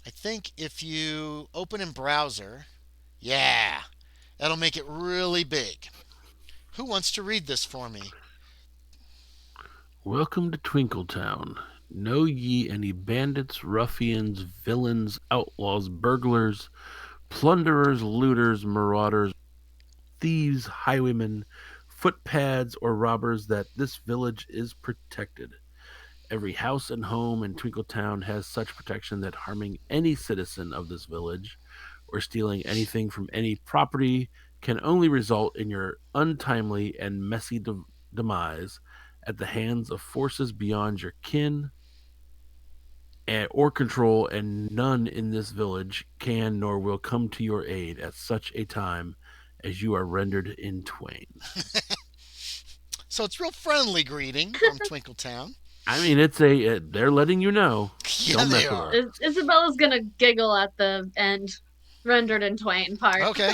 I think if you open in browser, yeah, that'll make it really big. Who wants to read this for me? Welcome to Twinkletown. Know ye any bandits, ruffians, villains, outlaws, burglars, plunderers, looters, marauders, thieves, highwaymen, footpads, or robbers that this village is protected? Every house and home in Twinkletown has such protection that harming any citizen of this village or stealing anything from any property can only result in your untimely and messy demise at the hands of forces beyond your kin or control, and none in this village can nor will come to your aid at such a time as you are rendered in twain. So it's real friendly greeting from Twinkletown. I mean, they're letting you know, Yeah, don't they mess with are. us. Isabella's gonna giggle at the end, rendered in twain part. Okay.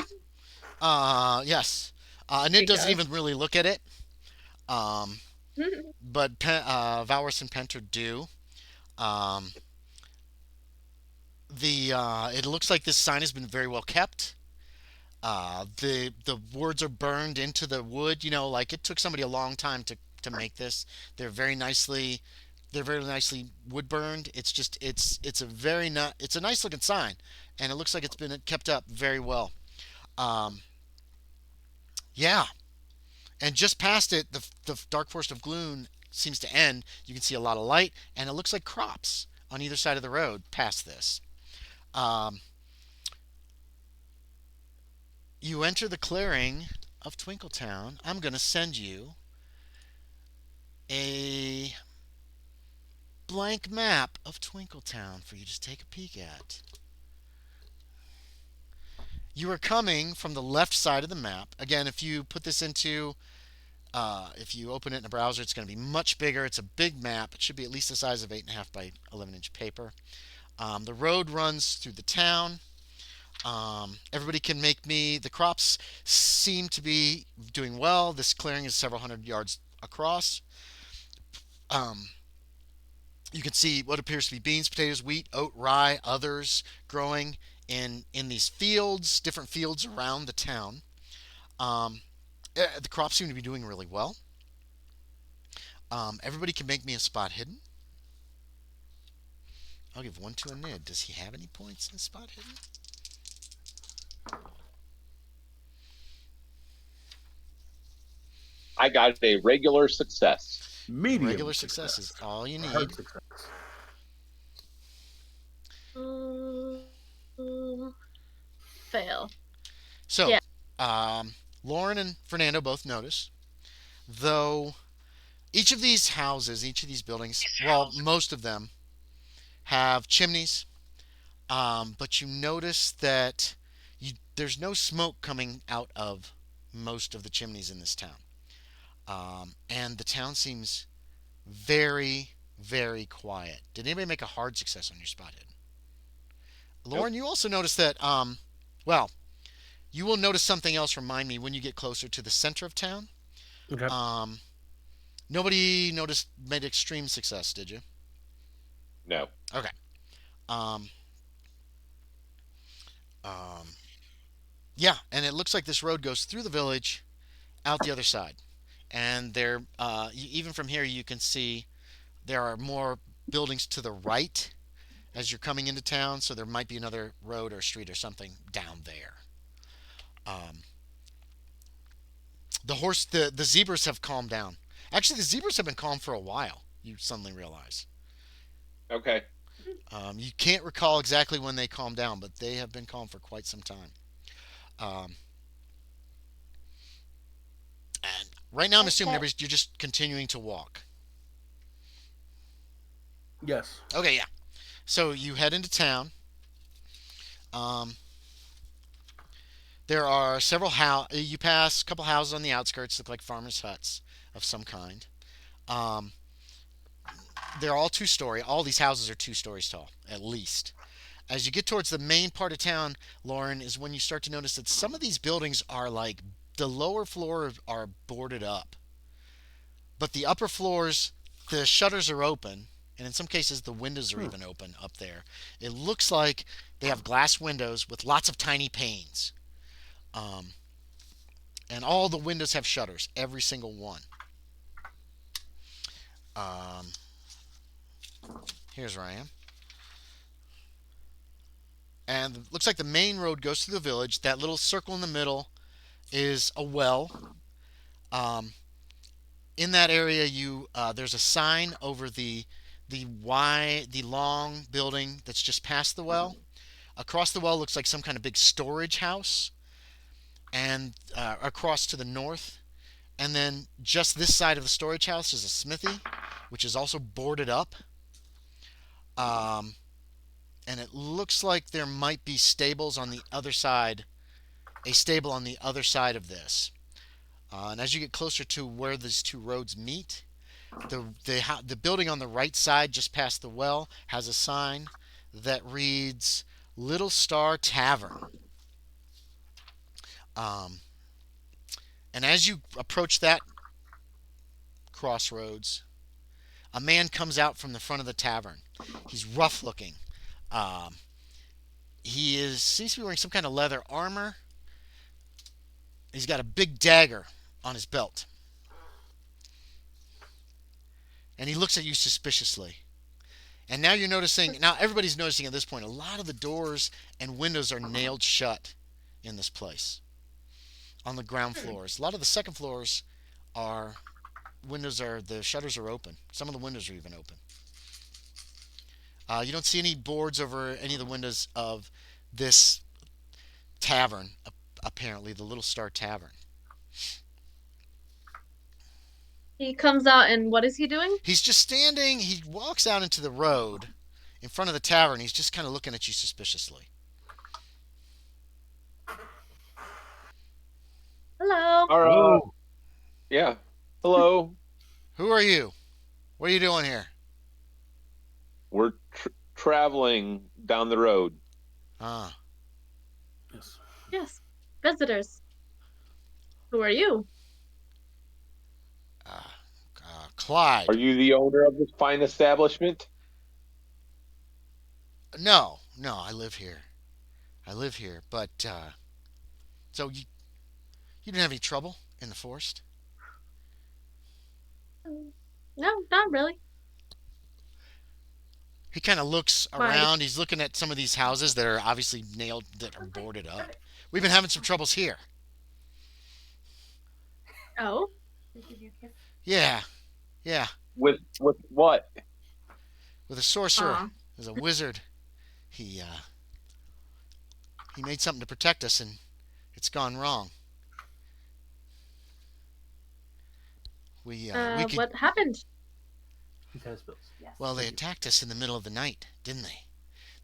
Yes. And it doesn't Because even really look at it. Um, but Valorous and Penter do. Um, the It looks like this sign has been very well kept. The words are burned into the wood. You know, like it took somebody a long time to make this. They're very nicely they're very nicely wood burned. It's a it's a nice looking sign, and it looks like it's been kept up very well. Um, yeah, and just past it, the Dark Forest of Gloon seems to end. You can see a lot of light, and it looks like crops on either side of the road past this. Um, you enter the clearing of Twinkletown. I'm going to send you a blank map of Twinkletown for you to take a peek at. You are coming from the left side of the map. Again, if you put this into, if you open it in a browser, it's going to be much bigger. It's a big map. It should be at least the size of 8.5 by 11-inch paper. The road runs through the town. Everybody can make me. The crops seem to be doing well. This clearing is several hundred yards across. Um, you can see what appears to be beans, potatoes, wheat, oat, rye, others growing in these fields, different fields around the town. Um, the crops seem to be doing really well. Everybody can make me a spot hidden. I'll give one to a Nid. Does he have any points in spot hidden? I got a regular success. Medium Regular success is all you Hard need. success. fail. So, Yeah. Loren and Fernando both notice, though each of these houses, each of these buildings, well, most of them have chimneys, but you notice that there's no smoke coming out of most of the chimneys in this town. And the town seems very, very quiet. Did anybody make a hard success on your spot hidden? Nope. Loren, you also notice that, well, you will notice something else remind me when you get closer to the center of town. Okay. Um, Nobody noticed made extreme success, did you? No. Okay. Um, um, yeah, and it looks like this road goes through the village, out the other side, and there, even from here, you can see there are more buildings to the right as you're coming into town. So there might be another road or street or something down there. Um, the zebras have calmed down. Actually, the zebras have been calm for a while. You suddenly realize. Okay. You can't recall exactly when they calmed down, but they have been calm for quite some time. Um, and right now, I'm assuming Okay. you're just continuing to walk. Yes. Okay, yeah. So you head into town. Um, there are several You pass a couple houses on the outskirts, look like farmers' huts of some kind. Um, they're all two-story. All these houses are 2 stories tall, at least. As you get towards the main part of town, Loren, is when you start to notice that some of these buildings are like the lower floors are boarded up, but the upper floors, the shutters are open, and in some cases the windows are even open up there. It looks like they have glass windows with lots of tiny panes, um, and all the windows have shutters, every single one. Um, here's where I am. And it looks like the main road goes through the village. That little circle in the middle is a well. Um, in that area, you there's a sign over the long building that's just past the well. Across the well looks like some kind of big storage house, and across to the north, and then just this side of the storage house is a smithy, which is also boarded up. Um, and it looks like there might be stables on the other side, a stable on the other side of this. And as you get closer to where these two roads meet, the building on the right side, just past the well, has a sign that reads "Little Star Tavern." Um, and as you approach that crossroads, a man comes out from the front of the tavern. He's rough looking. Um, he seems to be wearing some kind of leather armor. He's got a big dagger on his belt, and he looks at you suspiciously. And now you're noticing. Now everybody's noticing at this point. A lot of the doors and windows are nailed shut in this place. On the ground floors, a lot of the second floors are the shutters are open. Some of the windows are even open. You don't see any boards over any of the windows of this tavern. Apparently, the Little Star Tavern. He comes out and what is he doing? He's just standing. He walks out into the road in front of the tavern. He's just kind of looking at you suspiciously. Hello. All right. Hello. Yeah. Hello. Who are you? What are you doing here? We're traveling down the road. Ah, Yes. Yes. Visitors. Who are you? uh, Are Clyde. you the owner of this fine establishment? No, no, I live here. I live here, but so you didn't have any trouble in the forest? No, not really. He kind of looks My around. He's looking at some of these houses that are obviously nailed, that are boarded up. We've been having some troubles here. oh. Yeah, yeah. With what? With a sorcerer, Aw. there's a wizard. He he made something to protect us, and it's gone wrong. We could. What happened? Well, they attacked us in the middle of the night, didn't they?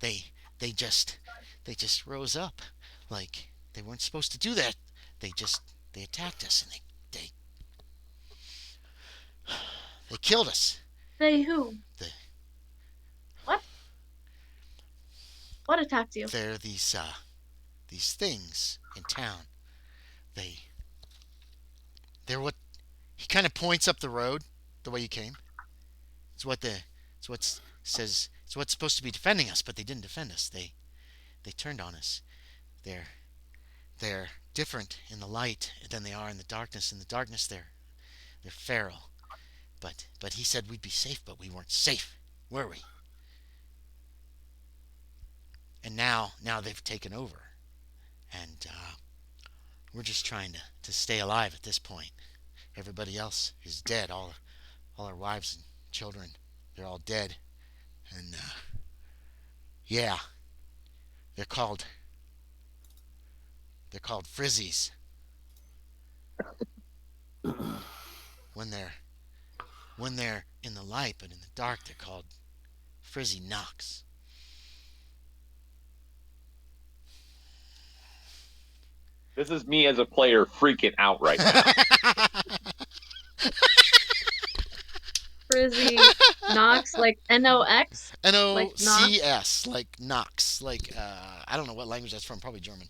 They they just they just rose up, like they weren't supposed to do that. They attacked us, and they killed us. Say who? The, What? What attacked you? there are these things in town. They they're what he kind of points up the road, the way you came. It's what the it's what says it's what's supposed to be defending us, but they didn't defend us. They turned on us. They're they're different in the light than they are in the darkness. In the darkness, they're feral. But he said we'd be safe, but we weren't safe, were we? And now they've taken over, and We're just trying to stay alive at this point. Everybody else is dead. All our wives and children, they're all dead. And yeah, they're called they're called Frizzies. When they're in the light, but in the dark, they're called Frizzi-Nocs. This is me as a player freaking out right now. Frizzi-Nocs, like Nox? Nocs, like Nox, like I don't know what language that's from, probably German.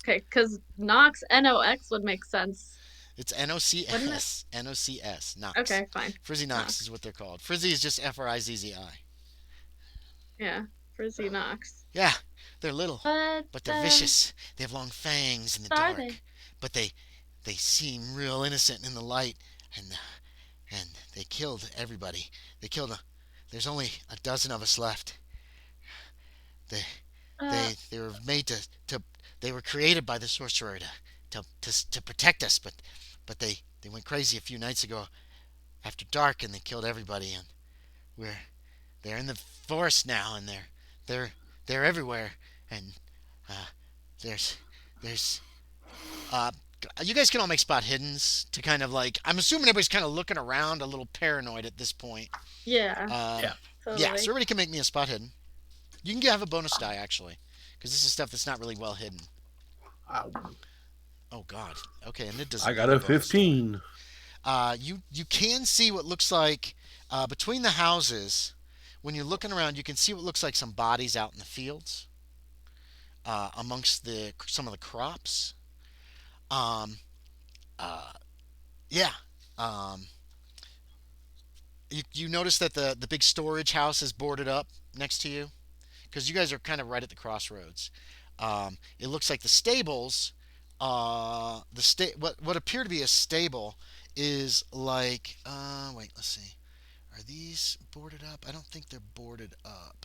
Okay, because Nox, Nox would make sense. It's Wouldn't it? Nocs, Nox. Okay, fine. Frizzi-Nocs Nox. is what they're called. Frizzi is just Frizzi. Yeah, Frizzi-Nocs. Yeah, they're little, But but they're vicious. They have long fangs in the are dark, they? but they seem real innocent in the light, and they killed everybody. They killed. There's only a dozen of us left. They they were made to they were created by the sorcerer to protect us, but they went crazy a few nights ago after dark, and they killed everybody, and we're they're in the forest now, and they're they're everywhere, and uh, there's there's uh, you guys can all make spot hiddens to kind of like, I'm assuming everybody's kind of looking around a little paranoid at this point. Yeah, Yeah. totally. Yeah, so everybody can make me a spot hidden. You can have a bonus die actually, because this is stuff that's not really well hidden. Ow. Oh God. Okay, and it doesn't. I got need a bonus die. 15. You can see what looks like between the houses. When you're looking around, you can see what looks like some bodies out in the fields, amongst some of the crops. Um, yeah. Um, you notice that the big storage house is boarded up next to you, because you guys are kind of right at the crossroads. It looks like the stables, what appear to be a stable, is like wait, let's see. Are these boarded up? I don't think they're boarded up.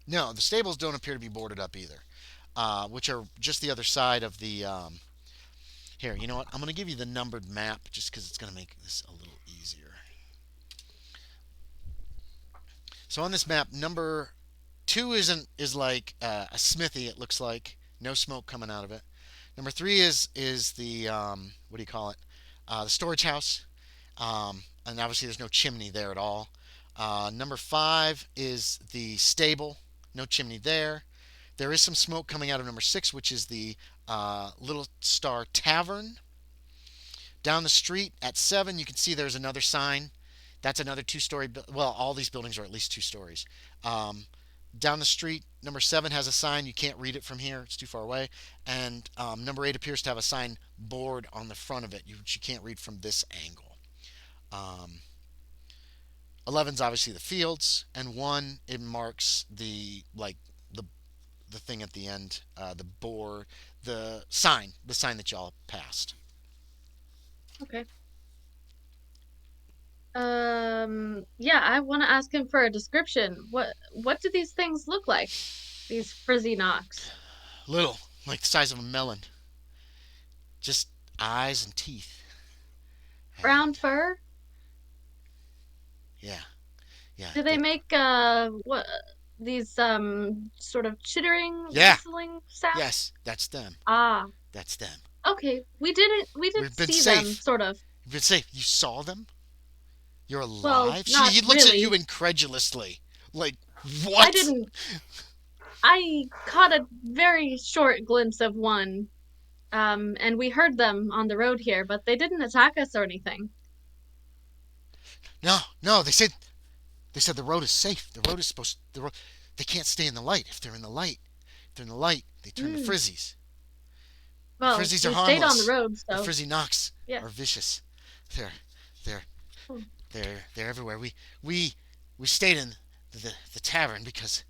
No, the stables don't appear to be boarded up either, which are just the other side of the. Here, you know what? I'm going to give you the numbered map just because it's going to make this a little easier. So on this map, number 2 is like a smithy. It looks like no smoke coming out of it. Number 3 is the what do you call it? The storage house, and obviously there's no chimney there at all. Number 5 is the stable. No chimney there. There is some smoke coming out of number 6, which is the Little Star Tavern. Down the street at 7, you can see there's another sign. That's another 2-story. Well, all these buildings are at least 2 stories. Down the street, number 7 has a sign. You can't read it from here; it's too far away. And number 8 appears to have a sign board on the front of it, which you can't read from this angle. 11's obviously the fields, and 1, it marks the thing at the end, the board, the sign that y'all passed. Okay. Yeah, I want to ask him for a description. What do these things look like? These Frizzi-Nocs. Little, like the size of a melon. Just eyes and teeth. Brown And, fur? yeah, yeah. Do they make what these sort of chittering, Yeah. whistling sounds? Yes, that's them. Ah, That's them. okay. We didn't We've been see safe. them, sort of. You've been safe. You saw them? You're alive? Well, not He looks at really. you incredulously. Like, what? I didn't. I caught a very short glimpse of one, and we heard them on the road here, but they didn't attack us or anything. No, they said the road is safe. The road is they can't stay in the light. If they're in the light, they turn to Mm. Frizzies. Well, Frizzies we are stayed on harmless. the road, The so Frizzi-Nocs yeah. are vicious. They're they're Hmm. they're everywhere. We stayed in the tavern because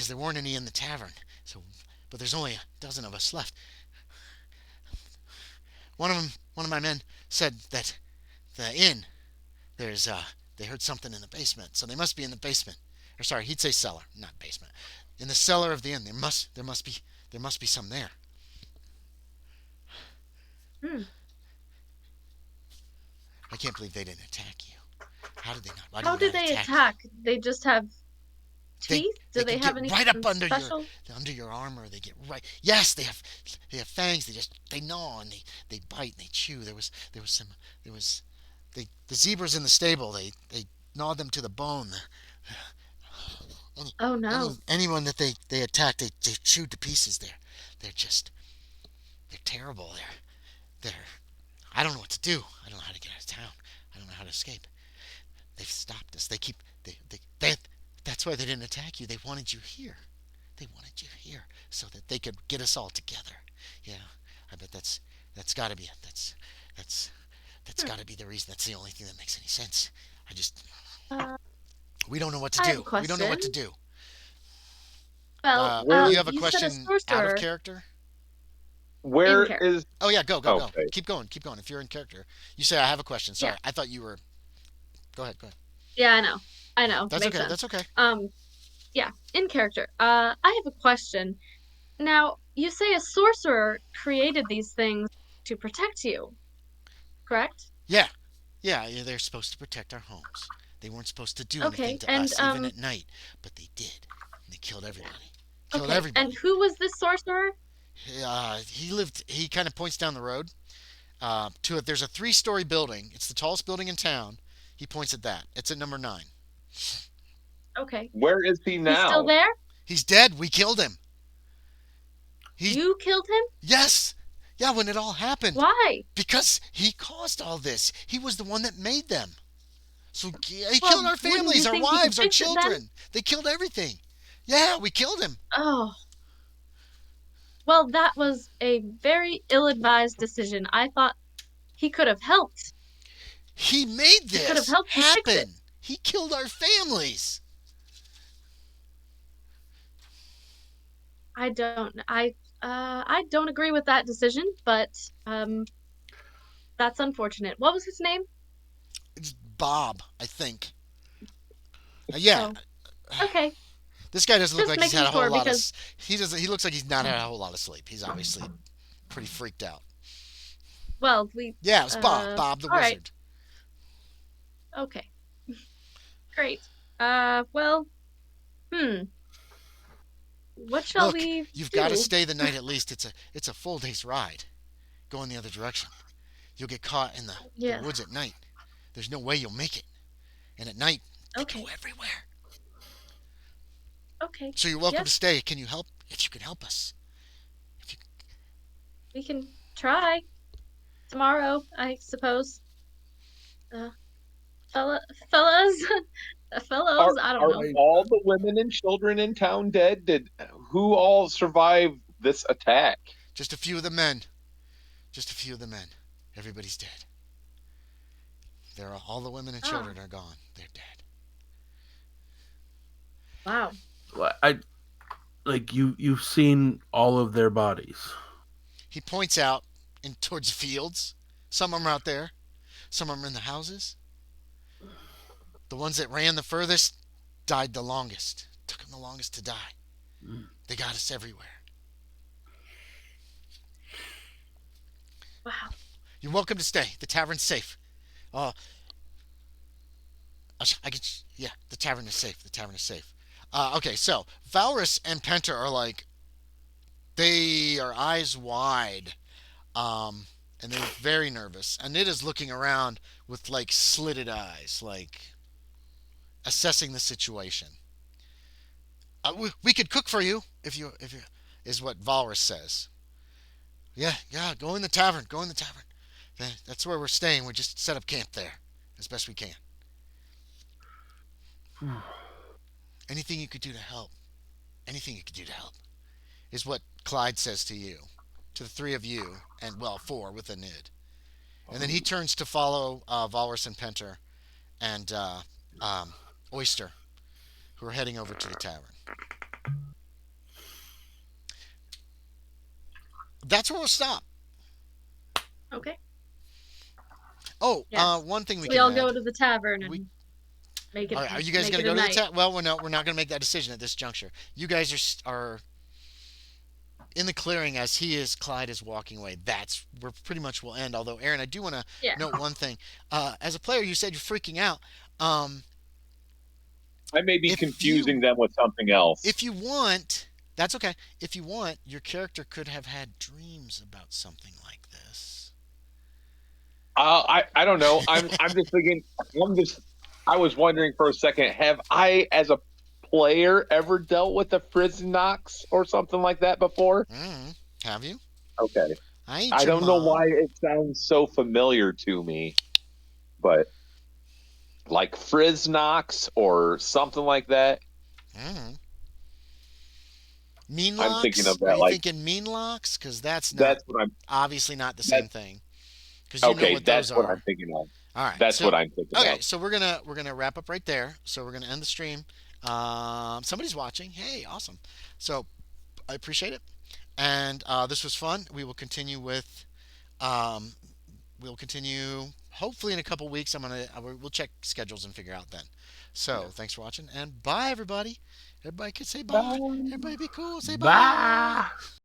there weren't any in the tavern. So, but there's only a dozen of us left. One of my men said that the inn, they heard something in the basement, so they must be in the basement. Or sorry, he'd say cellar, not basement. in the cellar of the inn. There must be some there. Hmm. I can't believe they didn't attack you. How did they not? Why did How they do not they attack you? attack? They just have They teeth? they Do can they get have anything right up special? under your armor. They get right. Yes, they have fangs. They gnaw and they bite and they chew. There was some there was the zebras in the stable. They gnawed them to the bone. Any, Oh no. anyone that they attacked, they chewed to pieces. They're just they're terrible. They're I don't know what to do. I don't know how to get out of town. I don't know how to escape. They've stopped us. They keep they that's why they didn't attack you. They wanted you here. They wanted you here so that they could get us all together. Yeah, I bet that's got to be it. That's that's Hmm. got to be the reason. That's the only thing that makes any sense. I just Uh, we don't know what to I have a do. We don't know question. what to do. Well, Where You have a you said a question out of sorcerer character? in where character. is Oh yeah, go. okay? Keep going. If you're in character, you say I have a question. Yeah. Sorry, I thought you were. Go ahead. Go ahead. Yeah, I know. I know. That's Makes okay. sense. That's okay. Um, yeah, in character. I have a question. Now, you say a sorcerer created these things to protect you, correct? Yeah, yeah. They're supposed to protect our homes. They weren't supposed to do anything Okay, to and us, even at night, but they did. And they killed everybody. Killed okay, and everybody. who was this sorcerer? He lived. He kind of points down the road to it. There's a three-story building. It's the tallest building in town. He points at that. It's at number 9. Okay. Where is he He's still now? there? He's dead. We killed him. He You killed him? yes, yeah. When it all happened, Why? because he caused all this. He was the one that made them. So he killed Well, our wouldn't you families, our think he could wives, our fix it then? children. They killed everything. Yeah, we killed him. Oh, well, that was a very ill-advised decision. I thought he could have helped. He made He could have this helped you fix it. happen. He killed our families. I don't I don't agree with that decision, but that's unfortunate. What was his name? It's Bob, I think. Yeah, Oh, okay. this guy doesn't look Just like he's making had a whole sure lot of. because He doesn't. He looks like he's not had a whole lot of sleep. He's obviously pretty freaked out. well, we Yeah, it was Bob. Bob the all right. wizard. Okay. Great. Well, hmm. What shall Look, we you've got to do? stay the night at least. It's a full day's ride. Go in the other direction. You'll get caught in the Yes. woods at night. There's no way you'll make it. And at night, they go Okay. everywhere. Okay. So you're welcome to Yes, stay. Can you help? If you can help us. If you, we can try tomorrow, I suppose. Uh, fella, fellas, fellows, I don't Are know. all the women and children in town dead? Did who all survived this attack? just a few of the men. Just a few of the men. Everybody's dead. All the women and Ah, children are gone. They're dead. wow. I like you've seen all of their bodies. He points out in towards the fields. Some of them are out there. Some of them are in the houses. The ones that ran the furthest died the longest. Took them the longest to die. They got us everywhere. Wow. You're welcome to stay. The tavern's safe. Uh, I get. Yeah, the tavern is safe. The tavern is safe. Okay, so Valrus and Penta are like they are eyes wide, and they're very nervous. And it is looking around with like slitted eyes, like assessing the situation. We could cook for you if you is what Valrus says. Yeah, yeah. Go in the tavern. Go in the tavern. That's where we're staying. We just set up camp there as best we can. Anything you could do to help. Anything you could do to help is what Clyde says to you, to the three of you, and well, four with a Nid. And then he turns to follow Valrus and Penter and Oyster, who are heading over to the tavern. That's where we'll stop. Okay. Oh, Yes. one thing we So we can all add. go to the tavern We and Make it All right, are you guys make going it to a go to the night. town? Well, we're not going to make that decision at this juncture. You guys are in the clearing as Clyde is walking away. That's where pretty much will end. Although, Aaron, I do want to Yeah. note one thing. As a player, you said you're freaking out. Um, I may be if you confusing them with something else. if you want, that's okay. If you want, your character could have had dreams about something like this. I don't know. I'm just thinking. I was wondering for a second. Have I, as a player, ever dealt with the Frizzi-Nocs or something like that before? Have you? Okay. I ain't I your don't know why mom. it sounds so familiar to me, but like Frizz-Nocs or something like that. Mm. Mean I'm thinking locks? of Are that. you Like thinking mean locks? Because that's not that's what I'm. obviously not the That same thing. Because you know okay. what those That's what I'm are. thinking of. All right. That's what So I'm thinking okay. of. So we're gonna wrap up right there. So we're gonna end the stream. Somebody's watching. Hey, awesome. So I appreciate it. And this was fun. We will continue with. Um, we'll continue. Hopefully in a couple weeks. We'll check schedules and figure out then. So Yeah. thanks for watching and bye everybody. Everybody could say bye. Bye. Everybody be cool. Say bye. Bye.